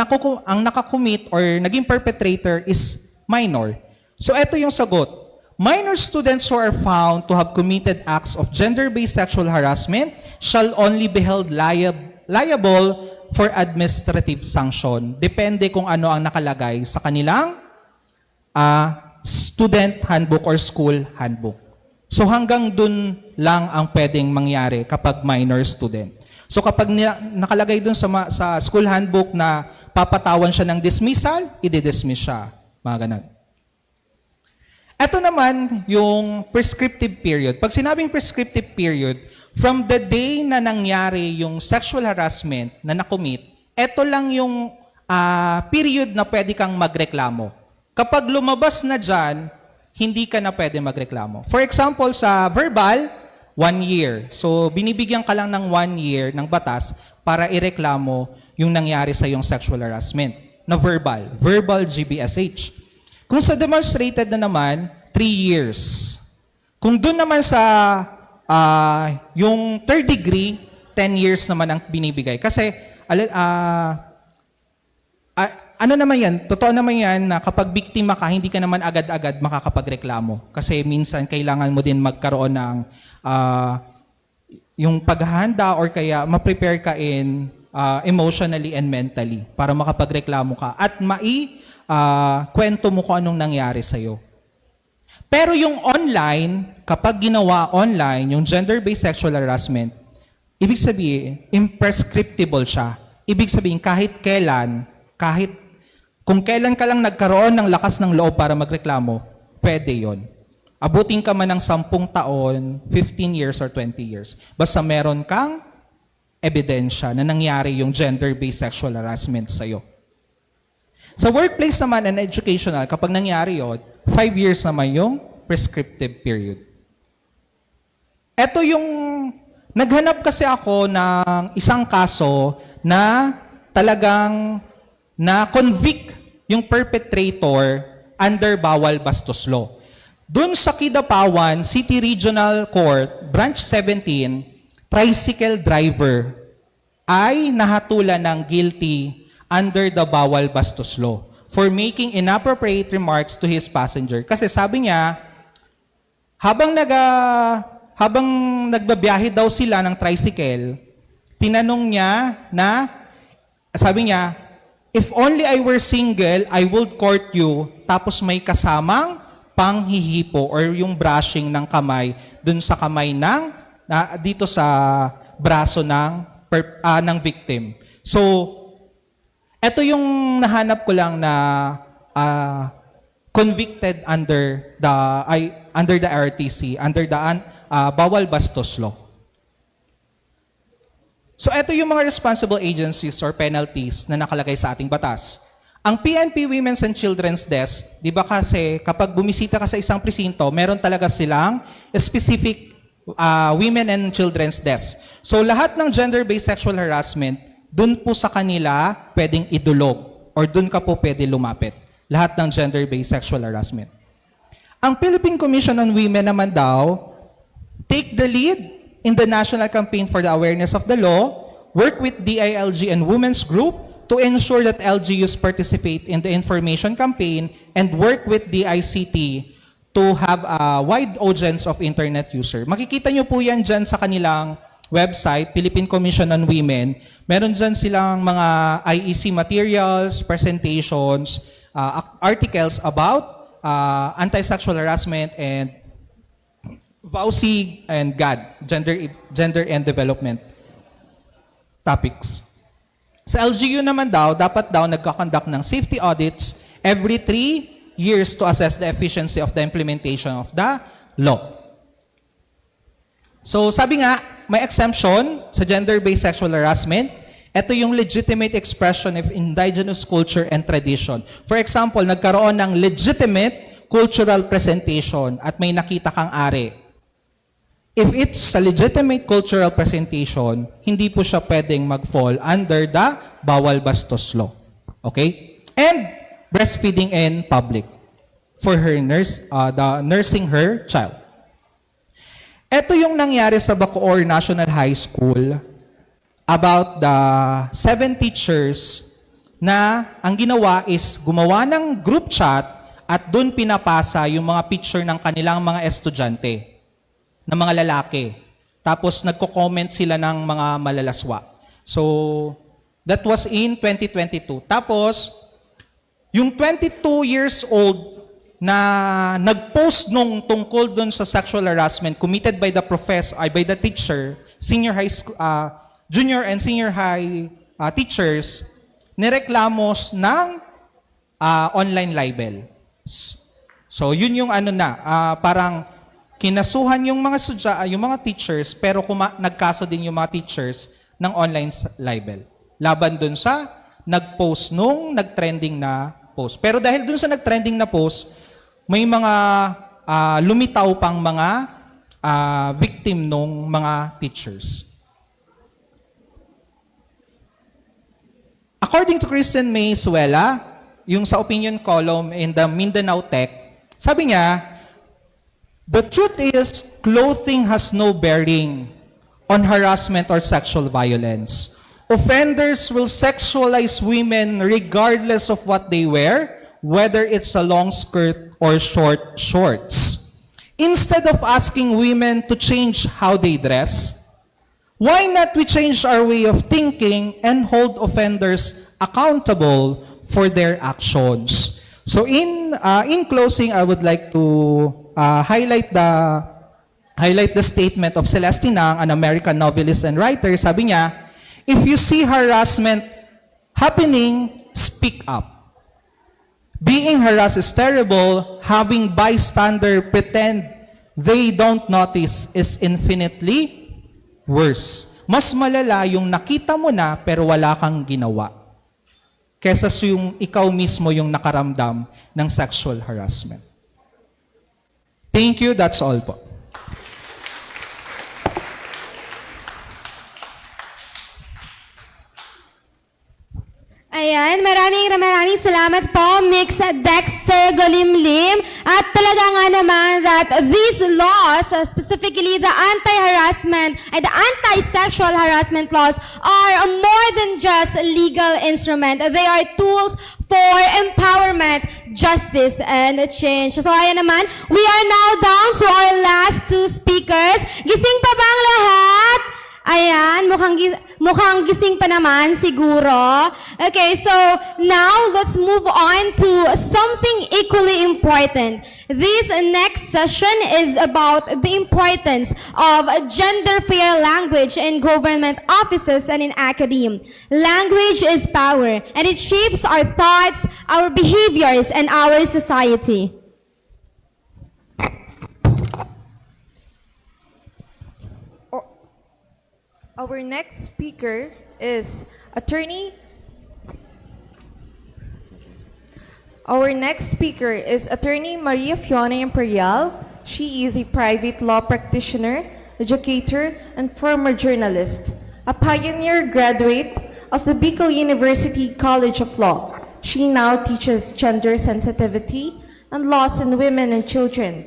nakakommit or naging perpetrator is minor? So, eto yung sagot. Minor students who are found to have committed acts of gender-based sexual harassment shall only be held liable for administrative sanction. Depende kung ano ang nakalagay sa kanilang student handbook or school handbook. So hanggang dun lang ang pwedeng mangyari kapag minor student. So kapag nakalagay dun sa school handbook na papatawan siya ng dismissal, i-dismiss siya. Mga ganun. Ito naman yung prescriptive period. Pag sinabing prescriptive period, from the day na nangyari yung sexual harassment na nakomit, ito lang yung period na pwede kang magreklamo. Kapag lumabas na dyan, hindi ka na pwede magreklamo. For example, sa verbal, 1 year. So, binibigyan ka lang ng 1 year ng batas para ireklamo yung nangyari sa yung sexual harassment na verbal GBSH. Kung sa demonstrated na naman, 3 years. Kung doon naman sa yung third degree, 10 years naman ang binibigay. Kasi, ano naman yan, totoo naman yan na kapag biktima ka, hindi ka naman agad-agad makakapagreklamo. Kasi minsan kailangan mo din magkaroon ng yung paghahanda or kaya ma-prepare ka in emotionally and mentally para makapagreklamo ka at kwento mo kung anong nangyari sa'yo. Pero yung online, kapag ginawa online, yung gender-based sexual harassment, ibig sabihin, imprescriptible siya. Ibig sabihin, kung kailan ka lang nagkaroon ng lakas ng loob para magreklamo, pwede yon. Abutin ka man ng 10 taon, 15 years, or 20 years. Basta meron kang ebidensya na nangyari yung gender-based sexual harassment sa'yo. Sa workplace naman and educational, kapag nangyari yun, 5 years naman yung prescriptive period. Ito yung, naghanap kasi ako ng isang kaso na talagang na-convict yung perpetrator under bawal bastos law. Doon sa Kidapawan City Regional Court, Branch 17, tricycle driver ay nahatulan ng guilty under the bawal bastos law for making inappropriate remarks to his passenger. Kasi sabi niya, habang nagbabiyahe daw sila ng tricycle, tinanong niya na, sabi niya, if only I were single, I would court you. Tapos may kasamang panghihipo or yung brushing ng kamay dun sa kamay ng, dito sa braso ng victim. So, ito yung nahanap ko lang na convicted under the RTC, under the bawal bastos law. So ito yung mga responsible agencies or penalties na nakalagay sa ating batas. Ang PNP Women's and Children's Desk, di ba kasi kapag bumisita ka sa isang presinto, meron talaga silang specific women and children's desk. So lahat ng gender-based sexual harassment, dun po sa kanila pwedeng idulog or dun ka po pwede lumapit. Lahat ng gender-based sexual harassment. Ang Philippine Commission on Women naman daw, take the lead in the national campaign for the awareness of the law, work with DILG and women's group to ensure that LGUs participate in the information campaign and work with the ICT to have a wide audience of internet user. Makikita nyo po yan dyan sa kanilang website, Philippine Commission on Women. Meron dyan silang mga IEC materials, presentations, articles about anti-sexual harassment and VAUSI and GAD, gender and development topics. Sa LGU naman daw, dapat daw nagkakonduct ng safety audits every 3 years to assess the efficiency of the implementation of the law. So sabi nga, may exemption sa gender-based sexual harassment. Ito yung legitimate expression of indigenous culture and tradition. For example, nagkaroon ng legitimate cultural presentation at may nakita kang ari. If it's a legitimate cultural presentation, hindi po siya pwedeng mag-fall under the bawal bastos law. Okay? And breastfeeding in public for her nursing her child. Ito yung nangyari sa Bacoor National High School about the 7 teachers na ang ginawa is gumawa ng group chat at doon pinapasa yung mga picture ng kanilang mga estudyante na mga lalaki. Tapos nagko-comment sila ng mga malalaswa. So, that was in 2022. Tapos, yung 22 years old na nag-post nung tungkol dun sa sexual harassment committed by the professor, by the teacher, senior high school, junior and senior high teachers, nireklamos ng online libel. So, yun yung ano na, parang kinasuhan yung mga teachers, pero nagkaso din yung mga teachers ng online libel. Laban dun sa nag-post nung nag-trending na post. Pero dahil dun sa nag-trending na post, may mga lumitaw pang mga victim nung mga teachers. According to Kristen Mayzuela, yung sa opinion column in the Mindanao Tech, sabi niya, the truth is, clothing has no bearing on harassment or sexual violence. Offenders will sexualize women regardless of what they wear, whether it's a long skirt or short shorts. Instead of asking women to change how they dress, why not we change our way of thinking and hold offenders accountable for their actions? So in closing, I would like to highlight the statement of Celestine Ang, an American novelist and writer. Sabi niya, if you see harassment happening, speak up. Being harassed is terrible. Having bystander pretend they don't notice is infinitely worse. Mas malala yung nakita mo na pero wala kang ginawa kesa yung ikaw mismo yung nakaramdam ng sexual harassment. Thank you, that's all po. Ayan, maraming salamat po, Mix Dexter Golimlim. At talaga nga naman that these laws, specifically the anti-harassment and the anti-sexual harassment laws are more than just a legal instrument. They are tools for empowerment, justice, and change. So ayan naman, we are now down to our last two speakers. Gising pa ba ang lahat? Ayan, mukhang gising pa naman siguro. Okay, so now let's move on to something equally important. This next session is about the importance of gender-fair language in government offices and in academia. Language is power, and it shapes our thoughts, our behaviors, and our society. Our next speaker is Attorney Maria Fiona Imperial. She is a private law practitioner, educator, and former journalist. A pioneer graduate of the Bicol University College of Law. She now teaches gender sensitivity and laws in women and children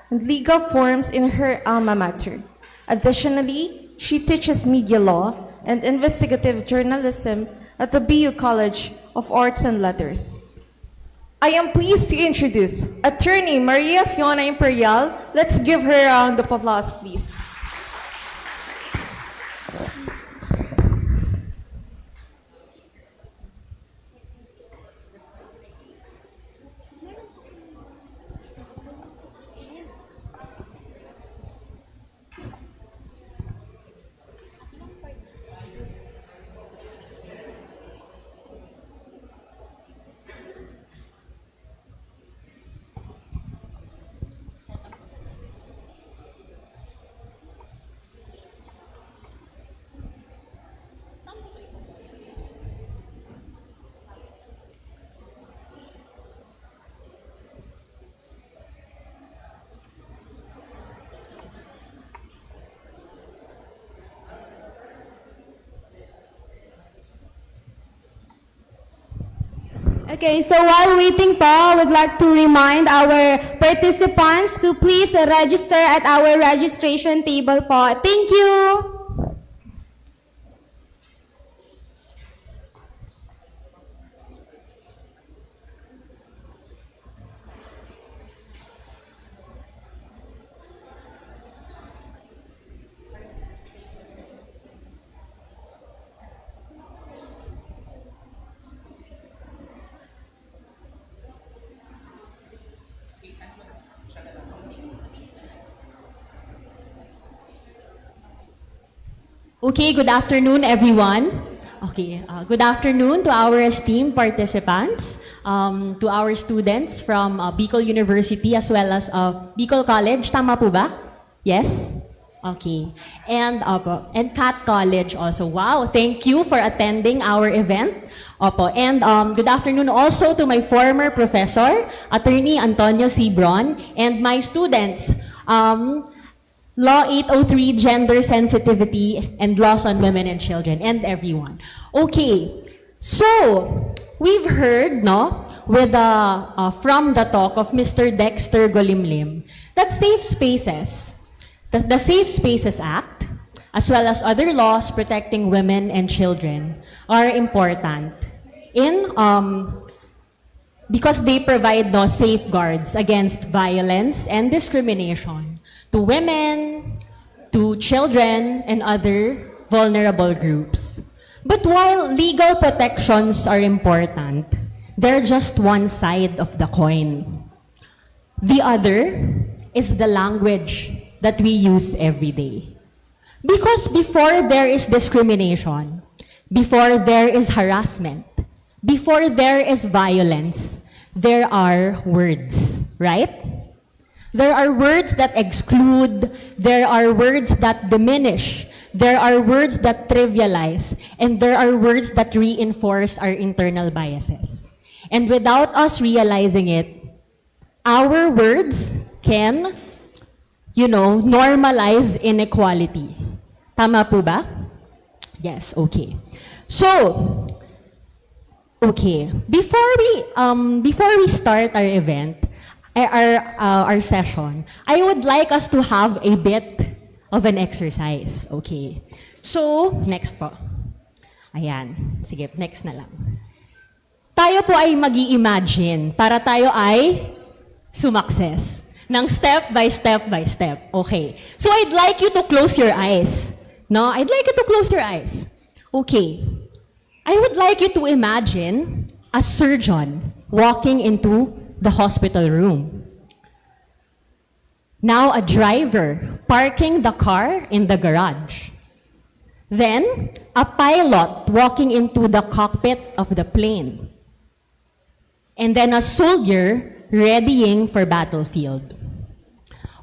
and legal forms in her alma mater. Additionally, she teaches media law and investigative journalism at the BU College of Arts and Letters. I am pleased to introduce Attorney Maria Fiona Imperial. Let's give her a round of applause, please. Okay, so while waiting po, I would like to remind our participants to please register at our registration table po. Thank you! Okay, good afternoon, everyone. Okay, good afternoon to our esteemed participants, to our students from Bicol University as well as Bicol College. Tama po ba? Yes? Okay. And Cat College also. Wow, thank you for attending our event. Opo. And good afternoon also to my former professor, Attorney Antonio C. Bron, and my students, Law 803, Gender Sensitivity and Laws on Women and Children, and everyone. Okay, so we've heard, no, with from the talk of Mr. Dexter Golimlim, that safe spaces, the Safe Spaces Act, as well as other laws protecting women and children, are important in because they provide no safeguards against violence and discrimination to women, to children, and other vulnerable groups. But while legal protections are important, they're just one side of the coin. The other is the language that we use every day. Because before there is discrimination, before there is harassment, before there is violence, there are words, right? There are words that exclude, there are words that diminish, there are words that trivialize, and there are words that reinforce our internal biases. And without us realizing it, our words can, normalize inequality. Tama po ba? Yes, okay. So, okay, before we start our event, our session, I would like us to have a bit of an exercise, okay? So, next po. Ayan, sige, next na lang. Tayo po ay mag-i-imagine para tayo ay sumakses ng step by step. Okay. So, I'd like you to close your eyes. No? I'd like you to close your eyes. Okay. I would like you to imagine a surgeon walking into the hospital room. Now, a driver parking the car in the garage. Then, a pilot walking into the cockpit of the plane. And then a soldier readying for battlefield.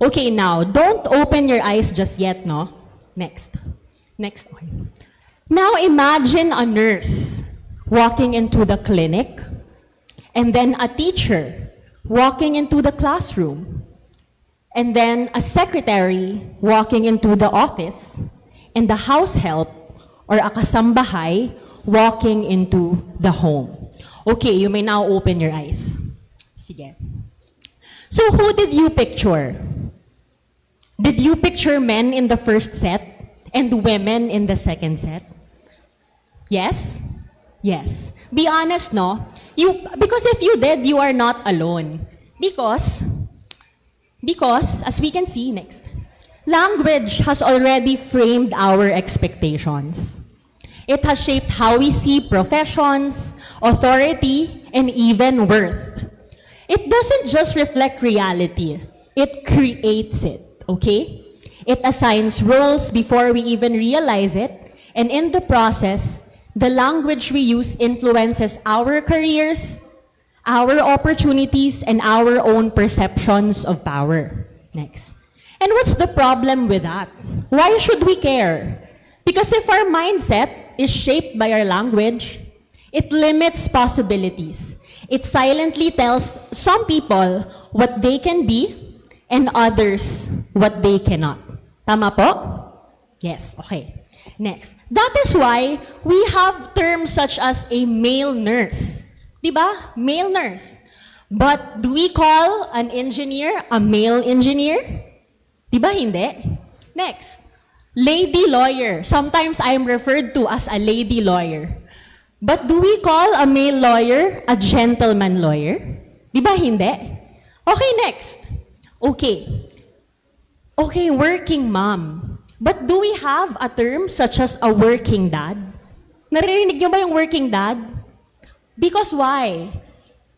Okay, now, don't open your eyes just yet, no? Next one. Now imagine a nurse walking into the clinic, and then a teacher walking into the classroom, and then a secretary walking into the office, and the house help or a kasambahay walking into the home. Okay, you may now open your eyes. Sige. So who did you picture? Did you picture men in the first set and women in the second set? Yes? Yes. Be honest, no? Because if you did, you are not alone. Because, as we can see next, language has already framed our expectations. It has shaped how we see professions, authority, and even worth. It doesn't just reflect reality, it creates it, okay? It assigns roles before we even realize it, and in the process, the language we use influences our careers, our opportunities, and our own perceptions of power. Next. And what's the problem with that? Why should we care? Because if our mindset is shaped by our language, it limits possibilities. It silently tells some people what they can be and others what they cannot. Tama po? Yes, okay. Next. That is why we have terms such as a male nurse. Diba? Male nurse. But do we call an engineer a male engineer? Diba hindi? Next. Lady lawyer. Sometimes I am referred to as a lady lawyer. But do we call a male lawyer a gentleman lawyer? Diba hindi? Okay, next. Okay, working mom. But do we have a term such as a working dad? Naririnig niyo ba yung working dad? Because why?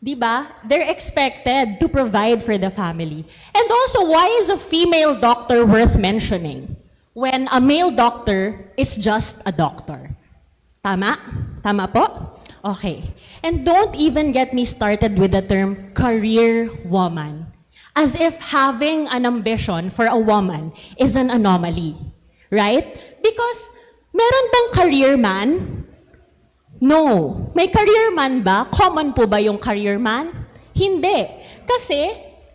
Diba? They're expected to provide for the family. And also, why is a female doctor worth mentioning when a male doctor is just a doctor? Tama? Tama po? Okay. And don't even get me started with the term career woman. As if having an ambition for a woman is an anomaly. Right? Because, meron bang career man? No. May career man ba? Common po ba yung career man? Hindi. Kasi,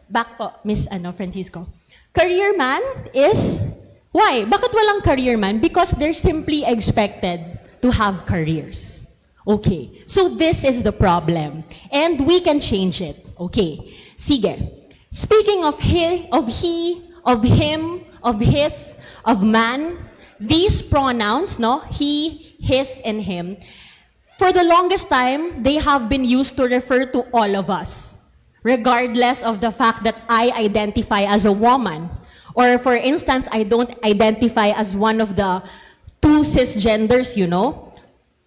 back po, Miss Francisco. Career man is, why? Bakit walang career man? Because they're simply expected to have careers. Okay. So this is the problem. And we can change it. Okay. Sige. Speaking of he, of him, of his, of man, these pronouns, no? He, his, and him, for the longest time, they have been used to refer to all of us, regardless of the fact that I identify as a woman. Or for instance, I don't identify as one of the two cisgenders, you know?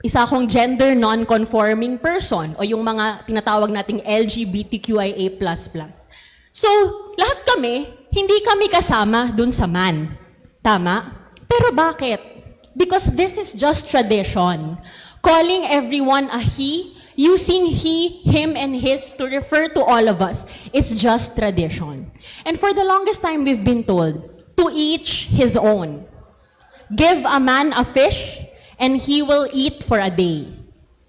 Isa akong gender non-conforming person, o yung mga tinatawag nating LGBTQIA++. So, lahat kami, hindi kami kasama dun sa man. Tama? Pero bakit? Because this is just tradition. Calling everyone a he, using he, him, and his to refer to all of us is just tradition. And for the longest time, we've been told, to each his own. give a man a fish and he will eat for a day.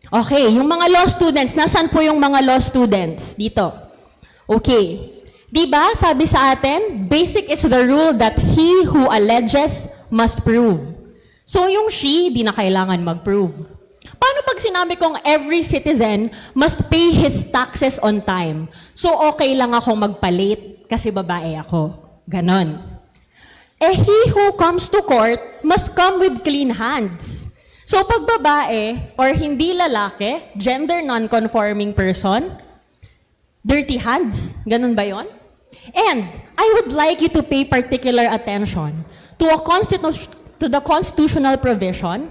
Okay, yung mga law students, nasan po yung mga law students? Dito. Okay. Diba, sabi sa atin, basic is the rule that he who alleges must prove. So yung she, di na kailangan mag-prove. Paano pag sinabi kong every citizen must pay his taxes on time? So okay lang ako magpa-late kasi babae ako. Ganon. He who comes to court must come with clean hands. So pag babae or hindi lalaki, gender non-conforming person, dirty hands. Ganon ba yon? And I would like you to pay particular attention to the constitutional provision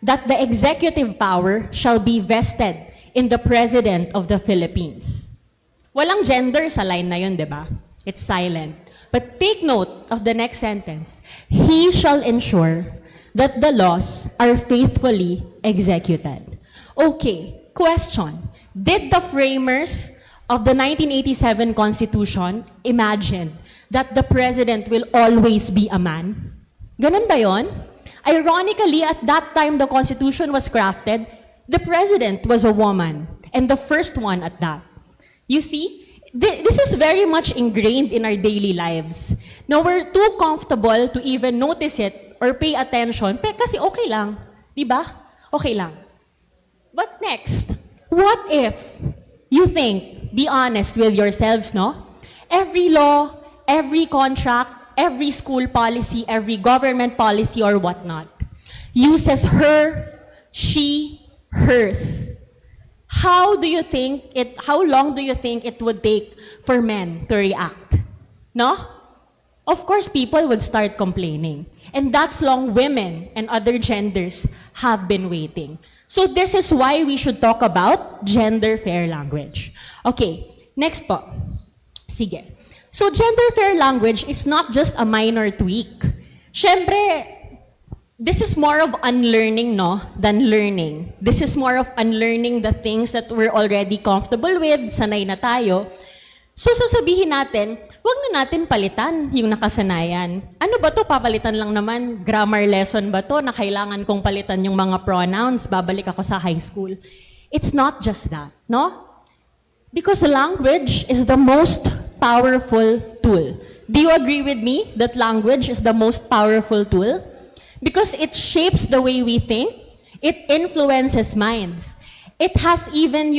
that the executive power shall be vested in the President of the Philippines. Walang gender sa line na yun, di ba? It's silent. But take note of the next sentence. He shall ensure that the laws are faithfully executed. Okay, question. Did the framers of the 1987 Constitution imagine that the president will always be a man? Ganun ba yon? Ironically, at that time the Constitution was crafted, the president was a woman, and the first one at that. You see, this is very much ingrained in our daily lives. Now, we're too comfortable to even notice it or pay attention, kasi okay lang. Di ba? Okay lang. But next, what if you think, be honest with yourselves, no? Every law, every contract, every school policy, every government policy or whatnot uses her, she, hers. How long do you think it would take for men to react? No? Of course, people would start complaining. And that's long women and other genders have been waiting. So this is why we should talk about gender fair language. Okay, next po. Sige. So gender fair language is not just a minor tweak. Siyempre, this is more of unlearning, no, than learning. This is more of unlearning the things that we're already comfortable with, sanay na tayo. So sasabihin natin, wag na natin palitan yung nakasanayan. Ano ba to? Papalitan lang naman. Grammar lesson ba to na kailangan kong palitan yung mga pronouns? Babalik ako sa high school. It's not just that, no? Because language is the most powerful tool. Do you agree with me that language is the most powerful tool? Because it shapes the way we think. It influences minds. It has even,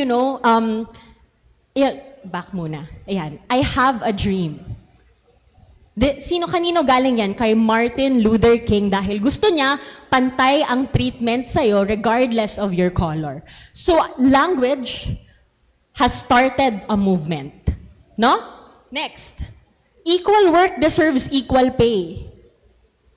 back muna. Ayan. I have a dream. Kanino galing yan? Kay Martin Luther King dahil gusto niya pantay ang treatment sa'yo regardless of your color. So, language has started a movement. No? Next. Equal work deserves equal pay.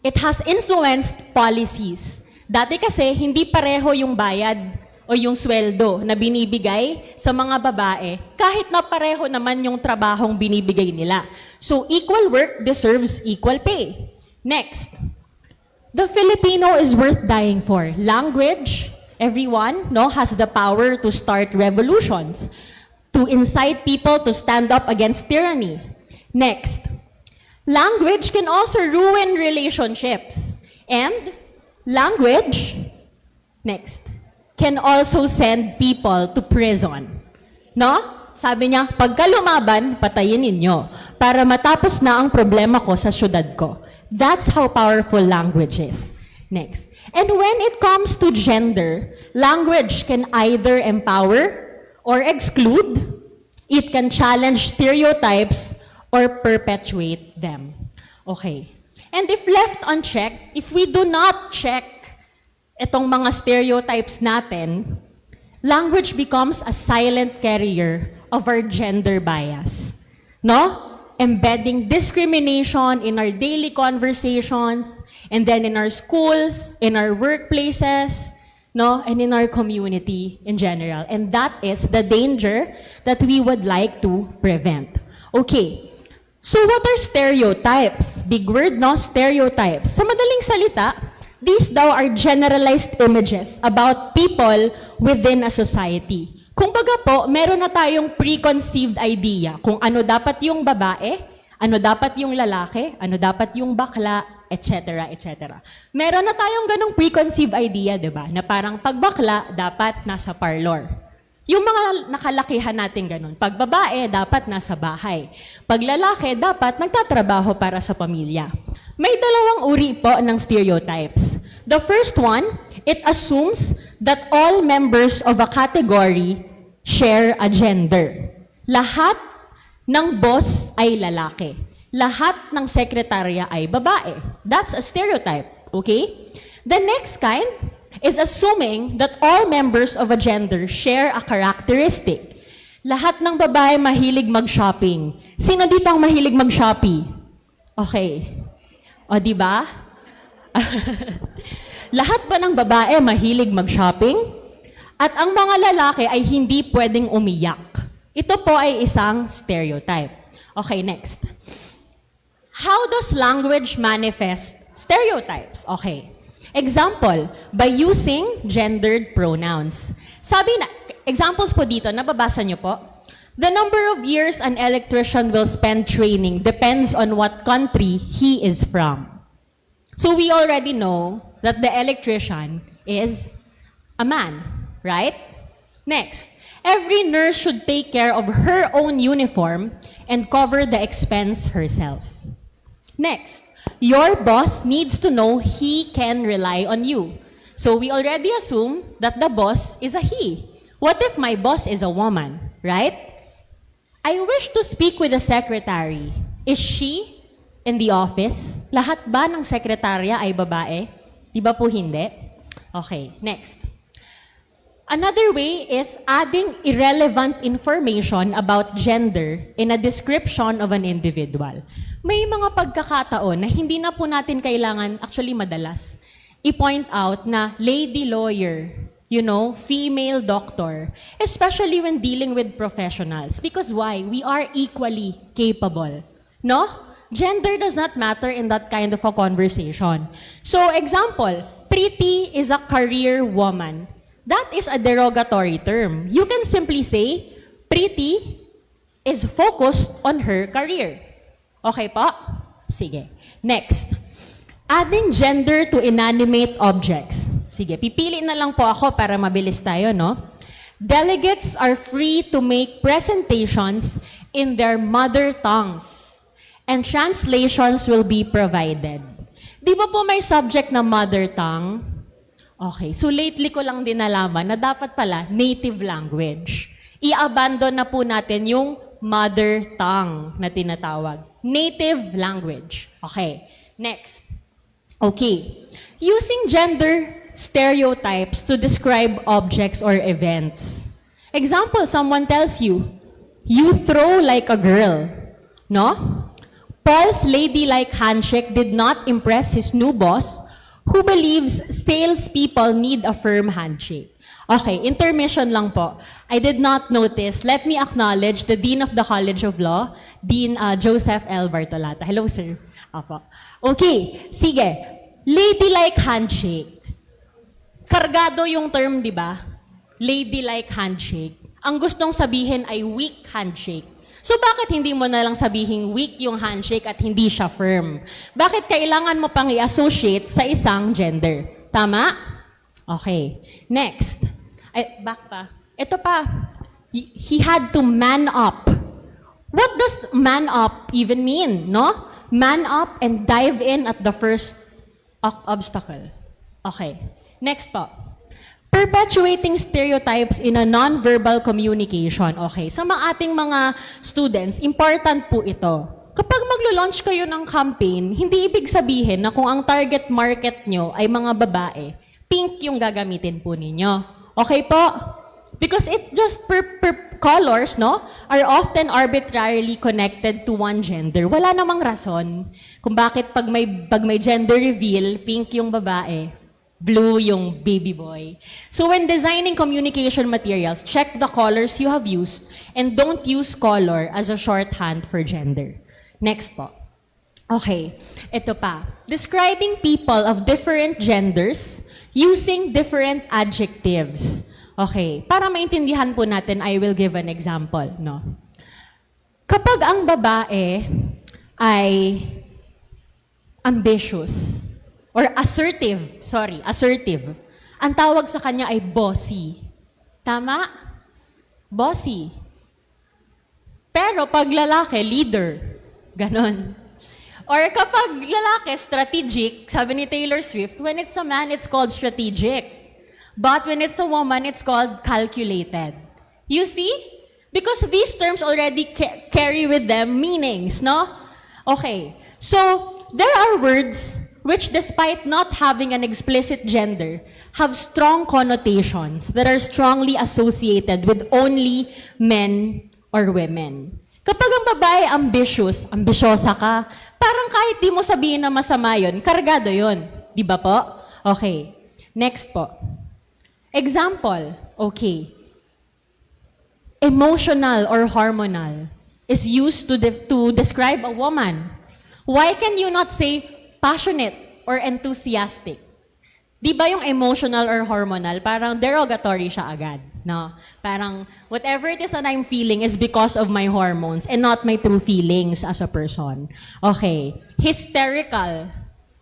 It has influenced policies. Dati kasi, hindi pareho yung bayad o yung sweldo na binibigay sa mga babae, kahit na pareho naman yung trabahong binibigay nila. So, equal work deserves equal pay. Next, the Filipino is worth dying for. Language, everyone, has the power to start revolutions, to incite people to stand up against tyranny. Next, language can also ruin relationships. And language, next, can also send people to prison. No? Sabi niya, pagka lumaban, patayin ninyo para matapos na ang problema ko sa syudad ko. That's how powerful language is. Next. And when it comes to gender, language can either empower or exclude. It can challenge stereotypes or perpetuate them. Okay. And if left unchecked, if we do not check itong mga stereotypes natin, language becomes a silent carrier of our gender bias. No? Embedding discrimination in our daily conversations, and then in our schools, in our workplaces, no? And in our community in general. And that is the danger that we would like to prevent. Okay. So what are stereotypes? Big word, no? Stereotypes. Sa madaling salita, these daw are generalized images about people within a society. Kung baga po, meron na tayong preconceived idea kung ano dapat yung babae, ano dapat yung lalaki, ano dapat yung bakla, etc., etc. Meron na tayong ganong preconceived idea, di ba? Na parang pag bakla, dapat nasa parlor. Yung mga nakalakihan natin ganon. Pag babae, dapat nasa bahay. Pag lalaki, dapat nagtatrabaho para sa pamilya. May dalawang uri po ng stereotypes. The first one, it assumes that all members of a category share a gender. Lahat ng boss ay lalaki. Lahat ng sekretarya ay babae. That's a stereotype, okay? The next kind is assuming that all members of a gender share a characteristic. Lahat ng babae mahilig mag-shopping. Sino dito ang mahilig mag-shopping? Okay. O, di ba? Lahat ba ng babae mahilig mag-shopping? At ang mga lalaki ay hindi pwedeng umiyak. Ito po ay isang stereotype. Okay, next. How does language manifest stereotypes? Okay. Example, by using gendered pronouns. Sabi na, examples po dito, nababasa niyo po? The number of years an electrician will spend training depends on what country he is from. So we already know that the electrician is a man, right? Next, every nurse should take care of her own uniform and cover the expense herself. Next, your boss needs to know he can rely on you. So we already assume that the boss is a he. What if my boss is a woman, right? I wish to speak with the secretary. Is she in the office? Lahat ba ng sekretarya ay babae? Di ba po hindi? Okay, next. Another way is adding irrelevant information about gender in a description of an individual. May mga pagkakataon na hindi na po natin kailangan, actually madalas, i-point out na lady lawyer, you know, female doctor, especially when dealing with professionals. Because why? We are equally capable. No? Gender does not matter in that kind of a conversation. So, example, pretty is a career woman. That is a derogatory term. You can simply say, pretty is focused on her career. Okay po? Sige. Next. Adding gender to inanimate objects. Sige, pipili na lang po ako para mabilis tayo, no? Delegates are free to make presentations in their mother tongues, and translations will be provided. Di ba po may subject na mother tongue? Okay, so lately ko lang din nalaman na dapat pala native language. I-abandon na po natin yung mother tongue na tinatawag. Native language. Okay, next. Okay, using gender stereotypes to describe objects or events. Example, someone tells you, you throw like a girl. No? Paul's ladylike handshake did not impress his new boss, who believes salespeople need a firm handshake. Okay, intermission lang po. I did not notice. Let me acknowledge the Dean of the College of Law, Dean Joseph L. Bartolata. Hello, sir. Apo. Okay, sige. Ladylike handshake. Kargado yung term, di ba? Ladylike handshake. Ang gustong sabihin ay weak handshake. So bakit hindi mo na lang sabihin weak yung handshake at hindi siya firm? Bakit kailangan mo pang i-associate sa isang gender? Tama? Okay. Next. Ay, back pa. Ito pa. He had to man up. What does man up even mean, no? Man up and dive in at the first obstacle. Okay. Next po. Perpetuating stereotypes in a non-verbal communication. Okay, sa mga ating mga students, important po ito. Kapag maglo-launch kayo ng campaign, hindi ibig sabihin na kung ang target market nyo ay mga babae, pink yung gagamitin po ninyo. Okay po? Because it just colors, no, are often arbitrarily connected to one gender. Wala namang rason kung bakit pag may gender reveal, pink yung babae, blue yung baby boy. So when designing communication materials, check the colors you have used and don't use color as a shorthand for gender. Next po. Okay, ito pa. Describing people of different genders using different adjectives. Okay, para maintindihan po natin, I will give an example, no? Kapag ang babae ay ambitious, or assertive. Ang tawag sa kanya ay bossy. Tama? Bossy. Pero pag lalaki, leader. Ganon. Or kapag lalaki, strategic, sabi ni Taylor Swift, when it's a man, it's called strategic. But when it's a woman, it's called calculated. You see? Because these terms already carry with them meanings, no? Okay. So, there are words which, despite not having an explicit gender, have strong connotations that are strongly associated with only men or women. Kapag ang babae ambisyosa ka, parang kahit di mo sabihin na masama yun, kargado yun. Di ba po? Okay. Next po. Example. Okay. Emotional or hormonal is used to describe a woman. Why can you not say passionate or enthusiastic? Di ba yung emotional or hormonal, parang derogatory siya agad, no? Parang whatever it is that I'm feeling is because of my hormones and not my true feelings as a person. Okay. Hysterical.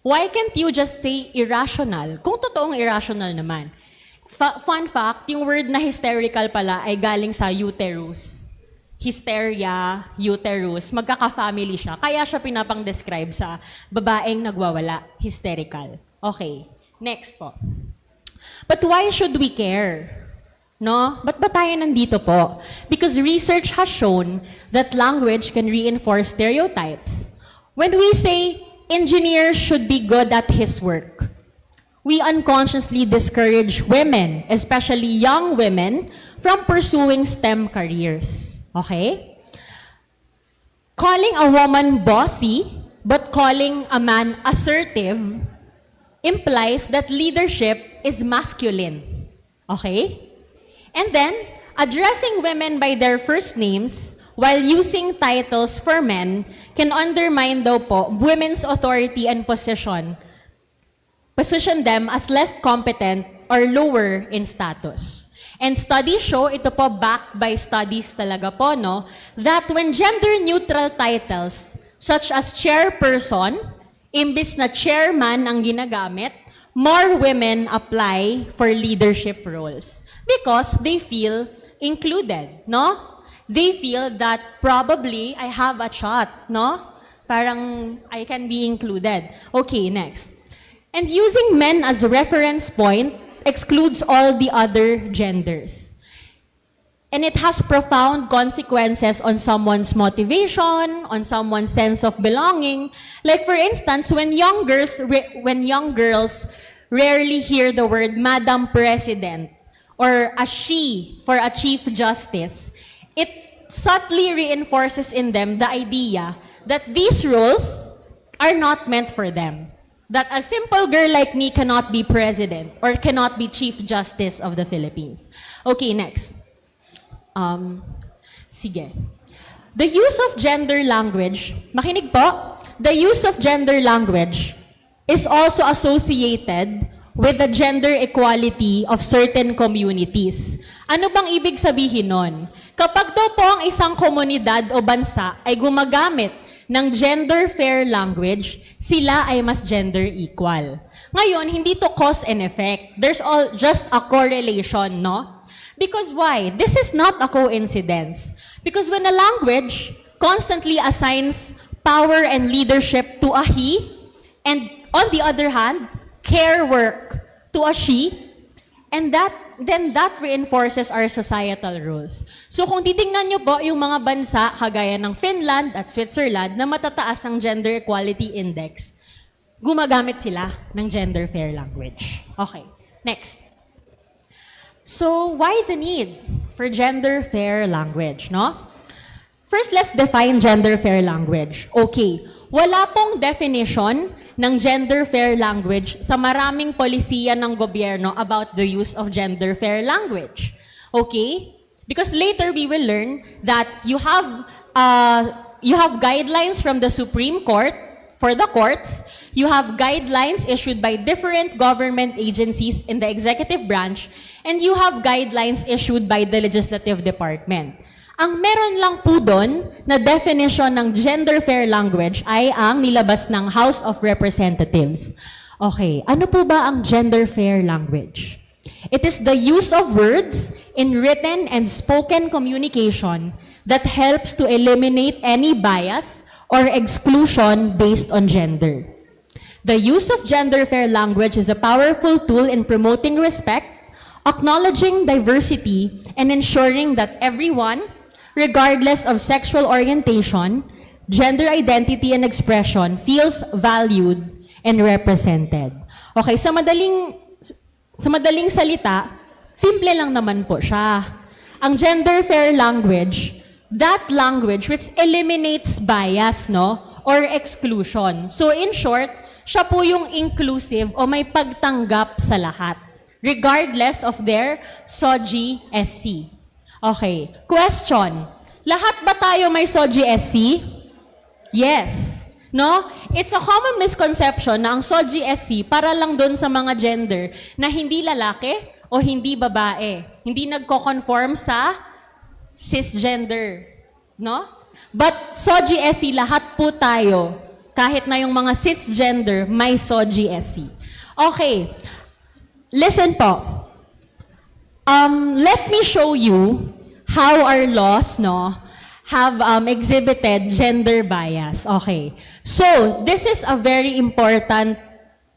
Why can't you just say irrational? Kung totoong irrational naman. Fun fact, yung word na hysterical pala ay galing sa uterus. Hysteria, uterus, magkaka-family siya. Kaya siya pinapang-describe sa babaeng nagwawala, hysterical. Okay. Next po. But why should we care? No? Ba't ba tayo nandito po? Because research has shown that language can reinforce stereotypes. When we say engineer should be good at his work, we unconsciously discourage women, especially young women, from pursuing STEM careers. Okay? Calling a woman bossy, but calling a man assertive, implies that leadership is masculine. Okay? And then, addressing women by their first names while using titles for men can undermine daw po women's authority and position them as less competent or lower in status. And studies show, ito po backed by studies talaga po, no, that when gender-neutral titles such as chairperson, imbis na chairman ang ginagamit, more women apply for leadership roles because they feel included, no? They feel that probably I have a shot, no? Parang I can be included. Okay, next. And using men as a reference point excludes all the other genders. And it has profound consequences on someone's motivation, on someone's sense of belonging. Like for instance, when young girls rarely hear the word Madam President or a she for a Chief Justice, it subtly reinforces in them the idea that these roles are not meant for them. That a simple girl like me cannot be president or cannot be Chief Justice of the Philippines. Okay, next. Sige. The use of gender language, makinig po, the use of gender language is also associated with the gender equality of certain communities. Ano bang ibig sabihin nun? Kapag daw po ang isang komunidad o bansa ay gumagamit ng gender-fair language, sila ay mas gender equal. Ngayon, hindi to cause and effect. There's just a correlation, no? Because why? This is not a coincidence. Because when a language constantly assigns power and leadership to a he, and on the other hand, care work to a she, and then that reinforces our societal rules. So kung titingnan nyo po yung mga bansa kagaya ng Finland at Switzerland na matataas ang gender equality index, gumagamit sila ng gender fair language. Okay, next. So why the need for gender fair language, no? First, let's define gender fair language. Okay, wala pong definition ng gender fair language sa maraming polisiya ng gobyerno about the use of gender fair language. Okay? Because later we will learn that you have guidelines from the Supreme Court for the courts, you have guidelines issued by different government agencies in the executive branch, and you have guidelines issued by the legislative department. Ang meron lang po doon na definition ng gender fair language ay ang nilabas ng House of Representatives. Okay, ano po ba ang gender fair language? It is the use of words in written and spoken communication that helps to eliminate any bias or exclusion based on gender. The use of gender fair language is a powerful tool in promoting respect, acknowledging diversity, and ensuring that everyone, regardless of sexual orientation, gender identity, and expression, feels valued and represented. Okay, sa madaling salita, simple lang naman po siya. Ang gender fair language, that language which eliminates bias, no, or exclusion. So in short, siya po yung inclusive o may pagtanggap sa lahat, regardless of their SOGI-SC. Okay. Question. Lahat ba tayo may SOGI-SC? Yes. No? It's a common misconception na ang SOGI-SC para lang doon sa mga gender na hindi lalaki o hindi babae. Hindi nagko-conform sa cisgender. No? But SOGI-SC, lahat po tayo, kahit na yung mga cisgender, may SOGI-SC. Okay. Listen po. Let me show you how our laws, no, have exhibited gender bias. Okay. So, this is a very important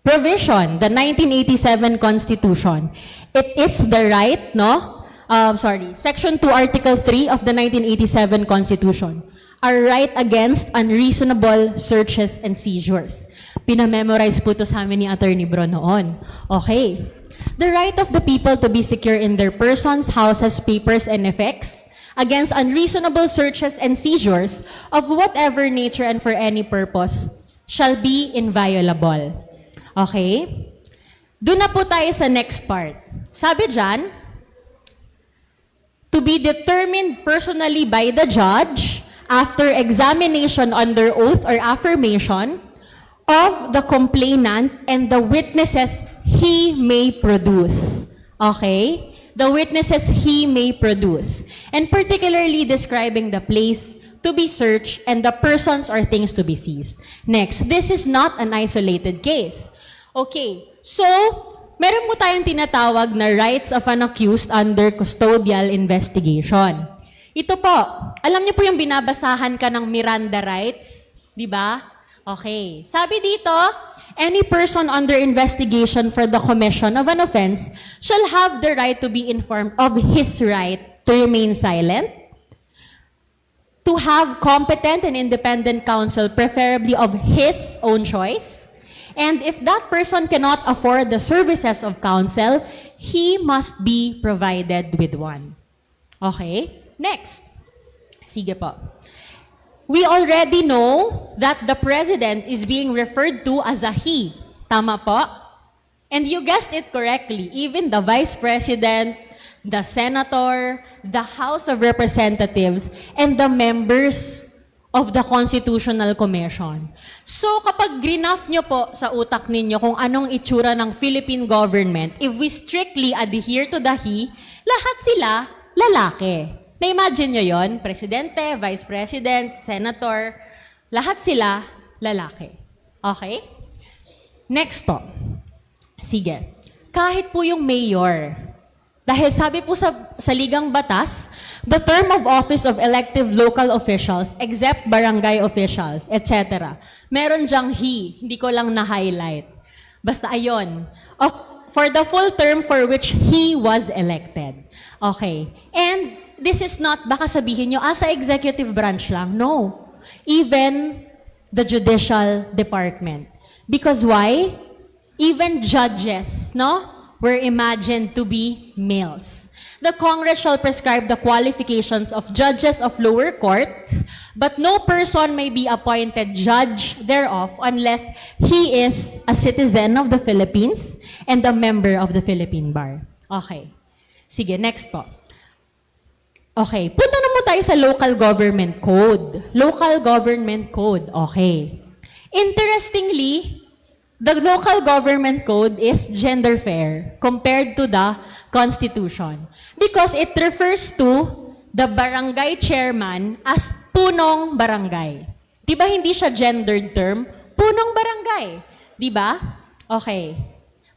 provision, the 1987 Constitution. It is the right, no? Section 2, Article 3 of the 1987 Constitution. A right against unreasonable searches and seizures. Pinamemorize po to sa amin ni Attorney Bro noon. Okay. The right of the people to be secure in their persons, houses, papers, and effects against unreasonable searches and seizures of whatever nature and for any purpose shall be inviolable. Okay? Doon na po tayo sa next part. Sabi dyan, to be determined personally by the judge after examination under oath or affirmation of the complainant and the witnesses he may produce. Okay? The witnesses he may produce. And particularly describing the place to be searched and the persons or things to be seized. Next, this is not an isolated case. Okay, so meron mo tayong tinatawag na rights of an accused under custodial investigation. Ito po, alam niyo po yung binabasahan ka ng Miranda rights, di ba? Okay. Sabi dito, any person under investigation for the commission of an offense shall have the right to be informed of his right to remain silent, to have competent and independent counsel, preferably of his own choice, and if that person cannot afford the services of counsel, he must be provided with one. Okay? Next. Sige po. We already know that the president is being referred to as a he. Tama po? And you guessed it correctly. Even the vice president, the senator, the House of Representatives, and the members of the Constitutional Commission. So kapag grinaf nyo po sa utak ninyo kung anong itsura ng Philippine government, if we strictly adhere to the he, lahat sila lalaki. Na-imagine nyo yon, presidente, vice president, senator, lahat sila lalaki. Okay? Next po. Sige. Kahit po yung mayor, dahil sabi po sa Ligang Batas, the term of office of elective local officials, except barangay officials, etc. Meron dyang he, hindi ko lang na-highlight. Basta ayon. For the full term for which he was elected. Okay. And this is not, baka sabihin nyo, sa executive branch lang. No. Even the judicial department. Because why? Even judges, no, were imagined to be males. The Congress shall prescribe the qualifications of judges of lower courts, but no person may be appointed judge thereof unless he is a citizen of the Philippines and a member of the Philippine Bar. Okay. Sige, next po. Okay, punta na mo tayo sa local government code. Local government code, okay. Interestingly, the local government code is gender fair compared to the Constitution because it refers to the barangay chairman as punong barangay. Di ba hindi siya gendered term? Punong barangay. Di ba? Okay.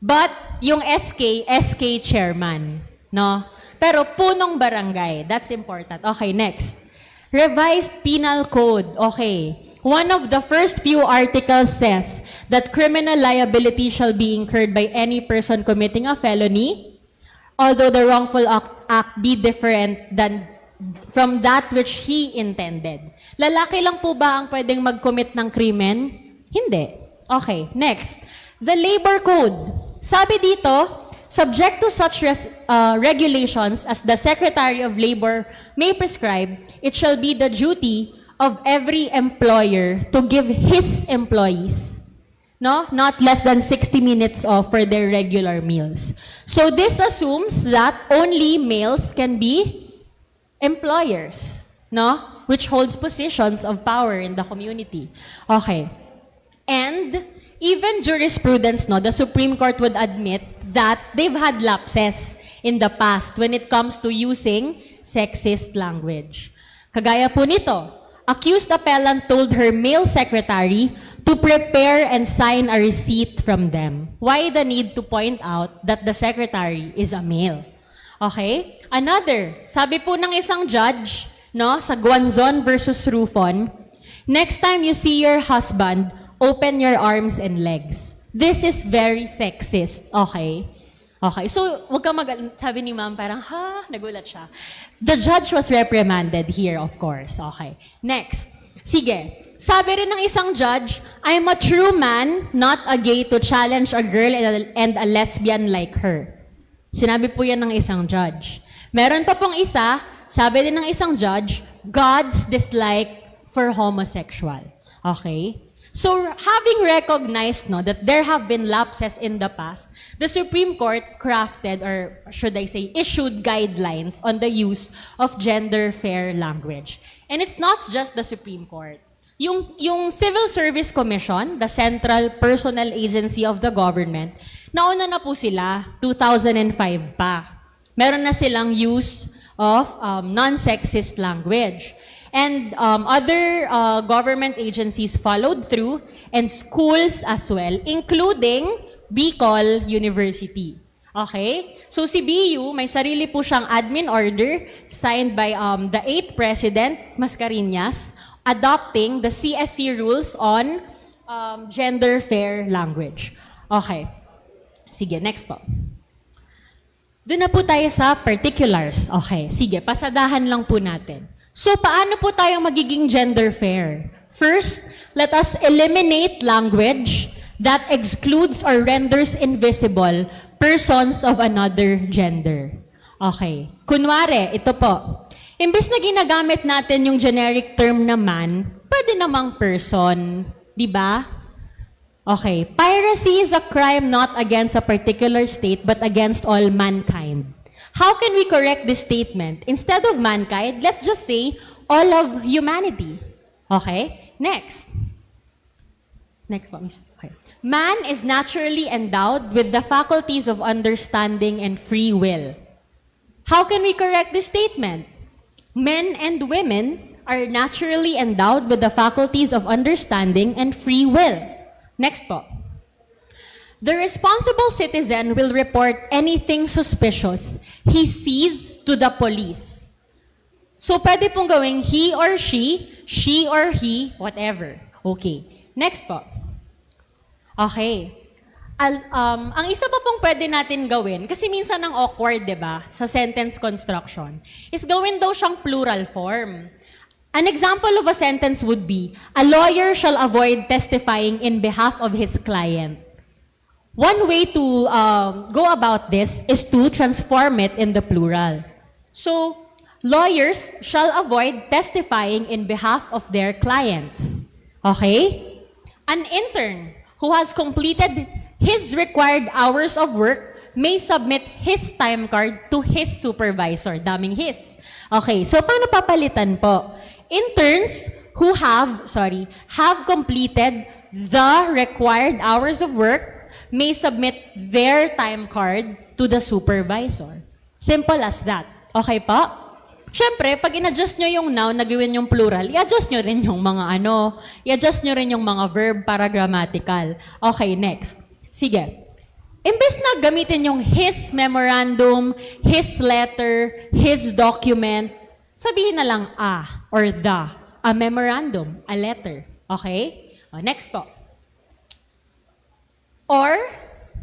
But yung SK chairman. No? Pero punong barangay. That's important. Okay, next. Revised Penal Code. Okay. One of the first few articles says that criminal liability shall be incurred by any person committing a felony, although the wrongful act be different than from that which he intended. Lalaki lang po ba ang pwedeng mag-commit ng krimen? Hindi. Okay, next. The Labor Code. Sabi dito, subject to such regulations as the Secretary of Labor may prescribe, it shall be the duty of every employer to give his employees, no, not less than 60 minutes off for their regular meals. So this assumes that only males can be employers, no, which holds positions of power in the community. Okay. And even jurisprudence, no, the Supreme Court would admit that they've had lapses in the past when it comes to using sexist language. Kagaya po nito, accused appellant told her male secretary to prepare and sign a receipt from them. Why the need to point out that the secretary is a male? Okay? Another, sabi po ng isang judge, no, sa Guanzon versus Rufon, next time you see your husband, open your arms and legs. This is very sexist. Okay? Okay, so wag kang sabi ni ma'am parang, nagulat siya. The judge was reprimanded here, of course. Okay, next. Sige, sabi rin ng isang judge, I am a true man, not a gay to challenge a girl and a lesbian like her. Sinabi po yan ng isang judge. Meron pa pong isa, sabi rin ng isang judge, God's dislike for homosexual. Okay? So, having recognized that there have been lapses in the past, the Supreme Court crafted, or should I say, issued guidelines on the use of gender-fair language. And it's not just the Supreme Court. Yung Civil Service Commission, the central personnel agency of the government, nauna na po sila, 2005 pa. Meron na silang use of non-sexist language. And other government agencies followed through, and schools as well, including Bicol University. Okay? So si BU, may sarili po siyang admin order signed by the 8th President, Mascareñas, adopting the CSC rules on gender-fair language. Okay. Sige, next po. Doon na po tayo sa particulars. Okay, sige, pasadahan lang po natin. So, paano po tayo magiging gender fair? First, let us eliminate language that excludes or renders invisible persons of another gender. Okay. Kunwari, ito po. Imbes na ginagamit natin yung generic term na man, pwede namang person. Di ba? Okay. Piracy is a crime not against a particular state but against all mankind. How can we correct this statement? Instead of mankind, let's just say all of humanity. Okay? Next. Next one. Okay. Man is naturally endowed with the faculties of understanding and free will. How can we correct this statement? Men and women are naturally endowed with the faculties of understanding and free will. Next po. The responsible citizen will report anything suspicious he sees to the police. So, pwede pong gawing he or she, whatever. Okay. Next po. Okay. Ang isa pa pong pwede natin gawin, kasi minsan ang awkward, di ba, sa sentence construction, is gawin daw siyang plural form. An example of a sentence would be, a lawyer shall avoid testifying in behalf of his client. One way to go about this is to transform it in the plural. So, lawyers shall avoid testifying in behalf of their clients. Okay? An intern who has completed his required hours of work may submit his time card to his supervisor. Daming his. Okay, so paano papalitan po? Interns who have completed the required hours of work may submit their time card to the supervisor. Simple as that. Okay po? Siyempre, pag in-adjust nyo yung noun na gawin yung plural, i-adjust nyo rin yung mga i-adjust nyo rin yung mga verb para grammatical. Okay, next. Sige. Imbes na gamitin yung his memorandum, his letter, his document, sabihin na lang a or the. A memorandum, a letter. Okay? Next po. Or,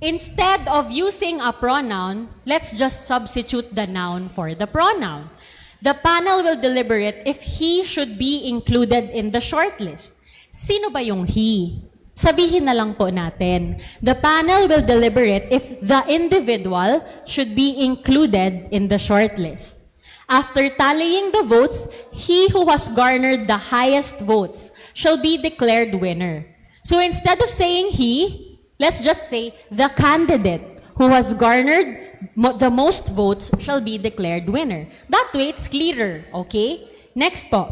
instead of using a pronoun, let's just substitute the noun for the pronoun. The panel will deliberate if he should be included in the shortlist. Sino ba yung he? Sabihin na lang po natin. The panel will deliberate if the individual should be included in the shortlist. After tallying the votes, he who has garnered the highest votes shall be declared winner. So instead of saying he, let's just say the candidate who has garnered the most votes shall be declared winner. That way, it's clearer. Okay? Next po.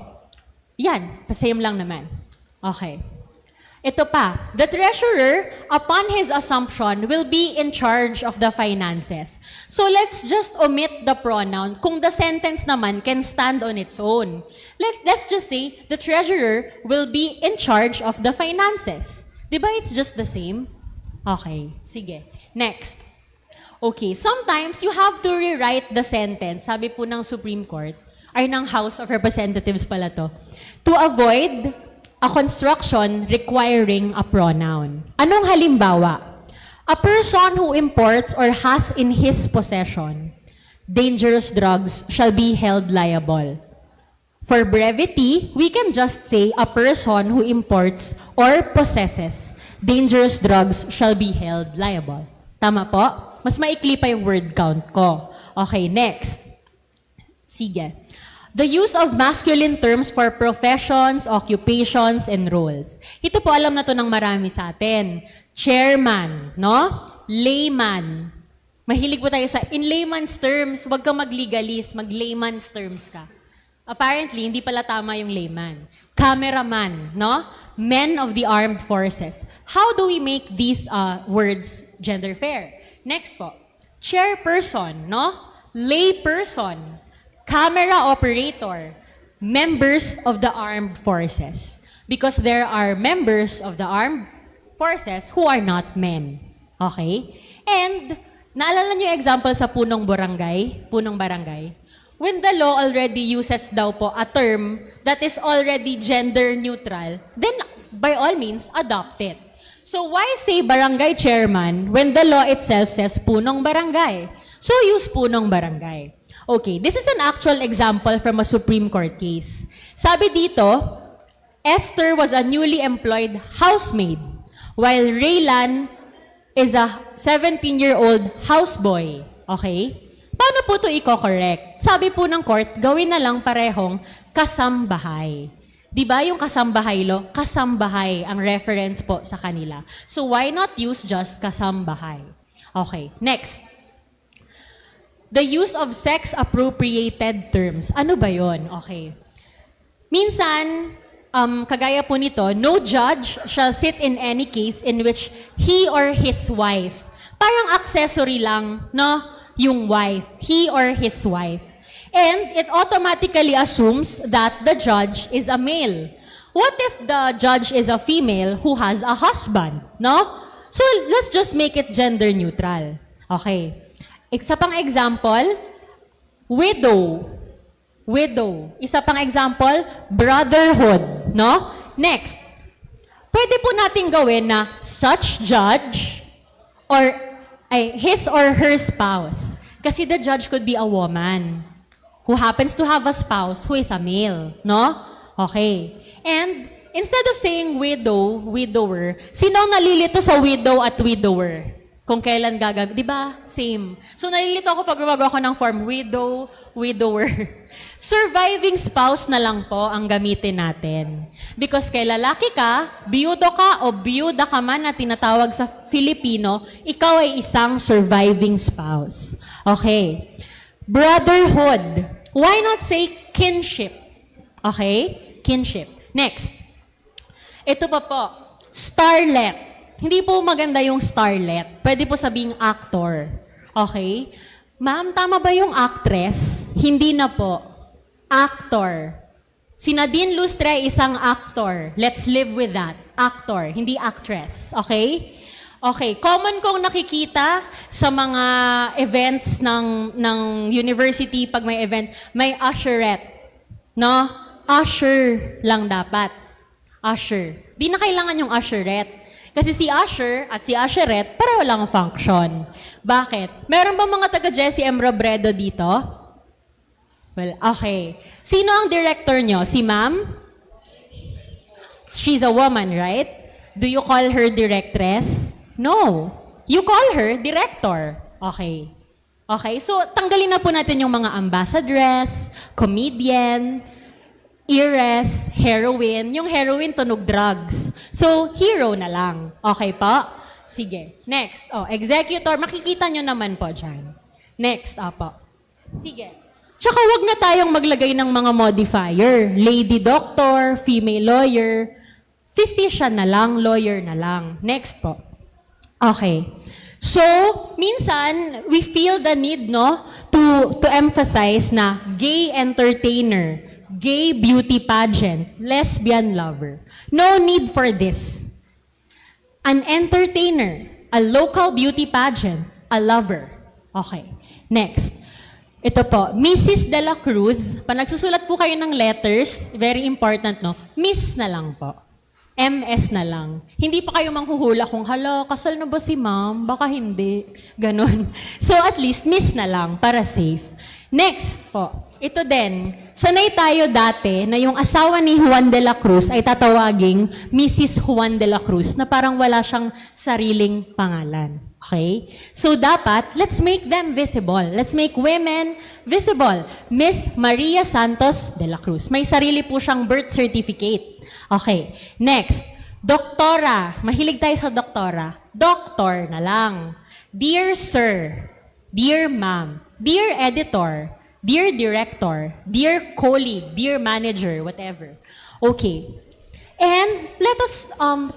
Yan. Same lang naman. Okay. Ito pa. The treasurer, upon his assumption, will be in charge of the finances. So let's just omit the pronoun kung the sentence naman can stand on its own. Let's just say the treasurer will be in charge of the finances. Diba it's just the same? Okay. Sige. Next. Okay, sometimes you have to rewrite the sentence, sabi po ng Supreme Court, ay ng House of Representatives pala to, to avoid a construction requiring a pronoun. Anong halimbawa? A person who imports or has in his possession dangerous drugs shall be held liable. For brevity, we can just say a person who imports or possesses dangerous drugs shall be held liable. Tama po? Mas maikli pa yung word count ko. Okay, next. Sige. The use of masculine terms for professions, occupations, and roles. Ito po alam na to ng marami sa atin. Chairman, no? Layman. Mahilig po tayo sa, in layman's terms, huwag kang mag-legalist, mag-layman's terms ka. Apparently, hindi pala tama yung layman. Cameraman, no? Men of the armed forces. How do we make these words gender fair? Next po, chairperson, no? Layperson, camera operator, members of the armed forces. Because there are members of the armed forces who are not men. Okay? And, naalala niyo yung example sa punong barangay? When the law already uses daw po a term that is already gender neutral, then by all means, adopt it. So why say barangay chairman when the law itself says punong barangay? So use punong barangay. Okay, this is an actual example from a Supreme Court case. Sabi dito, Esther was a newly employed housemaid, while Raylan is a 17-year-old houseboy. Okay? Paano po ito i-correct? Sabi po ng court, gawin na lang parehong kasambahay. Di ba yung kasambahay lo? Kasambahay ang reference po sa kanila. So why not use just kasambahay? Okay, next. The use of sex-appropriated terms. Ano ba yon? Okay. Minsan, kagaya po nito, no judge shall sit in any case in which he or his wife, parang accessory lang, no? Yung wife, he or his wife. And it automatically assumes that the judge is a male. What if the judge is a female who has a husband, no? So let's just make it gender neutral. Okay. Isa pang example, widow. Widow. Isa pang example, brotherhood, no? Next. Pwede po natin gawin na such judge or his or her spouse. Kasi the judge could be a woman who happens to have a spouse who is a male, no? Okay. And instead of saying widow, widower, sino ang nalilito sa widow at widower? Kung kailan gagamit, di ba? Same. So nalilito ako pag gumagawa ako ng form widow, widower. Surviving spouse na lang po ang gamitin natin. Because kay lalaki ka, biyudo ka o biyuda ka man na tinatawag sa Filipino, ikaw ay isang surviving spouse. Okay. Brotherhood. Why not say kinship? Okay? Kinship. Next. Ito pa po. Starlet. Hindi po maganda yung starlet. Pwede po sabing actor. Okay? Ma'am, tama ba yung actress? Hindi na po. Actor. Si Nadine Lustre, isang actor. Let's live with that. Actor, hindi actress. Okay? Okay, common kong nakikita sa mga events ng university, pag may event, may usherette. No? Usher lang dapat. Usher. Di na kailangan yung usherette. Kasi si usher at si usherette, pareho lang ang function. Bakit? Meron ba mga taga Jessie M. Robredo dito? Well, okay. Sino ang director nyo? Si ma'am? She's a woman, right? Do you call her directress? No. You call her director. Okay. Okay, so tanggalin na po natin yung mga ambassadress, comedian, heiress, heroine. Yung heroine, tunog drugs. So, hero na lang. Okay po? Sige. Next. Oh, executor. Makikita nyo naman po dyan. Next. Opo. Sige. Tsaka wag na tayong maglagay ng mga modifier. Lady doctor, female lawyer, physician na lang, lawyer na lang. Next po. Okay. So, minsan, we feel the need, no, to emphasize na gay entertainer, gay beauty pageant, lesbian lover. No need for this. An entertainer, a local beauty pageant, a lover. Okay. Next. Ito po, Mrs. De La Cruz. Pag nagsusulat po kayo ng letters, very important, no? Miss na lang po. MS na lang. Hindi pa kayo manghuhula kung, hala, kasal na ba si ma'am? Baka hindi. Ganon. So at least, miss na lang para safe. Next po, ito din. Sanay tayo dati na yung asawa ni Juan de la Cruz ay tatawaging Mrs. Juan de la Cruz na parang wala siyang sariling pangalan. Okay? So dapat, let's make them visible. Let's make women visible. Miss Maria Santos de la Cruz. May sarili po siyang birth certificate. Okay. Next. Doktora. Mahilig tayo sa doktora. Doctor na lang. Dear Sir. Dear Ma'am. Dear Editor. Dear Director. Dear Colleague. Dear Manager. Whatever. Okay. And let us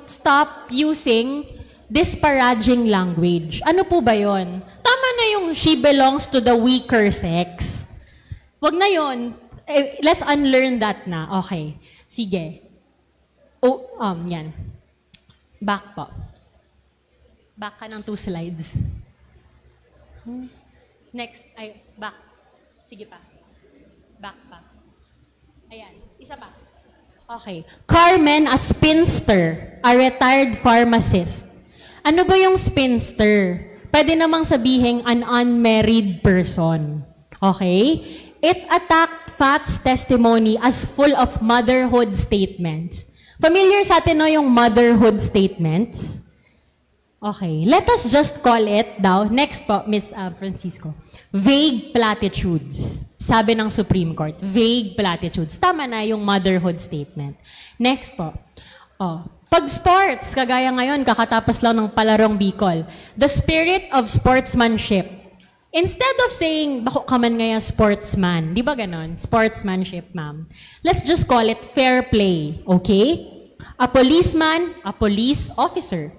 stop using disparaging language. Ano po ba yon? Tama na yung she belongs to the weaker sex. Wag na yon. Let's unlearn that na. Okay. Sige. Oh, yan. Back po. Back ka ng 2 slides. Next. Ay, back. Sige pa. Back pa. Ayan. Isa pa. Okay. Carmen, a spinster, a retired pharmacist. Ano ba yung spinster? Pwede namang sabihin an unmarried person. Okay? It attacked Fat's testimony as full of motherhood statements. Familiar sa atin no yung motherhood statements? Okay. Let us just call it daw, next po, Ms. Francisco, vague platitudes. Sabi ng Supreme Court, vague platitudes. Tama na yung motherhood statement. Next po. Oh, pag sports, kagaya ngayon, kakatapos lang ng palarong Bicol, the spirit of sportsmanship. Instead of saying, bako ka man ngayon sportsman, di ba ganon? Sportsmanship, ma'am. Let's just call it fair play, okay? A policeman, a police officer.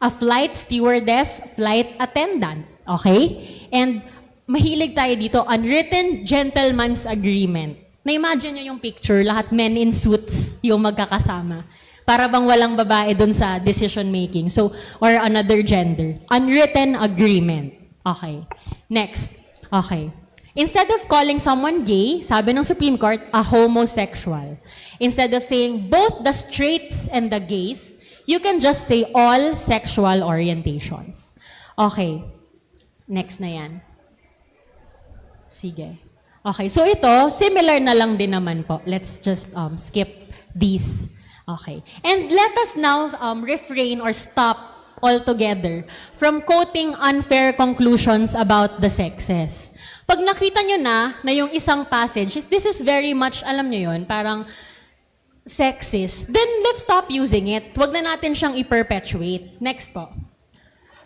A flight stewardess, flight attendant, okay? And mahilig tayo dito, unwritten gentleman's agreement. Na-imagine nyo yung picture, lahat men in suits yung magkakasama. Para bang walang babae dun sa decision making. So, or another gender. Unwritten agreement. Okay. Next. Okay. Instead of calling someone gay, sabi ng Supreme Court, a homosexual. Instead of saying both the straights and the gays, you can just say all sexual orientations. Okay. Next na yan. Sige. Okay. So ito, similar na lang din naman po. Let's just skip these. Okay. And let us now refrain or stop altogether from quoting unfair conclusions about the sexes. Pag nakita nyo na yung isang passage, this is very much, alam nyo yun, parang sexist, then let's stop using it. Wag na natin siyang i-perpetuate. Next po.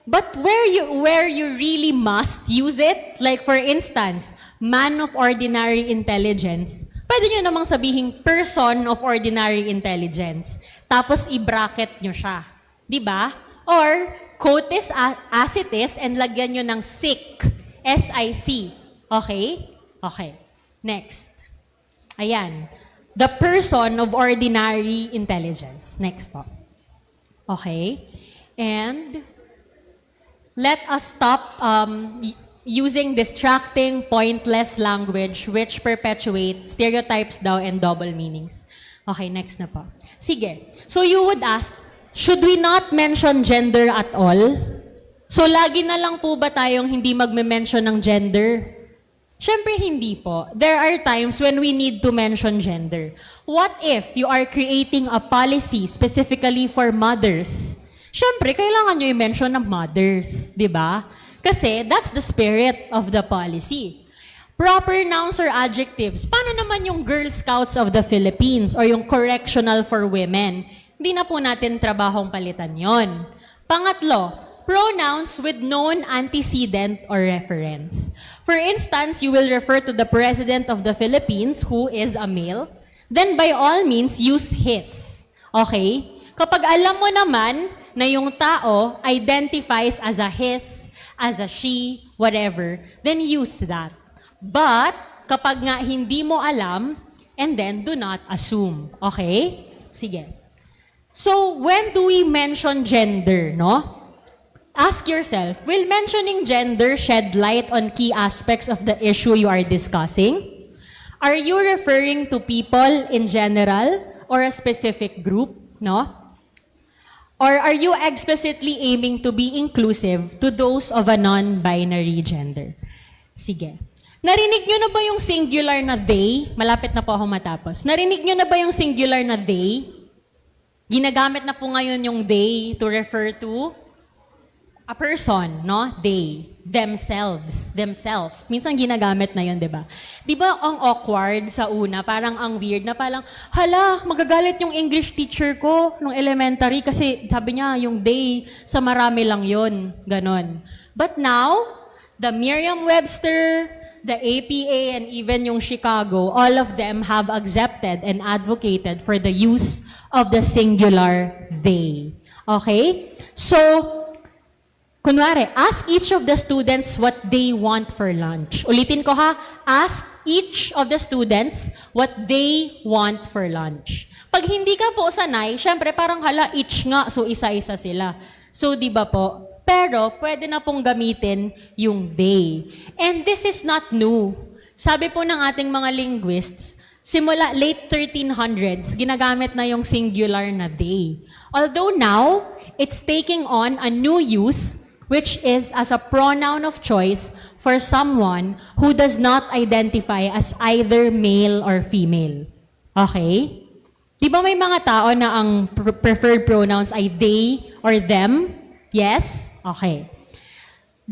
But where you really must use it, like for instance, man of ordinary intelligence, pwede nyo namang sabihin person of ordinary intelligence. Tapos i-bracket nyo siya. Diba? Or quote this as it is and lagyan nyo ng sick. S-I-C. Okay? Okay. Next. Ayan. The person of ordinary intelligence. Next po. Okay. And let us stop using distracting, pointless language which perpetuate stereotypes daw and double meanings. Okay, next na po. Sige. So you would ask, should we not mention gender at all? So lagi na lang po ba tayong hindi magme-mention ng gender? Siyempre hindi po. There are times when we need to mention gender. What if you are creating a policy specifically for mothers? Siyempre, kailangan nyo i-mention ng mothers, di ba? Kasi that's the spirit of the policy. Proper nouns or adjectives. Paano naman yung Girl Scouts of the Philippines or yung correctional for women? Hindi na po natin trabahong palitan yon. Pangatlo, pronouns with known antecedent or reference. For instance, you will refer to the President of the Philippines who is a male, then by all means, use his. Okay? Kapag alam mo naman na yung tao identifies as a his, as a she, whatever, then use that. But, kapag nga hindi mo alam, and then do not assume. Okay? Sige. So, when do we mention gender, no? Ask yourself, will mentioning gender shed light on key aspects of the issue you are discussing? Are you referring to people in general or a specific group, no? Or are you explicitly aiming to be inclusive to those of a non-binary gender? Sige. Narinig nyo na ba yung singular na they? Malapit na po ako matapos. Narinig nyo na ba yung singular na they? Ginagamit na po ngayon yung they to refer to a person, no? They, themselves, themselves. Minsan ginagamit na yun, di ba? Di ba ang awkward sa una, parang ang weird na parang, hala, magagalit yung English teacher ko nung elementary kasi sabi niya yung they, sa marami lang yun. Ganon. But now, the Merriam-Webster, the APA, and even yung Chicago, all of them have accepted and advocated for the use of the singular they. Okay? So, kunwari, ask each of the students what they want for lunch. Ulitin ko ha, ask each of the students what they want for lunch. Pag hindi ka po sanay, syempre parang hala, each nga, so isa-isa sila. So, di ba po? Pero, pwede na pong gamitin yung they. And this is not new. Sabi po ng ating mga linguists, simula late 1300s, ginagamit na yung singular na they. Although now, it's taking on a new use, which is as a pronoun of choice for someone who does not identify as either male or female. Okay? Di ba may mga tao na ang preferred pronouns ay they or them? Yes? Okay.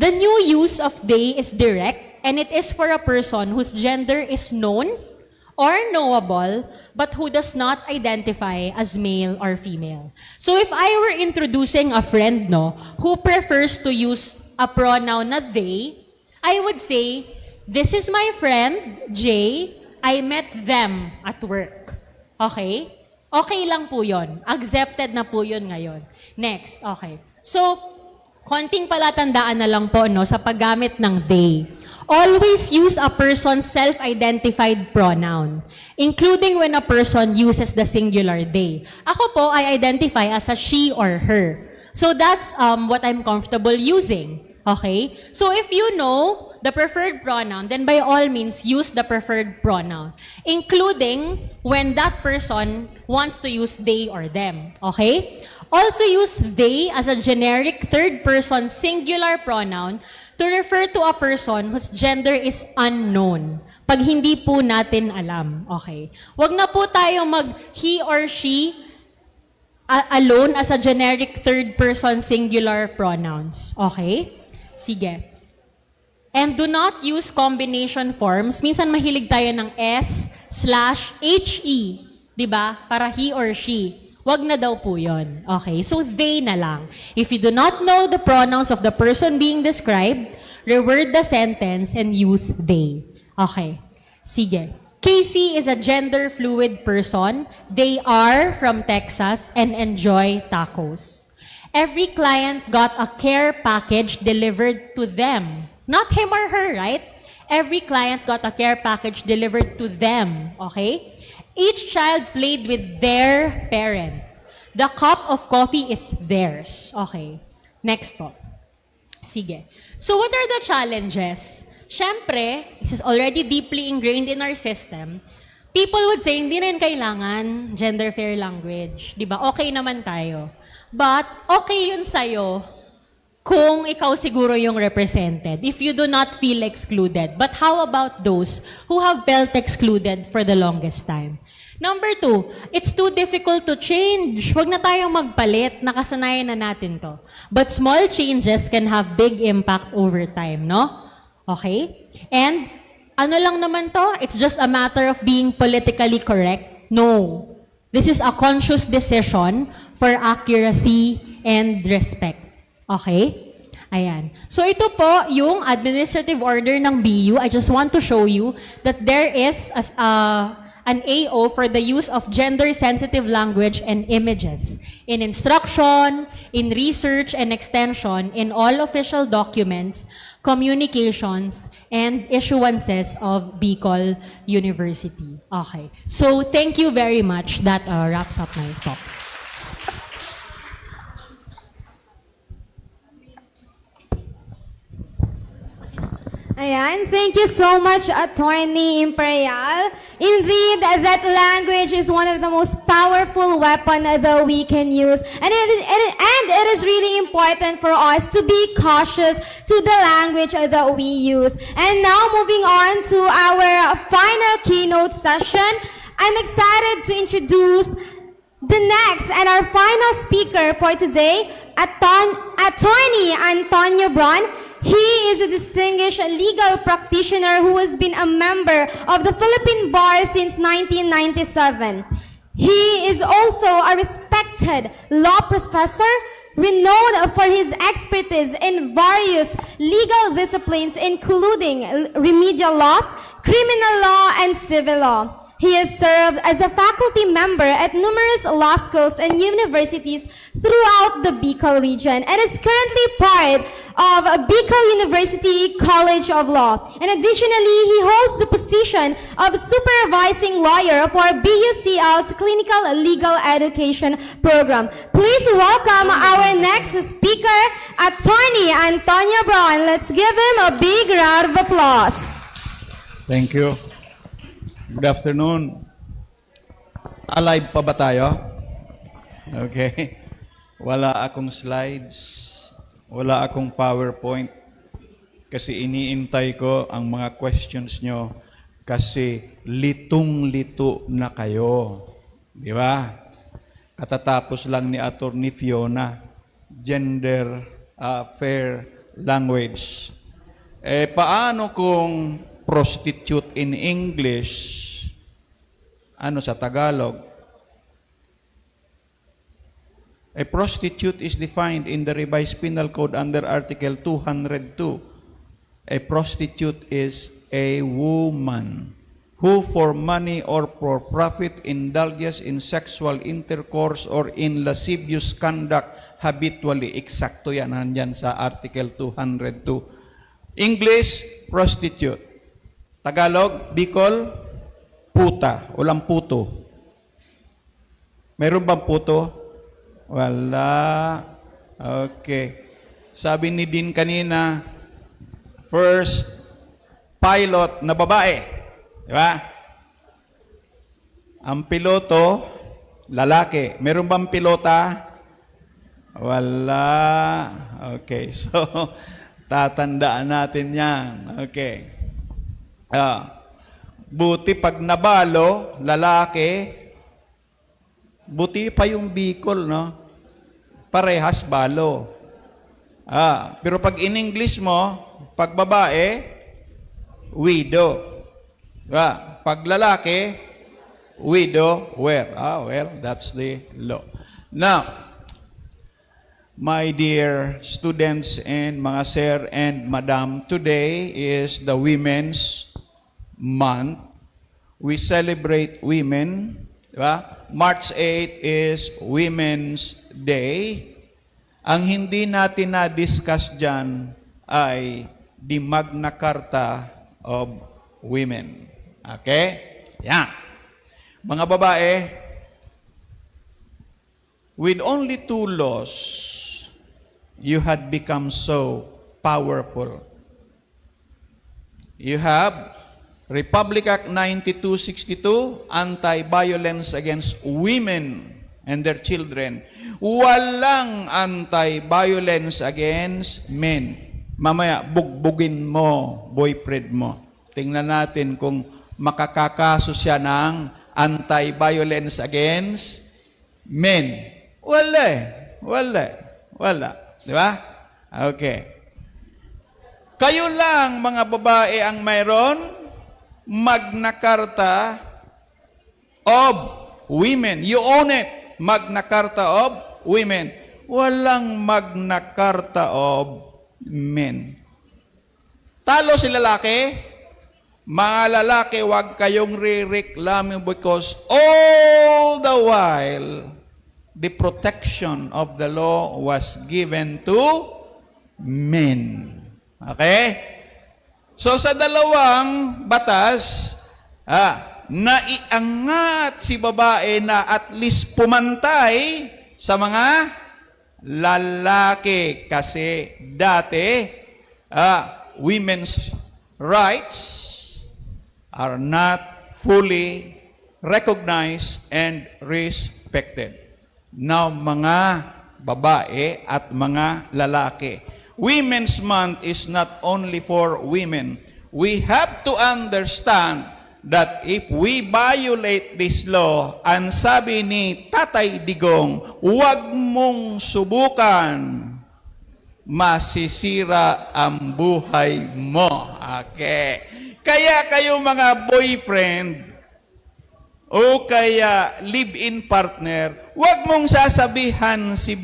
The new use of they is direct, and it is for a person whose gender is known or knowable, but who does not identify as male or female. So if I were introducing a friend, no, who prefers to use a pronoun na they, I would say, this is my friend, Jay, I met them at work. Okay? Okay lang po yun. Accepted na po yun ngayon. Next, okay. So, konting palatandaan na lang po, no, sa paggamit ng they. Always use a person's self-identified pronoun, including when a person uses the singular they. Ako po, I identify as a she or her. So that's what I'm comfortable using. Okay? So if you know the preferred pronoun, then by all means, use the preferred pronoun, including when that person wants to use they or them. Okay? Also use they as a generic third-person singular pronoun to refer to a person whose gender is unknown. Pag hindi po natin alam. Okay. Wag na po tayo mag he or she alone as a generic third-person singular pronouns. Okay? Sige. And do not use combination forms. Minsan mahilig tayo ng S/HE. Diba? Para he or she. Wag na daw po yun. Okay? So, they na lang. If you do not know the pronouns of the person being described, reword the sentence and use they. Okay. Sige. Casey is a gender-fluid person. They are from Texas and enjoy tacos. Every client got a care package delivered to them. Not him or her, right? Every client got a care package delivered to them, okay? Each child played with their parent. The cup of coffee is theirs. Okay. Next po. Sige. So what are the challenges? Siyempre, this is already deeply ingrained in our system. People would say, hindi na yun kailangan gender fair language. Di ba? Okay naman tayo. But, okay yun sa'yo kung ikaw siguro yung represented, if you do not feel excluded. But how about those who have felt excluded for the longest time? Number 2, it's too difficult to change. Huwag na tayong magpalit, nakasanayan na natin to. But small changes can have big impact over time, no? Okay? And ano lang naman to? It's just a matter of being politically correct? No. This is a conscious decision for accuracy and respect. Okay? Ayan. So ito po yung administrative order ng BU. I just want to show you that there is an AO for the use of gender-sensitive language and images in instruction, in research and extension, in all official documents, communications, and issuances of Bicol University. Okay. So thank you very much. That wraps up my talk. Ayan, thank you so much, Attorney Imperial. Indeed, that language is one of the most powerful weapon that we can use. And it is really important for us to be cautious to the language that we use. And now, moving on to our final keynote session, I'm excited to introduce the next and our final speaker for today, Attorney Antonio Bron. He is a distinguished legal practitioner who has been a member of the Philippine Bar since 1997. He is also a respected law professor, renowned for his expertise in various legal disciplines, including remedial law, criminal law, and civil law. He has served as a faculty member at numerous law schools and universities throughout the Bicol region and is currently part of Bicol University College of Law. And additionally, he holds the position of supervising lawyer for BUCL's Clinical Legal Education Program. Please welcome our next speaker, Attorney Antonio Bron. Let's give him a big round of applause. Thank you. Good afternoon. Alive pa ba tayo? Okay. Wala akong slides. Wala akong PowerPoint. Kasi iniintay ko ang mga questions nyo. Kasi litong-lito na kayo. Di ba? Katatapos lang ni Attorney Fiona. Gender fair language. Paano kung prostitute in English, ano sa Tagalog? A prostitute is defined in the Revised Penal Code under Article 202. A prostitute is a woman who for money or for profit indulges in sexual intercourse or in lascivious conduct habitually. Eksakto yan, nandyan sa Article 202. English, prostitute. Tagalog, Bicol, puta. Walang puto. Meron bang puto? Wala. Okay. Sabi ni Dean kanina, first pilot na babae. Di ba? Ang piloto, lalaki. Meron bang pilota? Wala. Okay. So, tatandaan natin yan. Okay. Buti pag nabalo, lalaki, buti pa yung Bicol, no? Parehas balo. Pero pag in English mo, pag babae, widow. Pag lalaki, widower. Well, that's the law. Now, my dear students and mga sir and madam, today is the Women's Month. We celebrate women. Diba? March 8 is Women's Day. Ang hindi natin na-discuss dyan ay di Magna Carta of women. Okay? Yan. Mga babae, with only 2 laws, you had become so powerful. You have Republic Act 9262, Anti-Violence Against Women and Their Children. Walang anti-violence against men. Mamaya, bugbugin mo, boyfriend mo. Tingnan natin kung makakakaso siya ng anti-violence against men. Wala eh. Wala. Di ba? Okay. Kayo lang, mga babae, ang mayroon Magna Carta of Women. You own it. Magna Carta of Women. Walang Magna Carta of Men. Talo si lalaki. Mga lalaki, huwag kayong re-reklamo because all the while, the protection of the law was given to men. Okay? So sa dalawang batas, naiangat si babae na at least pumantay sa mga lalaki. Kasi dati, women's rights are not fully recognized and respected. Now, mga babae at mga lalaki. Women's Month is not only for women. We have to understand that if we violate this law, ang sabi ni Tatay Digong, huwag mong subukan, masisira ang buhay mo. Okay. Kaya kayo mga boyfriend, o kaya live-in partner, huwag mong sasabihan si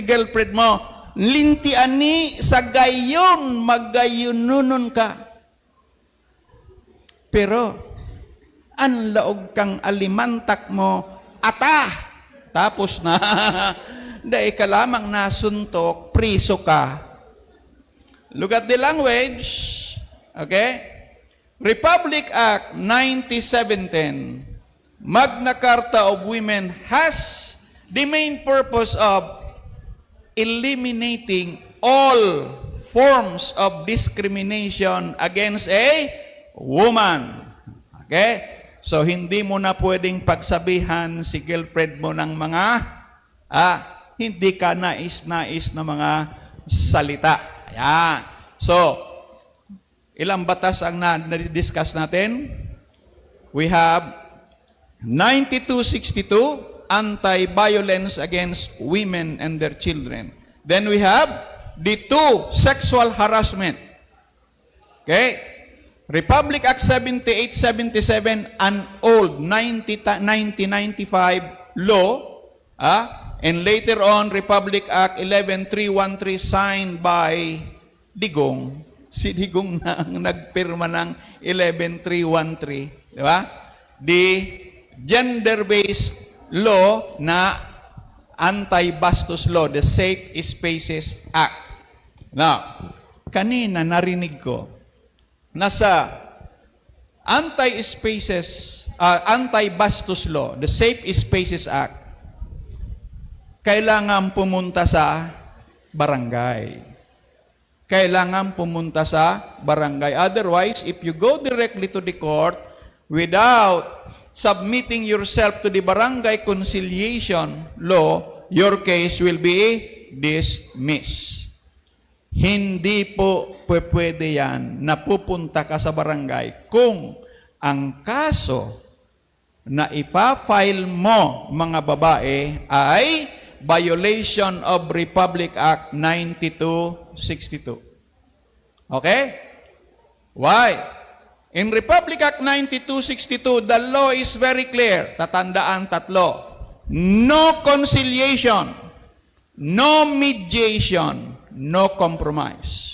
girlfriend mo, lintian ni sa gayon, magayununon ka. Pero, ang laog kang alimantak mo, tapos na, dahil ka lamang nasuntok, priso ka. Look at the language, okay? Republic Act 9710, Magna Carta of Women has the main purpose of eliminating all forms of discrimination against a woman. Okay? So, hindi mo na pwedeng pagsabihan si girlfriend mo ng mga hindi ka nais-nais na mga salita. Ayan. So, ilang batas ang na-discuss natin? We have 9262, Anti-Violence Against Women and Their Children. Then we have the 2, Sexual Harassment. Okay? Republic Act 7877, an old 1995 law, and later on, Republic Act 11313 signed by Digong. Si Digong na ang nagpirma ng 11313. Di ba? The gender-based law na anti-bastos law, the Safe Spaces Act. Now, kanina narinig ko, nasa anti-bastos law, the Safe Spaces Act, kailangan pumunta sa barangay. Kailangan pumunta sa barangay. Otherwise, if you go directly to the court without submitting yourself to the barangay conciliation law, your case will be dismissed. Hindi po pwede yan na pupunta ka sa barangay kung ang kaso na ipafile mo, mga babae, ay violation of Republic Act 9262. Okay? Why? In Republic Act 9262, the law is very clear. Tatandaan 3. No conciliation, no mediation, no compromise.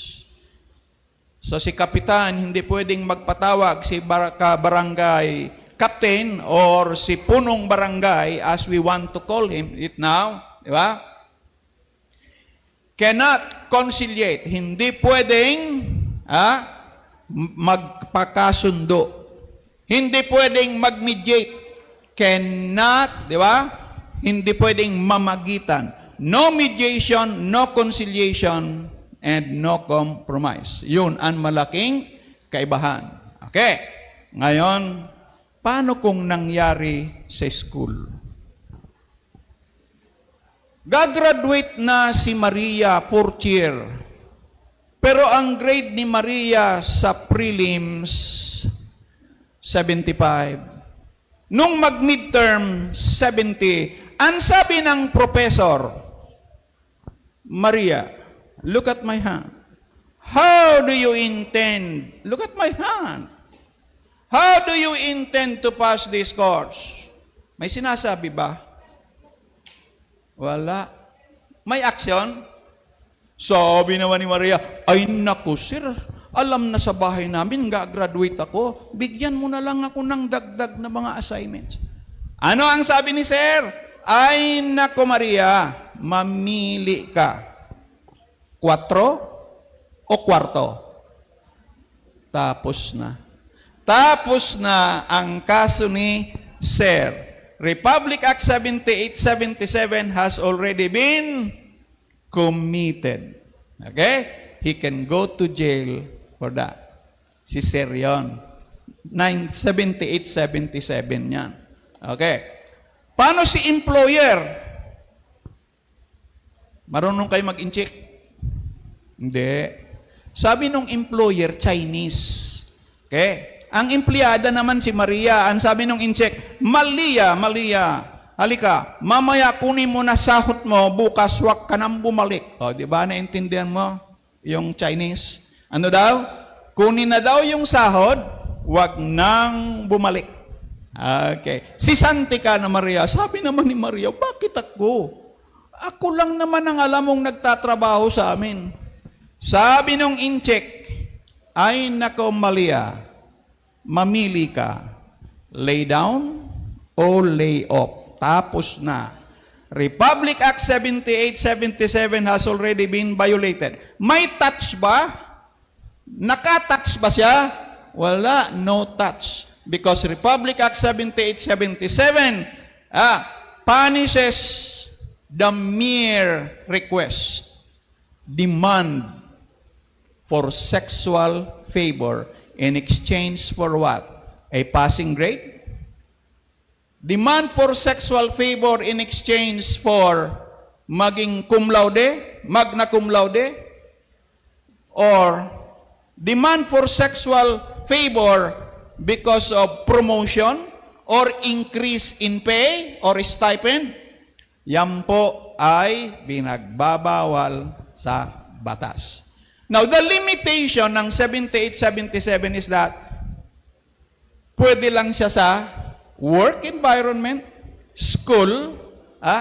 So si Kapitan, hindi pwedeng magpatawag si barangay captain or si punong barangay, as we want to call him it now, di ba? Cannot conciliate. Hindi pwedeng magpakasundo. Hindi pwedeng mag-mediate. Cannot, di ba? Hindi pwedeng mamagitan. No mediation, no conciliation, and no compromise. Yun ang malaking kaibahan. Okay. Ngayon, paano kung nangyari sa school? Gagraduate na si Maria 4th year. Pero ang grade ni Maria sa prelims, 75. Nung mag-midterm, 70. Ang sabi ng professor, Maria, look at my hand. How do you intend? Look at my hand. How do you intend to pass this course? May sinasabi ba? Wala. May action? Sabi naman ni Maria, ay naku sir, alam na sa bahay namin, ga-graduate ako, bigyan mo na lang ako ng dagdag na mga assignments. Ano ang sabi ni sir? Ay naku Maria, mamili ka. 4 o kwarto? Tapos na. Tapos na ang kaso ni Sir. Republic Act 7877 has already been committed. Okay? He can go to jail for that. Si Sir yun. 7877 yan. Okay. Paano si employer? Marunong kayo mag-incheck? Hindi. Sabi nung employer, Chinese. Okay? Ang empleyada naman si Maria, ang sabi nung incheck, Malia, halika, mamaya kunin mo na sahot mo, bukas wag ka nang bumalik. O, di ba, naintindihan mo yung Chinese? Ano daw? Kunin na daw yung sahod, wag nang bumalik. Okay. Si Santika na Maria, sabi naman ni Maria, bakit ako? Ako lang naman ang alam mong nagtatrabaho sa amin. Sabi nung incheck, ay nako Malia, mamili ka, lay down o lay off. Tapos na. Republic Act 7877 has already been violated. May touch ba? Nakatouch ba siya? Wala, no touch. Because Republic Act 7877 punishes the mere request, demand for sexual favor in exchange for what? A passing grade? Demand for sexual favor in exchange for maging cum laude, magna cum laude? Or demand for sexual favor because of promotion or increase in pay or stipend? Yan po ay binagbabawal sa batas. Now, the limitation ng 7877 is that pwede lang siya sa work environment, school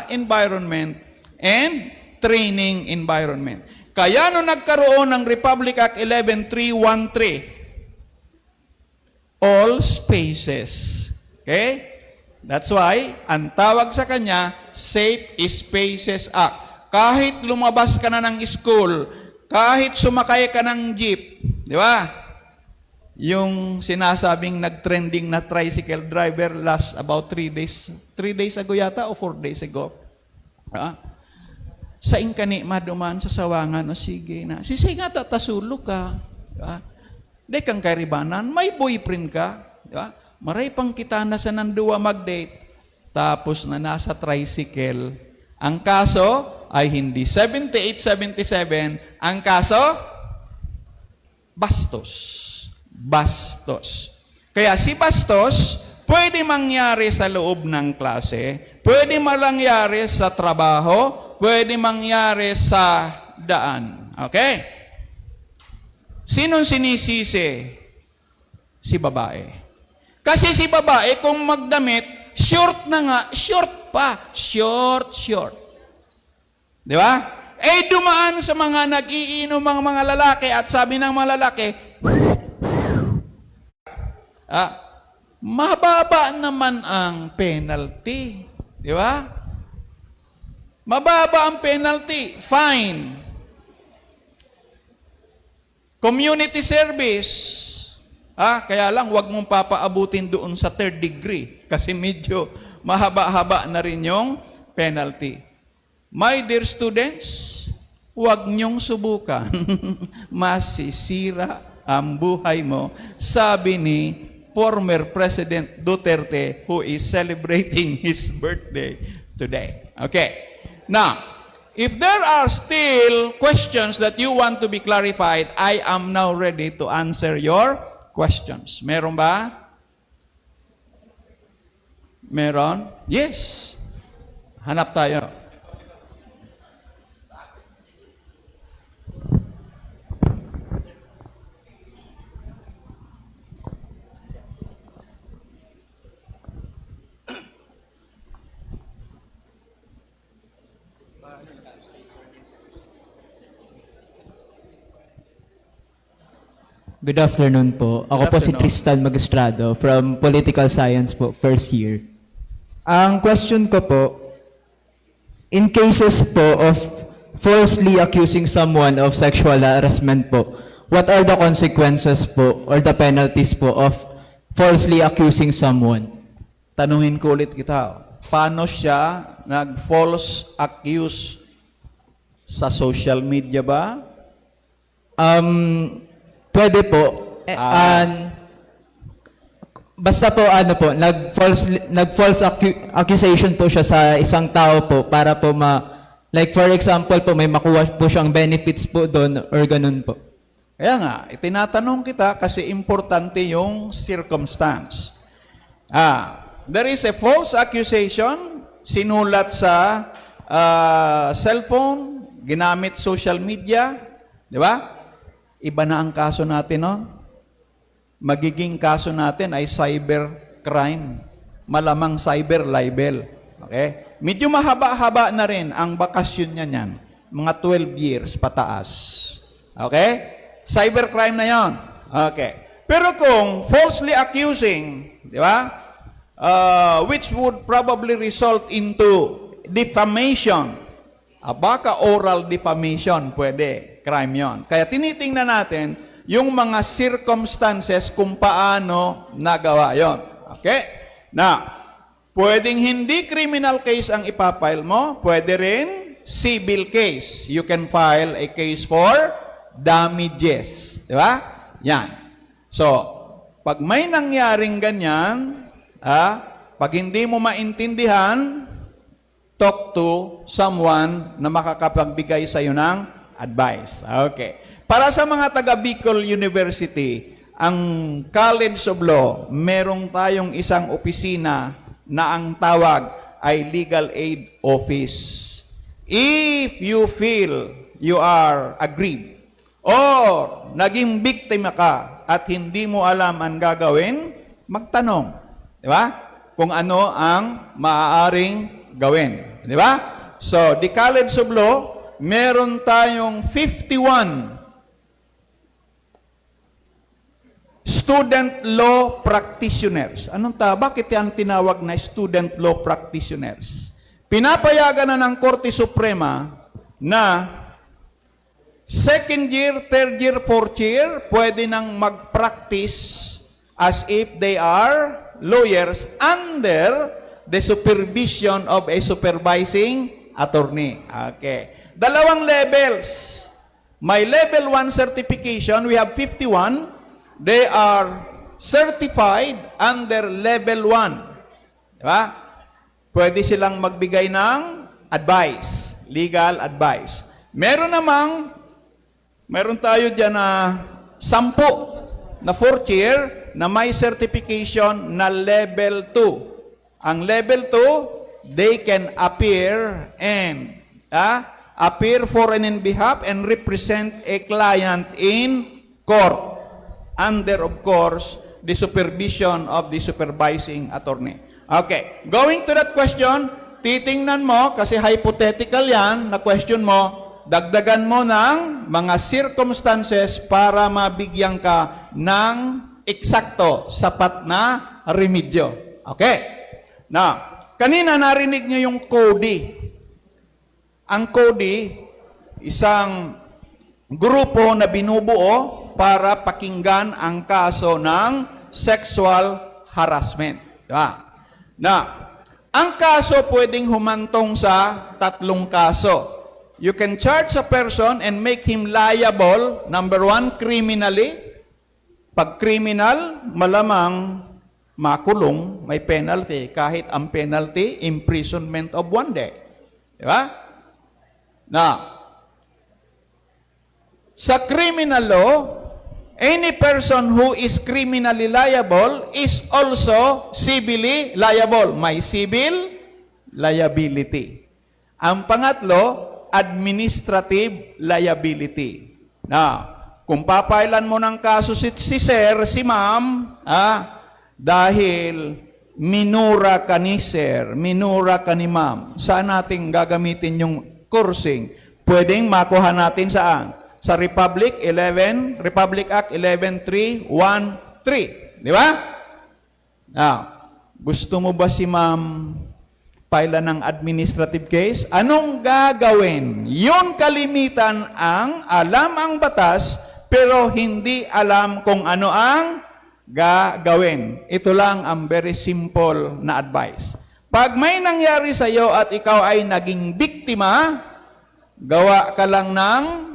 environment, and training environment. Kaya nung nagkaroon ng Republic Act 11313, all spaces. Okay? That's why, ang tawag sa kanya, Safe Spaces Act. Kahit lumabas ka na ng school, kahit sumakay ka ng jeep, di ba? Yung sinasabing nag-trending na tricycle driver last about 3 days. 3 days ago yata o 4 days ago. Sa ingkani maduman sa sawangan, o sige na. Sisi nga tatasulo ka. Diba? Di kang karibanan, may boyfriend ka. Diba? Maray pang kita na sa nanduwa mag-date. Tapos na nasa tricycle. Ang kaso ay hindi 7877. Ang kaso, bastos. Bastos. Kaya si bastos, pwede mangyari sa loob ng klase, pwede mangyari sa trabaho, pwede mangyari sa daan. Okay? Sinong sinisisi? Si babae. Kasi si babae, kung magdamit, short na nga, short pa. Short. Di ba? Eh, dumaan sa mga nag-iinom mga lalaki at sabi ng mga lalaki, mababa naman ang penalty. Di ba? Mababa ang penalty. Fine. Community service. Kaya lang, wag mong papaabutin doon sa 3rd degree kasi medyo mahaba-haba na rin yung penalty. My dear students, wag niyong subukan. Masisira ang buhay mo, sabi ni former President Duterte, who is celebrating his birthday today. Okay. Now, if there are still questions that you want to be clarified, I am now ready to answer your questions. Meron ba? Meron? Yes. Hanap tayo. Good afternoon po. Ako po si Tristan Magistrado from Political Science po, first year. Ang question ko po, in cases po of falsely accusing someone of sexual harassment po, what are the consequences po or the penalties po of falsely accusing someone? Tanungin ko ulit kita, paano siya nag-false accuse sa social media ba? Pwede po. Basta po nag-false accusation po siya sa isang tao po para po like for example po may makuha po siyang benefits po doon or ganun po. Kaya nga, itinatanong kita kasi importante yung circumstance. There is a false accusation, sinulat sa cellphone, ginamit social media, di ba? Iba na ang kaso natin, no? Magiging kaso natin ay cyber crime. Malamang cyber libel. Okay? Medyo mahaba-haba na rin ang bakasyon niya niyan. Mga 12 years pataas. Okay? Cyber crime na yon. Okay. Pero kung falsely accusing, di ba? Which would probably result into defamation. Baka oral defamation, pwede. Crime yon. Kaya tinitingnan natin yung mga circumstances kung paano nagawa yon. Okay? Now, pwedeng hindi criminal case ang ipapile mo, pwede rin civil case. You can file a case for damages. Di ba? Yan. So, pag may nangyaring ganyan, pag hindi mo maintindihan, talk to someone na makakapagbigay sa iyo ng advice. Okay. Para sa mga taga Bicol University, ang College of Law, merong tayong isang opisina na ang tawag ay Legal Aid Office. If you feel you are aggrieved or naging biktima ka at hindi mo alam ang gagawin, magtanong. Di ba? Kung ano ang maaaring gawin. Di ba? So, the College of Law, meron tayong 51 student law practitioners. Bakit yan tinawag na student law practitioners? Pinapayagan na ng Korte Suprema na second year, third year, fourth year, pwede nang mag-practice as if they are lawyers under the supervision of a supervising attorney. Okay. Dalawang levels. May level 1 certification, we have 51. They are certified under level 1. Diba? Pwede silang magbigay ng advice, legal advice. Meron tayo dyan na 10 na fourth year na may certification na level 2. Ang level 2, they can appear and appear for and in behalf and represent a client in court under, of course, the supervision of the supervising attorney. Okay, going to that question, titingnan mo, kasi hypothetical yan, na question mo, dagdagan mo ng mga circumstances para mabigyan ka ng eksakto, sapat na remedyo. Okay? Now, kanina narinig niyo yung CODI. Ang CODI, isang grupo na binubuo para pakinggan ang kaso ng sexual harassment. Diba? Na, ang kaso pwedeng humantong sa 3 kaso. You can charge a person and make him liable, number 1, criminally. Pag criminal, malamang makulong, may penalty. Kahit ang penalty, imprisonment of 1 day. Diba? Now, sa criminal law, any person who is criminally liable is also civilly liable. May civil liability. Ang pangatlo, administrative liability. Now, kung papailan mo ng kaso si sir, si ma'am, dahil minura ka ni sir, minura ka ni ma'am, saan natin gagamitin yung cursing? Pwedeng makuha natin saan? Sa Republic Act 11.3.1.3. Di ba? Now, gusto mo ba si ma'am paila ng administrative case? Anong gagawin? Yun kalimitan ang alam ang batas, pero hindi alam kung ano ang gagawin. Ito lang ang very simple na advice. Pag may nangyari sa iyo at ikaw ay naging biktima, gawa ka lang ng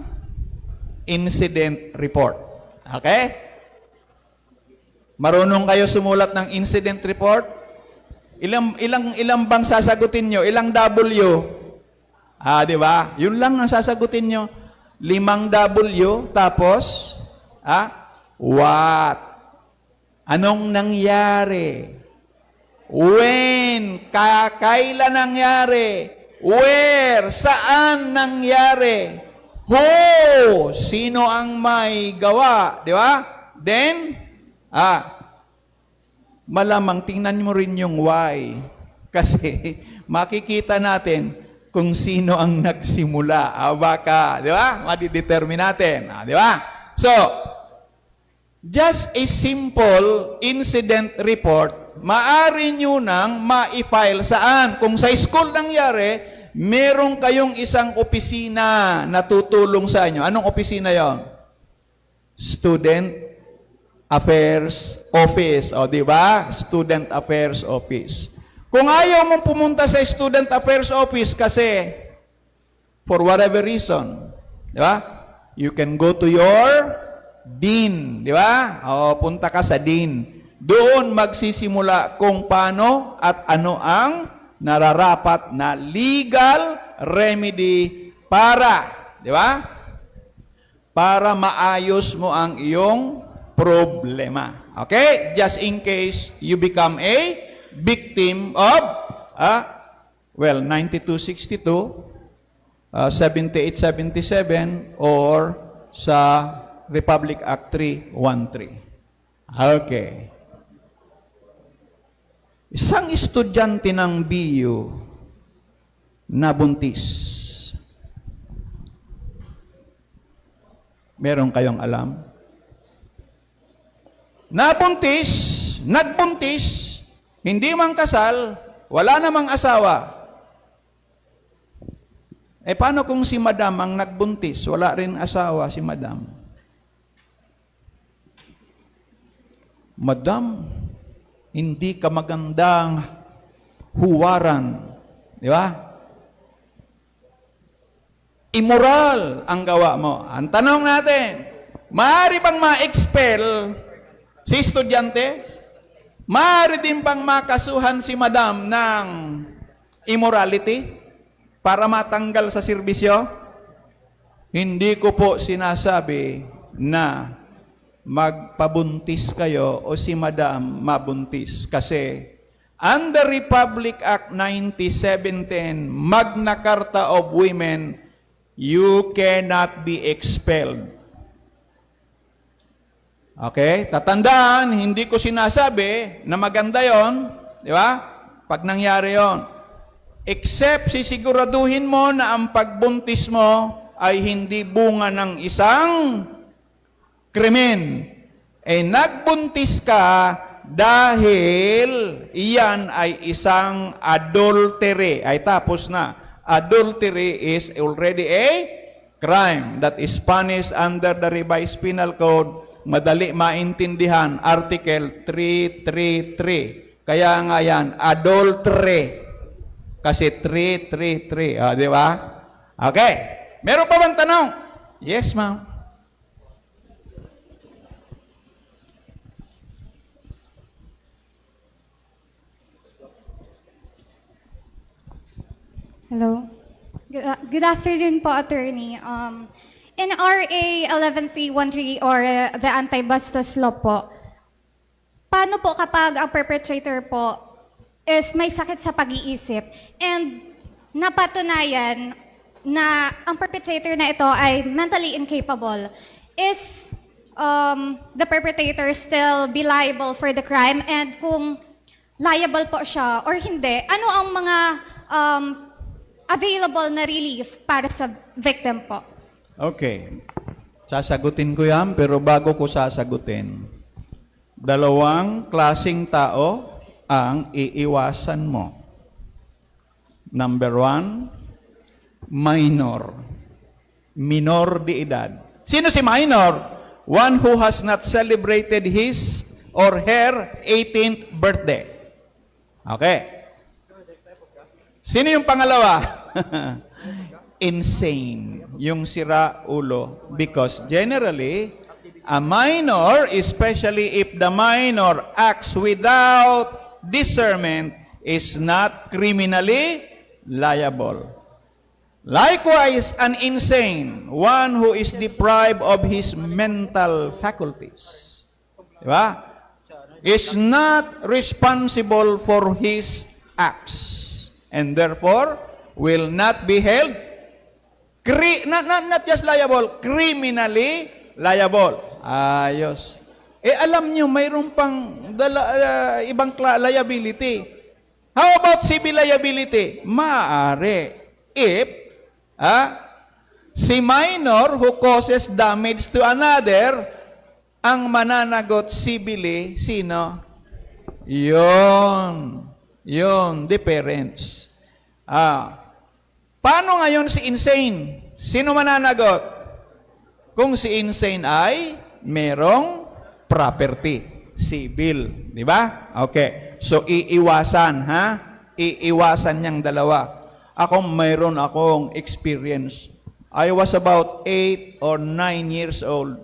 incident report. Okay? Marunong kayo sumulat ng incident report? Ilang bang sasagutin nyo? Ilang W? Di ba? Yun lang ang sasagutin nyo. 5 W, tapos, what? Anong nangyari? When? Kailan nangyari? Where? Saan nangyari? Who? Sino ang may gawa? Di ba? Then, malamang tingnan mo rin yung why. Kasi makikita natin kung sino ang nagsimula. Baka, di ba? Madidetermine natin. Di ba? So, just a simple incident report, maaari nyo nang ma-file saan? Kung sa school nangyari, meron kayong isang opisina na tutulong sa inyo. Anong opisina yon? Student Affairs Office. O, di ba? Student Affairs Office. Kung ayaw mong pumunta sa Student Affairs Office kasi for whatever reason, di ba? You can go to your dean, di ba? O, punta ka sa dean. Doon magsisimula kung paano at ano ang nararapat na legal remedy para, di ba? Para maayos mo ang iyong problema. Okay? Just in case you become a victim of 9262, 7877, or sa Republic Act 313. Okay. Isang estudyante ng BU na buntis. Meron kayong alam? Nabuntis, nagbuntis, hindi man kasal, wala namang asawa. Paano kung si madam ang nagbuntis, wala rin asawa si madam? Madam, hindi ka magandang huwaran. Di ba? Immoral ang gawa mo. Ang tanong natin, maaari bang ma-expel si estudyante? Maaari din bang makasuhan si madam ng immorality para matanggal sa serbisyo? Hindi ko po sinasabi na magpabuntis kayo o si madam mabuntis. Kasi under Republic Act 9710, Magna Carta of Women, you cannot be expelled. Okay? Tatandaan, hindi ko sinasabi na maganda yon, di ba? Pag nangyari yon. Except sisiguraduhin mo na ang pagbuntis mo ay hindi bunga ng isang krimen. Nagbuntis ka dahil iyan ay isang adultery. Ay tapos na. Adultery is already a crime that is punished under the revised penal code, madali maintindihan, Article 333. Kaya nga yan, adultery. Kasi 333. Di ba? Okay. Meron pa bang tanong? Yes, ma'am. Hello. Good afternoon po, Attorney. In RA 11313 or the Anti-Bastos Law po, paano po kapag ang perpetrator po is may sakit sa pag-iisip and napatunayan na ang perpetrator na ito ay mentally incapable, is the perpetrator still be liable for the crime? And kung liable po siya or hindi, ano ang mga available na relief para sa victim po? Okay. Sasagutin ko yan, pero bago ko sasagutin, dalawang klasing tao ang iiwasan mo. Number 1, minor. Minor de edad. Sino si minor? One who has not celebrated his or her 18th birthday. Okay. Sino yung pangalawa? Insane. Yung sira ulo. Because generally, a minor, especially if the minor acts without discernment, is not criminally liable. Likewise, an insane, one who is deprived of his mental faculties, diba? Is not responsible for his acts. And therefore, will not be held, not just liable, criminally liable. Ayos. Alam nyo, mayroon pang ibang liability. How about civil liability? Maaari. If si minor who causes damage to another, ang mananagot civilly, sino? Yun, the parents. Paano ngayon si insane? Sino mananagot? Kung si insane ay merong property, civil, di ba? Okay. So iiwasan, Iiwasan niyang dalawa. Mayroon akong experience. I was about 8 or 9 years old.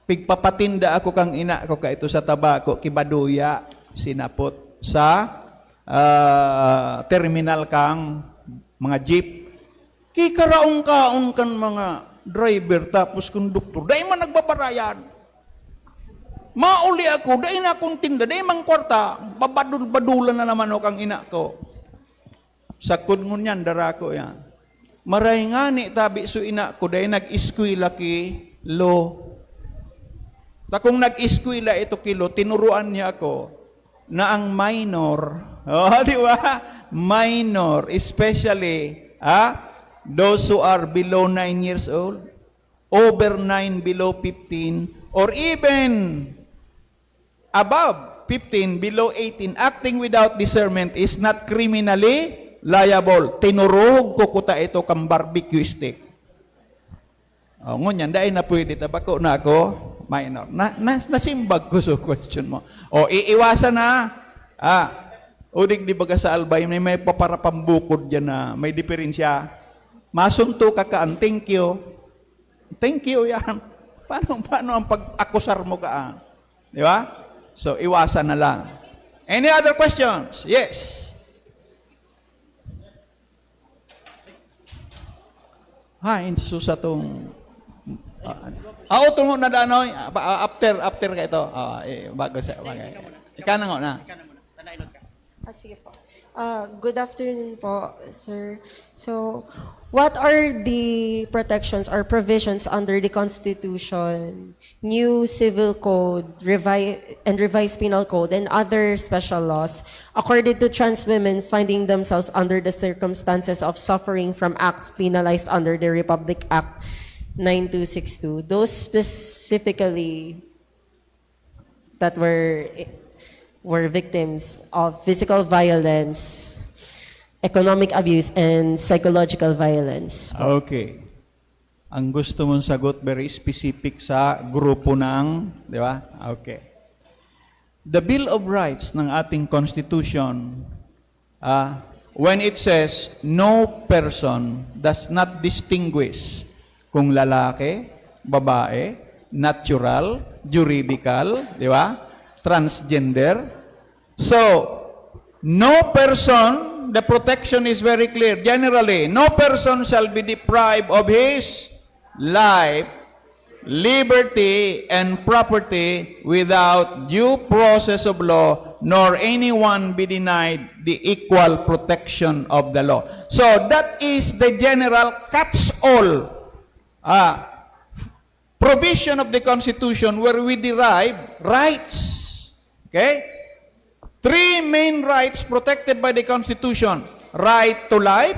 Pigpapatinda ako kang ina ko ka ito sa tabako, kibaduya, sinapot sa terminal kang mga jeep. Kikaraong-kaon kan mga driver tapos konduktor. Dahil man nagbabarayan. Mauli ako, dahil na akong tinda, dahil mang kwarta, babadul-badulan na naman o kang ina ko. Sakod mo niyan, darako yan. Maray nga ni tabi so ina ko, dahil nag-iskwila ki lo. Kung nag-iskwila ito kilo, tinuruan niya ako na ang minor, di ba? Minor, especially, those who are below 9 years old, over 9, below 15, or even above 15, below 18, acting without discernment is not criminally liable. Tinurog ko kuta ito kang barbecue stick. Ngunyan, dahil na pwede tabako na ako, minor. Nasimbag ko sa question mo. Iiwasan na. Udig di baga sa albay, may paparapambukod dyan na may diferensya. Masunto ka kaan, thank you. Thank you yan. Paano ang pag-akusar mo ka? Di ba? So, iwasan na lang. Any other questions? Yes. So sa itong... tungo na danoy. After ka ito. Bago sa... Ika na nga na. Sige po. Good afternoon po, sir. So, what are the protections or provisions under the Constitution, new Civil Code, revised Penal Code, and other special laws according to trans women finding themselves under the circumstances of suffering from acts penalized under the Republic Act 9262? Those specifically that were victims of physical violence, economic abuse, and psychological violence. Okay. Ang gusto mong sagot very specific sa grupo ng, di ba? Okay. The Bill of Rights ng ating Constitution, when it says, no person does not distinguish kung lalaki, babae, natural, juridical, di ba? Transgender. So, no person, the protection is very clear. Generally, no person shall be deprived of his life, liberty, and property without due process of law, nor anyone be denied the equal protection of the law. So, that is the general catch-all provision of the Constitution where we derive rights. Okay? 3 main rights protected by the Constitution. Right to life,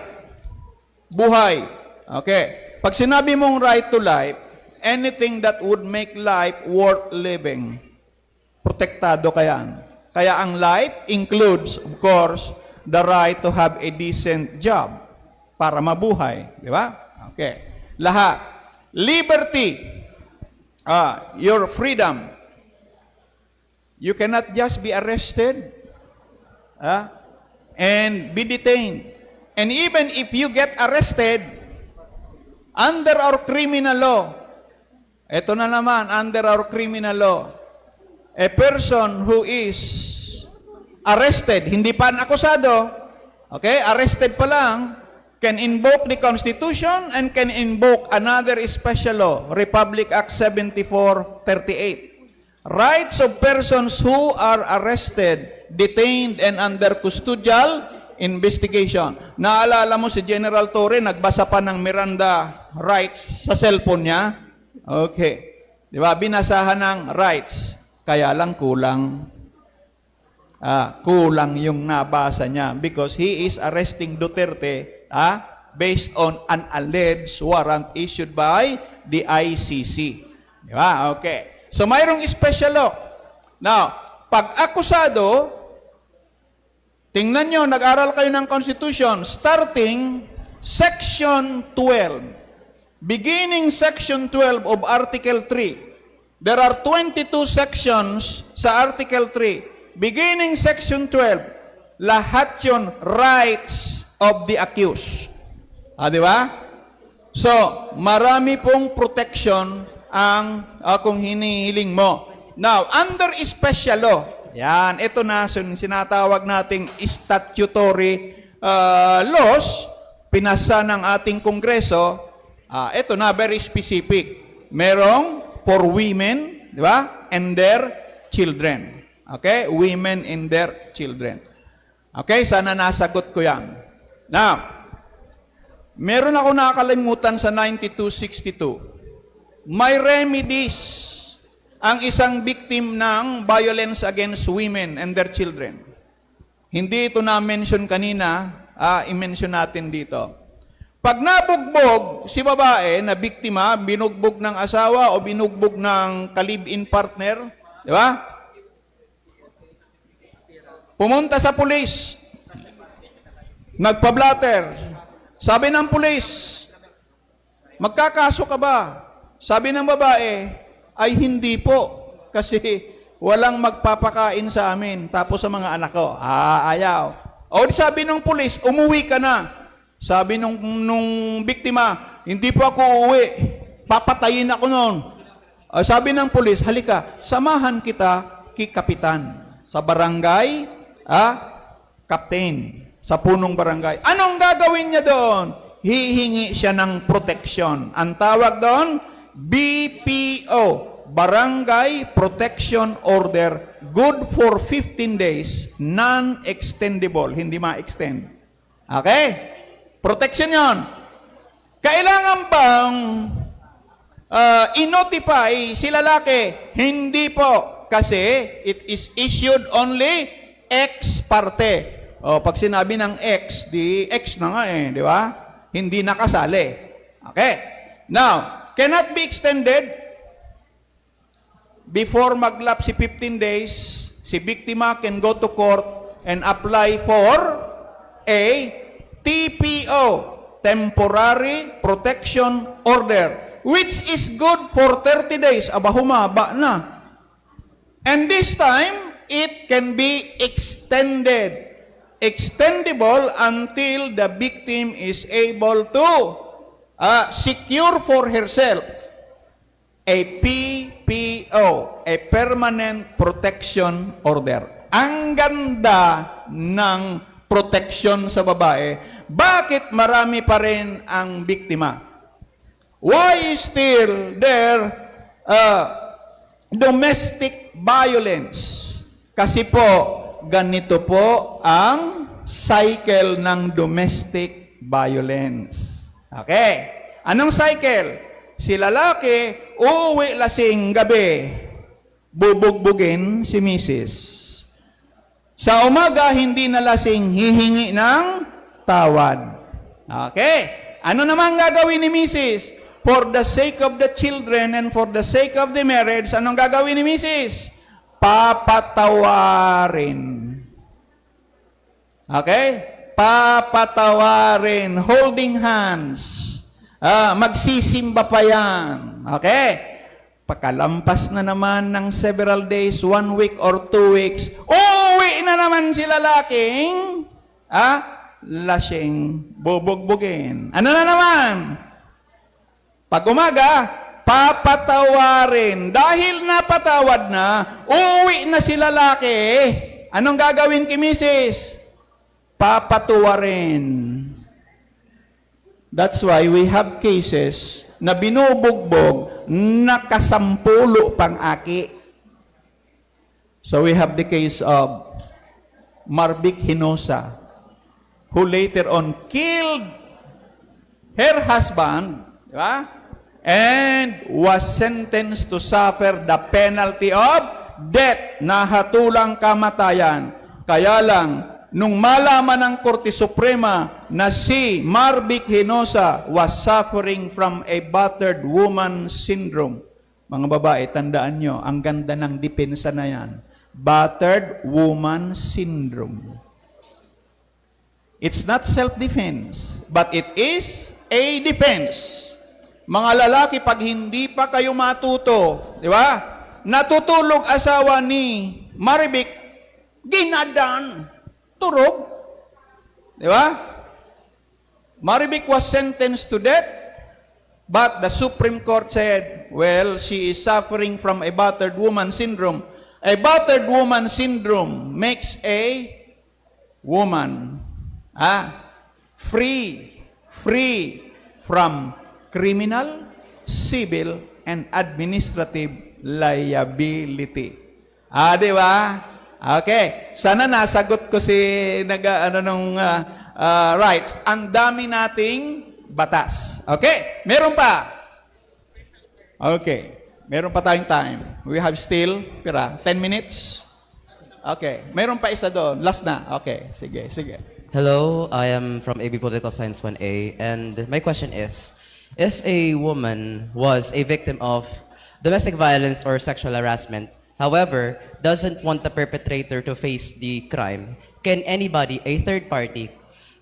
buhay. Okay. Pag sinabi mong right to life, anything that would make life worth living, protektado kayan. Kaya ang life includes, of course, the right to have a decent job para mabuhay. Di ba? Okay. Lahat. Liberty, your freedom. You cannot just be arrested and be detained. And even if you get arrested, under our criminal law, ito na naman, under our criminal law, a person who is arrested, hindi pa akusado, okay, arrested pa lang, can invoke the Constitution and can invoke another special law, Republic Act 7438. Rights of persons who are arrested, detained, and under custodial investigation. Naalala mo si General Torre, nagbasa pa ng Miranda rights sa cellphone niya? Okay. Di ba? Binasahan ng rights. Kaya lang kulang. Kulang yung nabasa niya because he is arresting Duterte based on an alleged warrant issued by the ICC. Di ba? Okay. So, mayroong special law. Now, pag akusado, tingnan nyo, nag-aral kayo ng Constitution, starting Section 12. Beginning Section 12 of Article 3. There are 22 sections sa Article 3. Beginning Section 12, lahat yun rights of the accused. Di ba? So, marami pong protection ang kung hinihiling mo. Now, under special law, yan, ito na sinatawag nating statutory laws, pinasa ng ating Kongreso, ito na, very specific. Merong for women, di ba? And their children. Okay? Women and their children. Okay? Sana nasagot ko yan. Now, meron ako nakakalimutan sa 9262. May remedies ang isang victim ng violence against women and their children. Hindi ito na-mention kanina, i-mention natin dito. Pag nabugbog si babae na biktima, binugbog ng asawa o binugbog ng ka-live-in partner, di ba? Pumunta sa pulis, nagpa-blatter. Sabi ng pulis, magkakaso ka ba? Sabi ng babae, ay hindi po. Kasi walang magpapakain sa amin. Tapos sa mga anak ko, ayaw. O sabi ng pulis, umuwi ka na. Sabi nung biktima, hindi po ako uuwi. Papatayin ako noon. Sabi ng pulis, halika, samahan kita kay kapitan. Sa barangay, captain. Sa punong barangay. Anong gagawin niya doon? Hihingi siya ng protection. Ang tawag doon, BPO, Barangay Protection Order, good for 15 days, non-extendable, hindi ma-extend. Okay? Protection yon. Kailangan bang i-notify si lalaki? Hindi po, kasi it is issued only ex parte. Pag sinabi ng ex, di ex na nga di ba? Hindi nakasali. Okay? Now, cannot be extended before maglapse si 15 days. Si biktima can go to court and apply for a TPO, temporary protection order, which is good for 30 days. Aba, humaba na. And this time, it can be extended. Extendable until the victim is able to secure for herself a PPO, a Permanent Protection Order. Ang ganda ng protection sa babae. Bakit marami pa rin ang biktima? Why is still there domestic violence? Kasi po, ganito po ang cycle ng domestic violence. Okay. Anong cycle? Si lalaki, uuwi lasing gabi, bubugbugin si misis. Sa umaga, hindi na lasing, hihingi ng tawad. Okay. Ano naman gagawin ni misis? For the sake of the children and for the sake of the marriage, anong gagawin ni misis? Papatawarin. Okay? Papatawarin. Holding hands. Magsisimba pa yan. Okay? Pagkalampas na naman ng several days, 1 week or 2 weeks, uuwi na naman si lalaking, lasing, bubugbugin. Ano na naman? Pag umaga, papatawarin. Dahil napatawad na, uuwi na si lalaki. Anong gagawin kay misis? Papatuwarin. That's why we have cases na binubugbog, nakasampulo pang aki. So we have the case of Marvick Hinosa, who later on killed her husband, di ba? And was sentenced to suffer the penalty of death, nahatulang kamatayan. Kaya lang, nung malaman ng Korte Suprema na si Marvick Hinosa was suffering from a battered woman syndrome. Mga babae, tandaan nyo, ang ganda ng depensa na yan. Battered woman syndrome. It's not self-defense, but it is a defense. Mga lalaki, pag hindi pa kayo matuto, di ba? Natutulog asawa ni Marvick, ginadan, turog. Di ba? Marvick was sentenced to death, but the Supreme Court said, well, she is suffering from a battered woman syndrome. A battered woman syndrome makes a woman free from criminal, civil, and administrative liability. Di ba? Okay. Sana nasagot ko si rights. Ang dami nating batas. Okay. Meron pa. Okay. Meron pa tayong time. We have still, 10 minutes. Okay. Meron pa isa doon. Last na. Okay. Sige. Hello, I am from AB Political Science 1A, and my question is, if a woman was a victim of domestic violence or sexual harassment, however, doesn't want the perpetrator to face the crime, can anybody, a third party,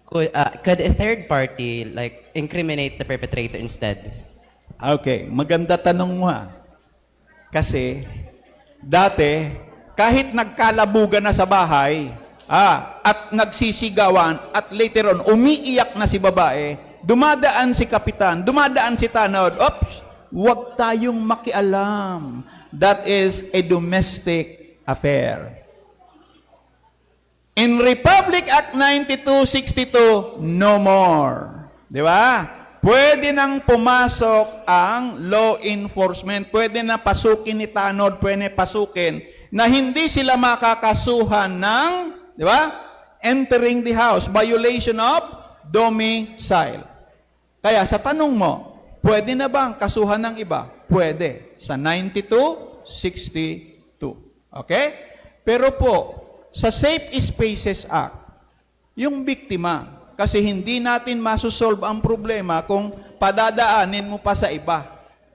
could a third party like incriminate the perpetrator instead? Okay, maganda tanong mo ha. Kasi, dati, kahit nagkalabugan na sa bahay, at nagsisigawan, at later on, umiiyak na si babae, dumadaan si kapitan, dumadaan si tanod, oops, huwag tayong makialam. That is a domestic affair. In Republic Act 9262, no more. Di ba? Pwede nang pumasok ang law enforcement, pwede na pasukin ni tanod, pwede pasukin, na hindi sila makakasuhan ng, di ba? Entering the house, violation of domicile. Kaya sa tanong mo, pwede na bang kasuhan ng iba? Pwede. Sa 9262. Okay? Pero po, sa Safe Spaces Act, yung biktima, kasi hindi natin masusolve ang problema kung padadaanin mo pa sa iba.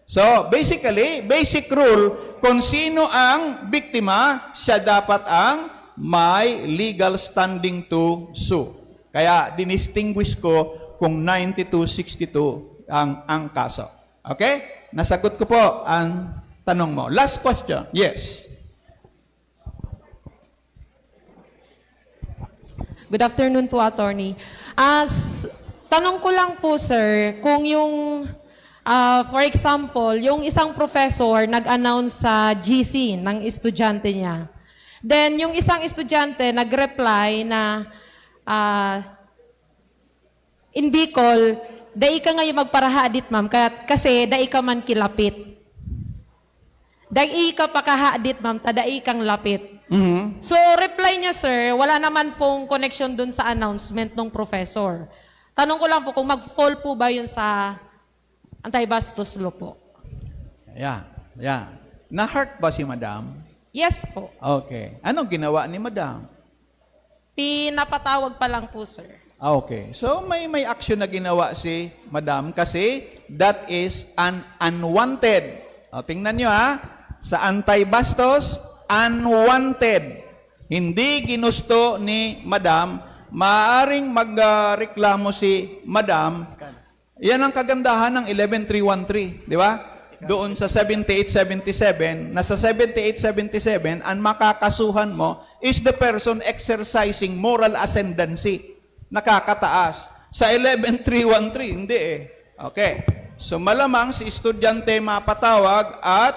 So, basically, basic rule, kung sino ang biktima, siya dapat ang may legal standing to sue. Kaya, dinistinguish ko kung 9262 ang kaso. Okay? Nasagot ko po ang tanong mo. Last question. Yes. Good afternoon po, Attorney. Tanong ko lang po, sir, kung yung, for example, yung isang professor nag-announce sa GC ng estudyante niya. Then, yung isang estudyante nag-reply na, in Bicol, dai ka ngayon magparahadit, ma'am, kasi dai ka man kilapit. Dai ka pakahadit, ma'am, tadai kang lapit. Mm-hmm. So, reply niya, sir, wala naman pong connection dun sa announcement ng professor. Tanong ko lang po kung mag-fall po ba yun sa anti-bastos law po. Yeah. Na-hurt ba si Madam? Yes po. Okay. Anong ginawa ni Madam? Pinapatawag pa lang po, sir. Okay. So, may action na ginawa si Madam kasi that is an unwanted. O, tingnan nyo ha. Sa anti-bastos, unwanted. Hindi ginusto ni Madam, maaring magreklamo si Madam. Yan ang kagandahan ng 11313, di ba? Doon sa 7877, nasa 7877, ang makakasuhan mo is the person exercising moral ascendancy. Nakakataas. Sa 11313, hindi eh. Okay. So malamang si estudyante mapatawag at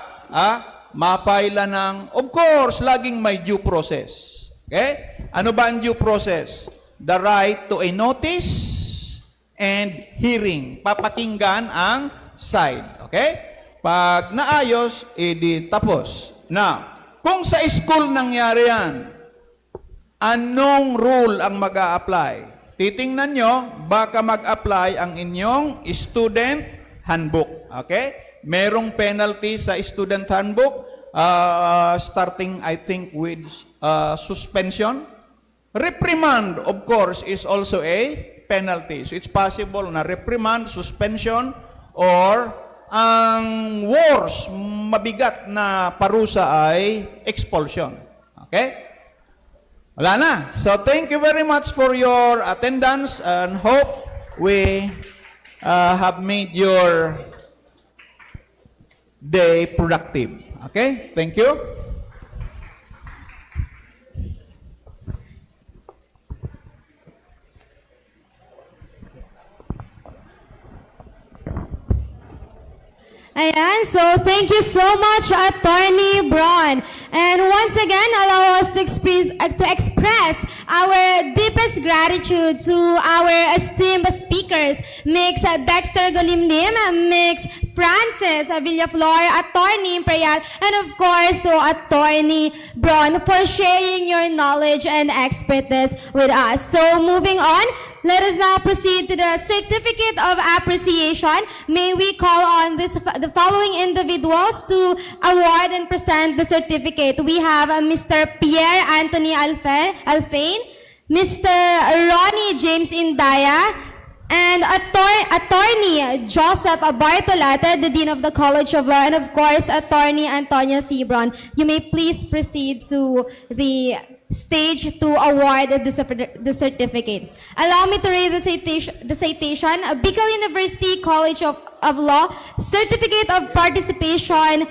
mapaila ng, of course, laging may due process. Okay? Ano ba ang due process? The right to a notice and hearing. Papakinggan ang side. Okay? Pag naayos, edi tapos. Now, kung sa school nangyari yan, anong rule ang mag-a-apply? Titingnan nyo, baka mag-apply ang inyong student handbook. Okay? Merong penalty sa student handbook, starting, I think, with suspension. Reprimand, of course, is also a penalty. So it's possible na reprimand, suspension, or ang worse, mabigat na parusa ay expulsion. Okay? Wala na. So thank you very much for your attendance and hope we have made your day productive. Okay? Thank you. Ayan, so thank you so much, Attorney Braun. And once again, allow us to express our deepest gratitude to our esteemed speakers, Mix Dexter Golimlim, Mix Francis Villaflor, Attorney Imperial, and of course to Attorney Braun for sharing your knowledge and expertise with us. So moving on, let us now proceed to the certificate of appreciation. May we call on the following individuals to award and present the certificate. We have Mr. Pierre Anthony Alfain, Mr. Ronnie James Indaya, and Attorney Joseph Bartolata, the Dean of the College of Law, and of course, Attorney Antonia Sebron. You may please proceed to the stage to award the certificate. Allow me to read the citation. Bicol University College of Law Certificate of Participation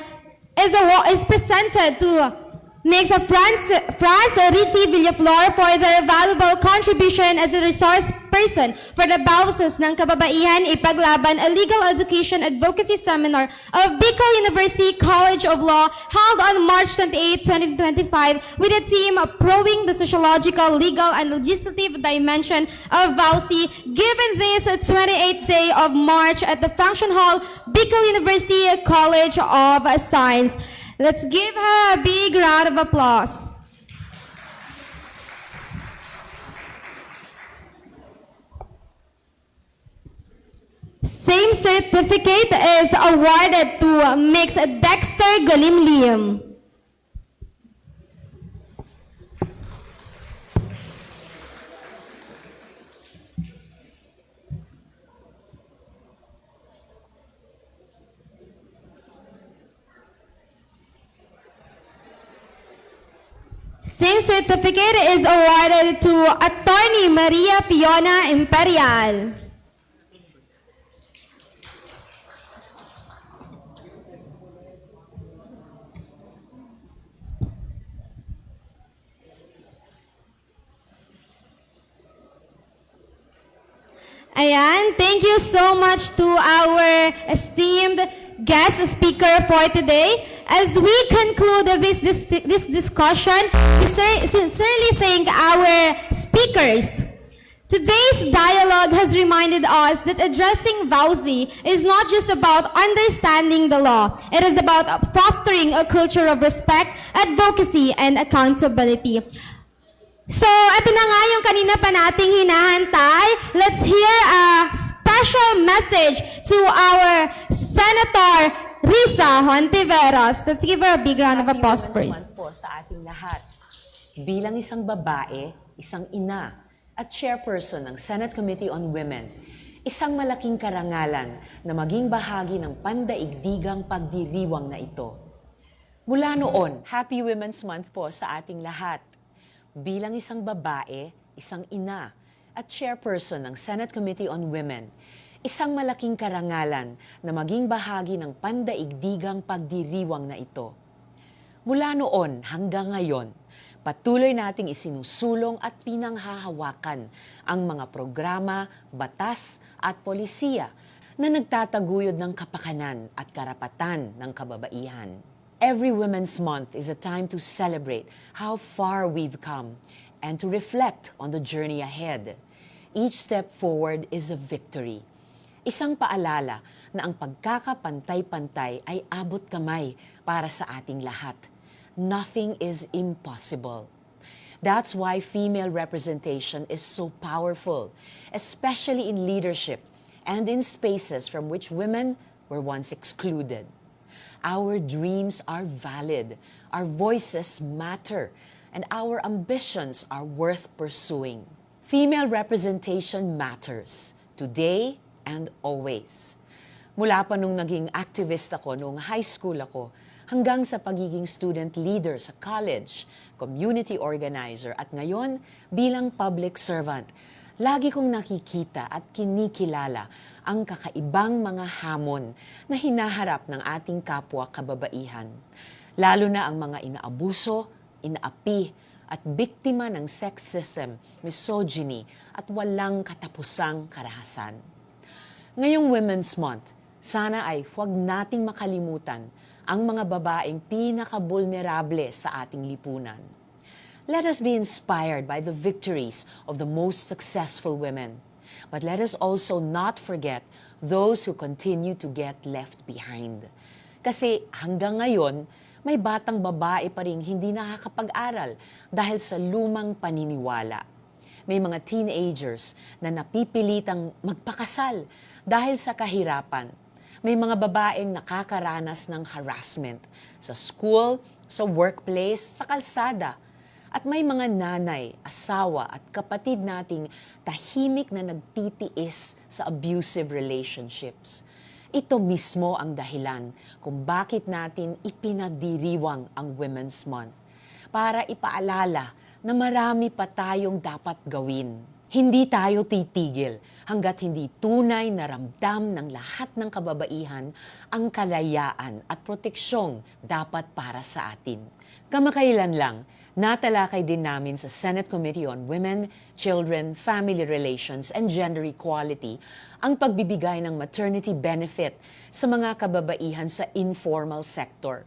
is presented to Mix France Rizzi Villaflor for their valuable contribution as a resource person for the Bauses ng Kababaihan Ipaglaban, a legal education advocacy seminar of Bicol University College of Law held on March 28, 2025 with a team probing the sociological, legal, and legislative dimension of VAUSI given this 28th day of March at the Function Hall, Bicol University College of Science. Let's give her a big round of applause. Same certificate is awarded to Mix Dexter Golimlim. Same certificate is awarded to Attorney Maria Fiona Imperial. Ayan, thank you so much to our esteemed guest speaker for today. As we conclude this discussion, we sincerely thank our speakers. Today's dialogue has reminded us that addressing VAUSI is not just about understanding the law. It is about fostering a culture of respect, advocacy, and accountability. So, ito na nga yung kanina pa nating hinahantay. Let's hear a special message to our Senator Risa Hontiveros. Let's give her a big round of applause first. Po sa ating lahat. Bilang isang babae, isang ina, at chairperson ng Senate Committee on Women, isang malaking karangalan na maging bahagi ng pandaigdigang pagdiriwang na ito. Mula noon, Happy Women's Month po sa ating lahat. Bilang isang babae, isang ina, at chairperson ng Senate Committee on Women, isang malaking karangalan na maging bahagi ng pandaigdigang pagdiriwang na ito. Mula noon hanggang ngayon, patuloy nating isinusulong at pinanghahawakan ang mga programa, batas at polisiya na nagtataguyod ng kapakanan at karapatan ng kababaihan. Every Women's Month is a time to celebrate how far we've come and to reflect on the journey ahead. Each step forward is a victory. Isang paalala na ang pagkakapantay-pantay ay abot kamay para sa ating lahat. Nothing is impossible. That's why female representation is so powerful, especially in leadership and in spaces from which women were once excluded. Our dreams are valid, our voices matter, and our ambitions are worth pursuing. Female representation matters, today and always. Mula pa nung naging activist ako noong high school ako, hanggang sa pagiging student leader sa college, community organizer, at ngayon bilang public servant, lagi kong nakikita at kinikilala ang kakaibang mga hamon na hinaharap ng ating kapwa kababaihan. Lalo na ang mga inaabuso, inaapi, at biktima ng sexism, misogyny, at walang katapusang karahasan. Ngayong Women's Month, sana ay huwag nating makalimutan ang mga babaeng pinaka-vulnerable sa ating lipunan. Let us be inspired by the victories of the most successful women. But let us also not forget those who continue to get left behind. Kasi hanggang ngayon, may batang babae pa rin hindi nakakapag-aral dahil sa lumang paniniwala. May mga teenagers na napipilitang magpakasal dahil sa kahirapan. May mga babaeng nakakaranas ng harassment sa school, sa workplace, sa kalsada. At may mga nanay, asawa at kapatid nating tahimik na nagtitiis sa abusive relationships. Ito mismo ang dahilan kung bakit natin ipinagdiriwang ang Women's Month. Para ipaalala na marami pa tayong dapat gawin. Hindi tayo titigil hanggat hindi tunay na ramdam ng lahat ng kababaihan ang kalayaan at proteksyong dapat para sa atin. Kamakailan lang, natalakay din namin sa Senate Committee on Women, Children, Family Relations, and Gender Equality ang pagbibigay ng maternity benefit sa mga kababaihan sa informal sector.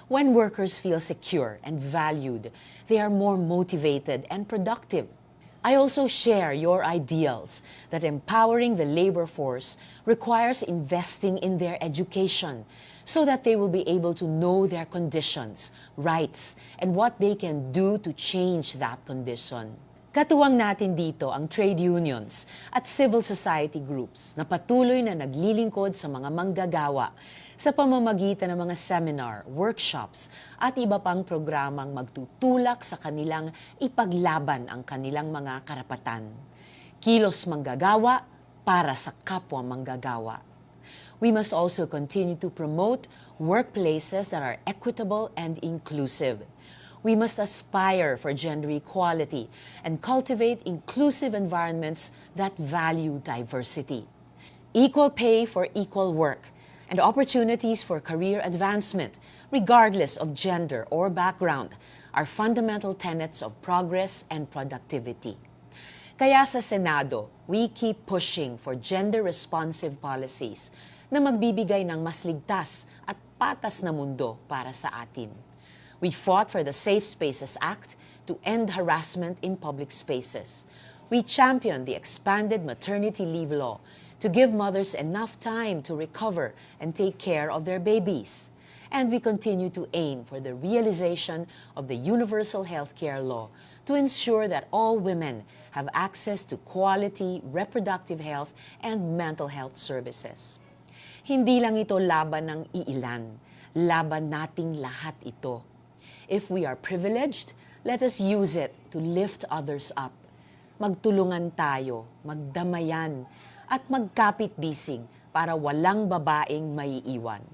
When workers feel secure and valued, they are more motivated and productive. I also share your ideals that empowering the labor force requires investing in their education so that they will be able to know their conditions, rights, and what they can do to change that condition. Katuwang natin dito ang trade unions at civil society groups na patuloy na naglilingkod sa mga manggagawa sa pamamagitan ng mga seminar, workshops at iba pang programang magtutulak sa kanilang ipaglaban ang kanilang mga karapatan. Kilos manggagawa para sa kapwa manggagawa. We must also continue to promote workplaces that are equitable and inclusive. We must aspire for gender equality and cultivate inclusive environments that value diversity. Equal pay for equal work and opportunities for career advancement, regardless of gender or background, are fundamental tenets of progress and productivity. Kaya sa Senado, we keep pushing for gender-responsive policies na magbibigay ng mas ligtas at patas na mundo para sa atin. We fought for the Safe Spaces Act to end harassment in public spaces. We championed the expanded maternity leave law to give mothers enough time to recover and take care of their babies. And we continue to aim for the realization of the universal healthcare law to ensure that all women have access to quality reproductive health and mental health services. Hindi lang ito laban ng iilan, laban nating lahat ito. If we are privileged, let us use it to lift others up. Magtulungan tayo, magdamayan, at magkapit-bisig para walang babaeng maiiwan.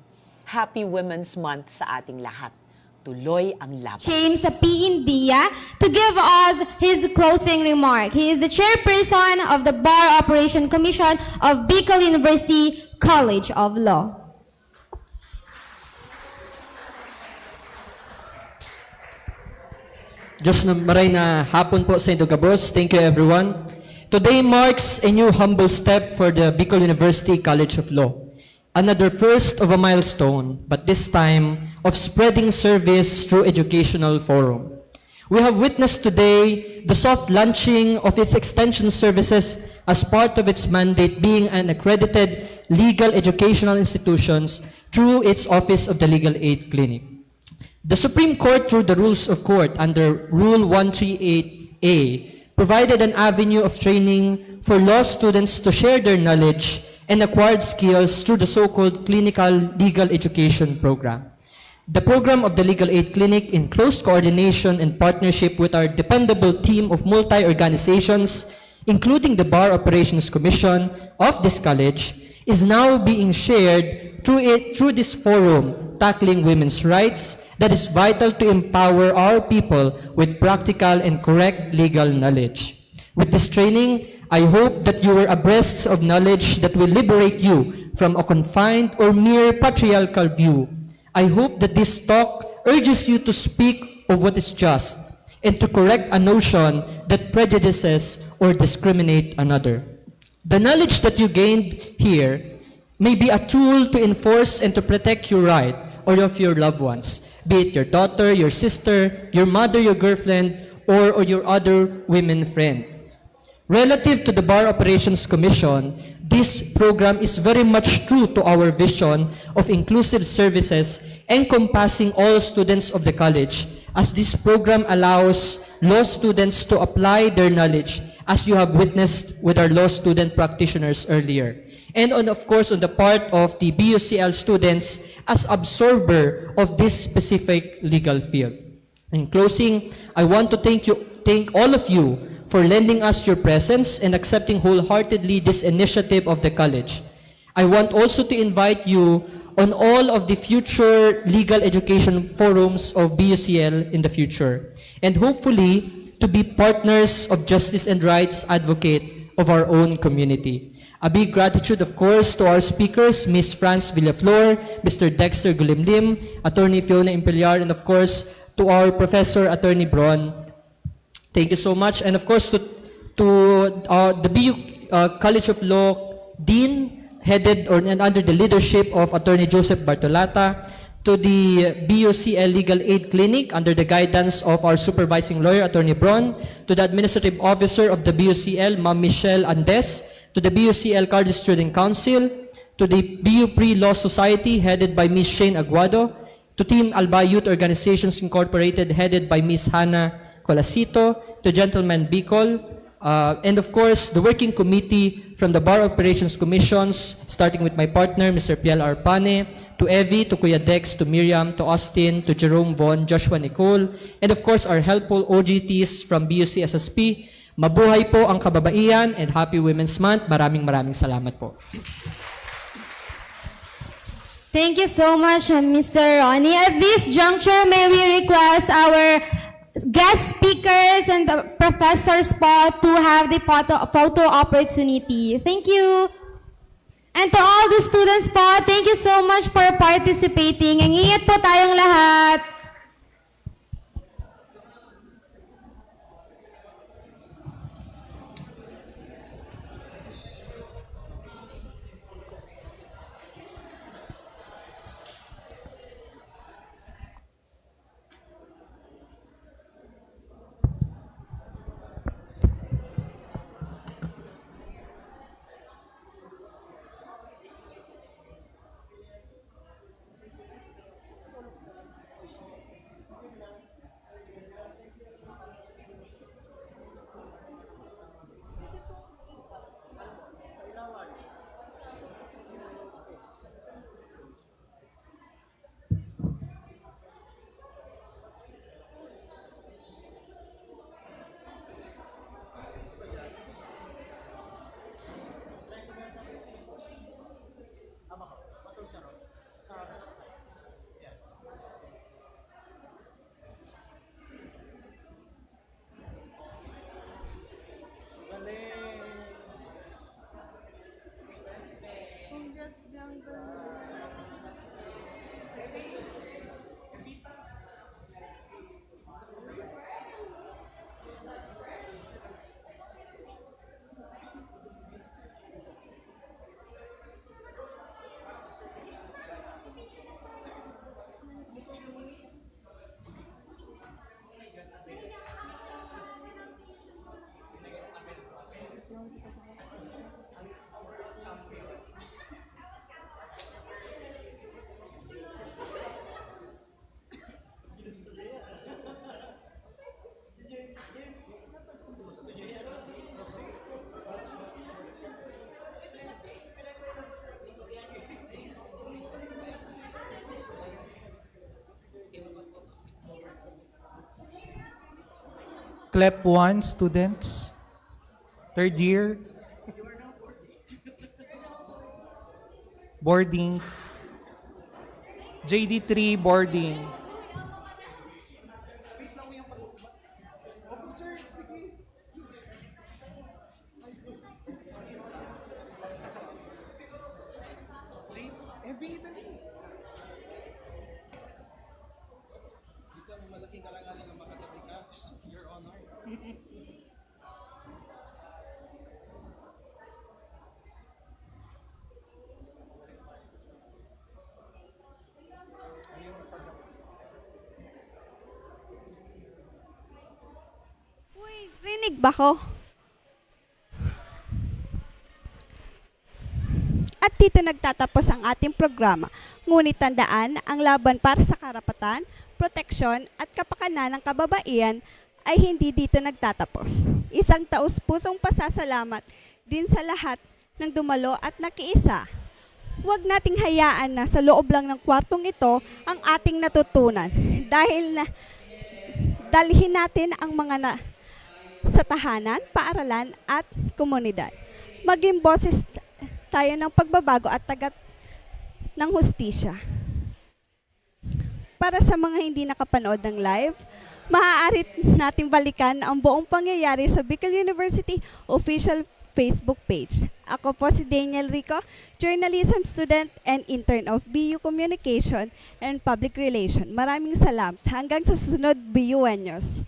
Happy Women's Month sa ating lahat. Tuloy ang laban. James P. India to give us his closing remark. He is the chairperson of the Bar Operation Commission of Bicol University College of Law. Diyos na maray na hapon po sa inyo, Gabos. Thank you, everyone. Today marks a new humble step for the Bicol University College of Law. Another first of a milestone, but this time of spreading service through educational forum. We have witnessed today the soft launching of its extension services as part of its mandate being an accredited legal educational institutions through its Office of the Legal Aid Clinic. The Supreme Court, through the rules of court under Rule 138A, provided an avenue of training for law students to share their knowledge and acquired skills through the so-called Clinical Legal Education Program. The program of the Legal Aid Clinic, in close coordination and partnership with our dependable team of multi-organizations, including the Bar Operations Commission of this college, is now being shared through this forum, Tackling Women's Rights, that is vital to empower our people with practical and correct legal knowledge. With this training, I hope that you are abreast of knowledge that will liberate you from a confined or mere patriarchal view. I hope that this talk urges you to speak of what is just and to correct a notion that prejudices or discriminate another. The knowledge that you gained here may be a tool to enforce and to protect your right or of your loved ones, be it your daughter, your sister, your mother, your girlfriend, or your other women friend. Relative to the Bar Operations Commission, this program is very much true to our vision of inclusive services encompassing all students of the college, as this program allows law students to apply their knowledge, as you have witnessed with our law student practitioners earlier. And of course, on the part of the BUCL students as absorber of this specific legal field. In closing, I want to thank all of you for lending us your presence and accepting wholeheartedly this initiative of the college. I want also to invite you on all of the future legal education forums of BUCL in the future, and hopefully to be partners of justice and rights advocate of our own community. A big gratitude, of course, to our speakers, Ms. Franz Villaflor, Mr. Dexter Gulimlim, Attorney Fiona Impeliar, and of course, to our Professor Attorney Bron. Thank you so much. And of course, to the BU College of Law Dean, headed and under the leadership of Attorney Joseph Bartolata, to the BUCL Legal Aid Clinic under the guidance of our supervising lawyer, Attorney Bron, to the administrative officer of the BUCL, Ma'am Michelle Andes, to the BUCL Cardinal Student Council, to the BU Pre-Law Society, headed by Ms. Shane Aguado, to Team Alba Youth Organizations Incorporated, headed by Ms. Hannah Colasito, to Gentleman Bicol, and of course, the working committee from the Bar Operations Commissions, starting with my partner, Mr. Piel Arpane, to Evie, to Kuya Dex, to Miriam, to Austin, to Jerome Von, Joshua Nicole, and of course, our helpful OGTs from BUC SSP. Mabuhay po ang kababaihan and Happy Women's Month. Maraming salamat po. Thank you so much, Mr. Ronnie. At this juncture, may we request our guest speakers and the professors po to have the photo opportunity. Thank you. And to all the students po, thank you so much for participating. Ingat po tayong lahat. CLEP 1 students, third year, boarding, JD3 boarding. Uy, rinig ba ko? At dito nagtatapos ang ating programa. Ngunit tandaan, ang laban para sa karapatan, proteksyon at kapakanan ng kababaihan ay hindi dito nagtatapos. Isang taus-pusong pasasalamat din sa lahat ng dumalo at nakiisa. Huwag nating hayaan na sa loob lang ng kwartong ito ang ating natutunan. Dalhin natin ang mga sa tahanan, paaralan at komunidad. Maging boses tayo ng pagbabago at tagat ng hustisya. Para sa mga hindi nakapanood ng live, maaari nating balikan ang buong pangyayari sa Bicol University official Facebook page. Ako po si Daniel Rico, journalism student and intern of BU Communication and Public Relations. Maraming salamat. Hanggang sa susunod, BUenos.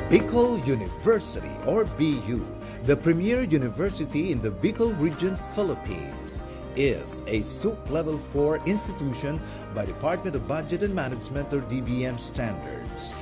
Bicol University, or BU, the premier university in the Bicol region, Philippines, is a SUP Level 4 institution by Department of Budget and Management, or DBM standards.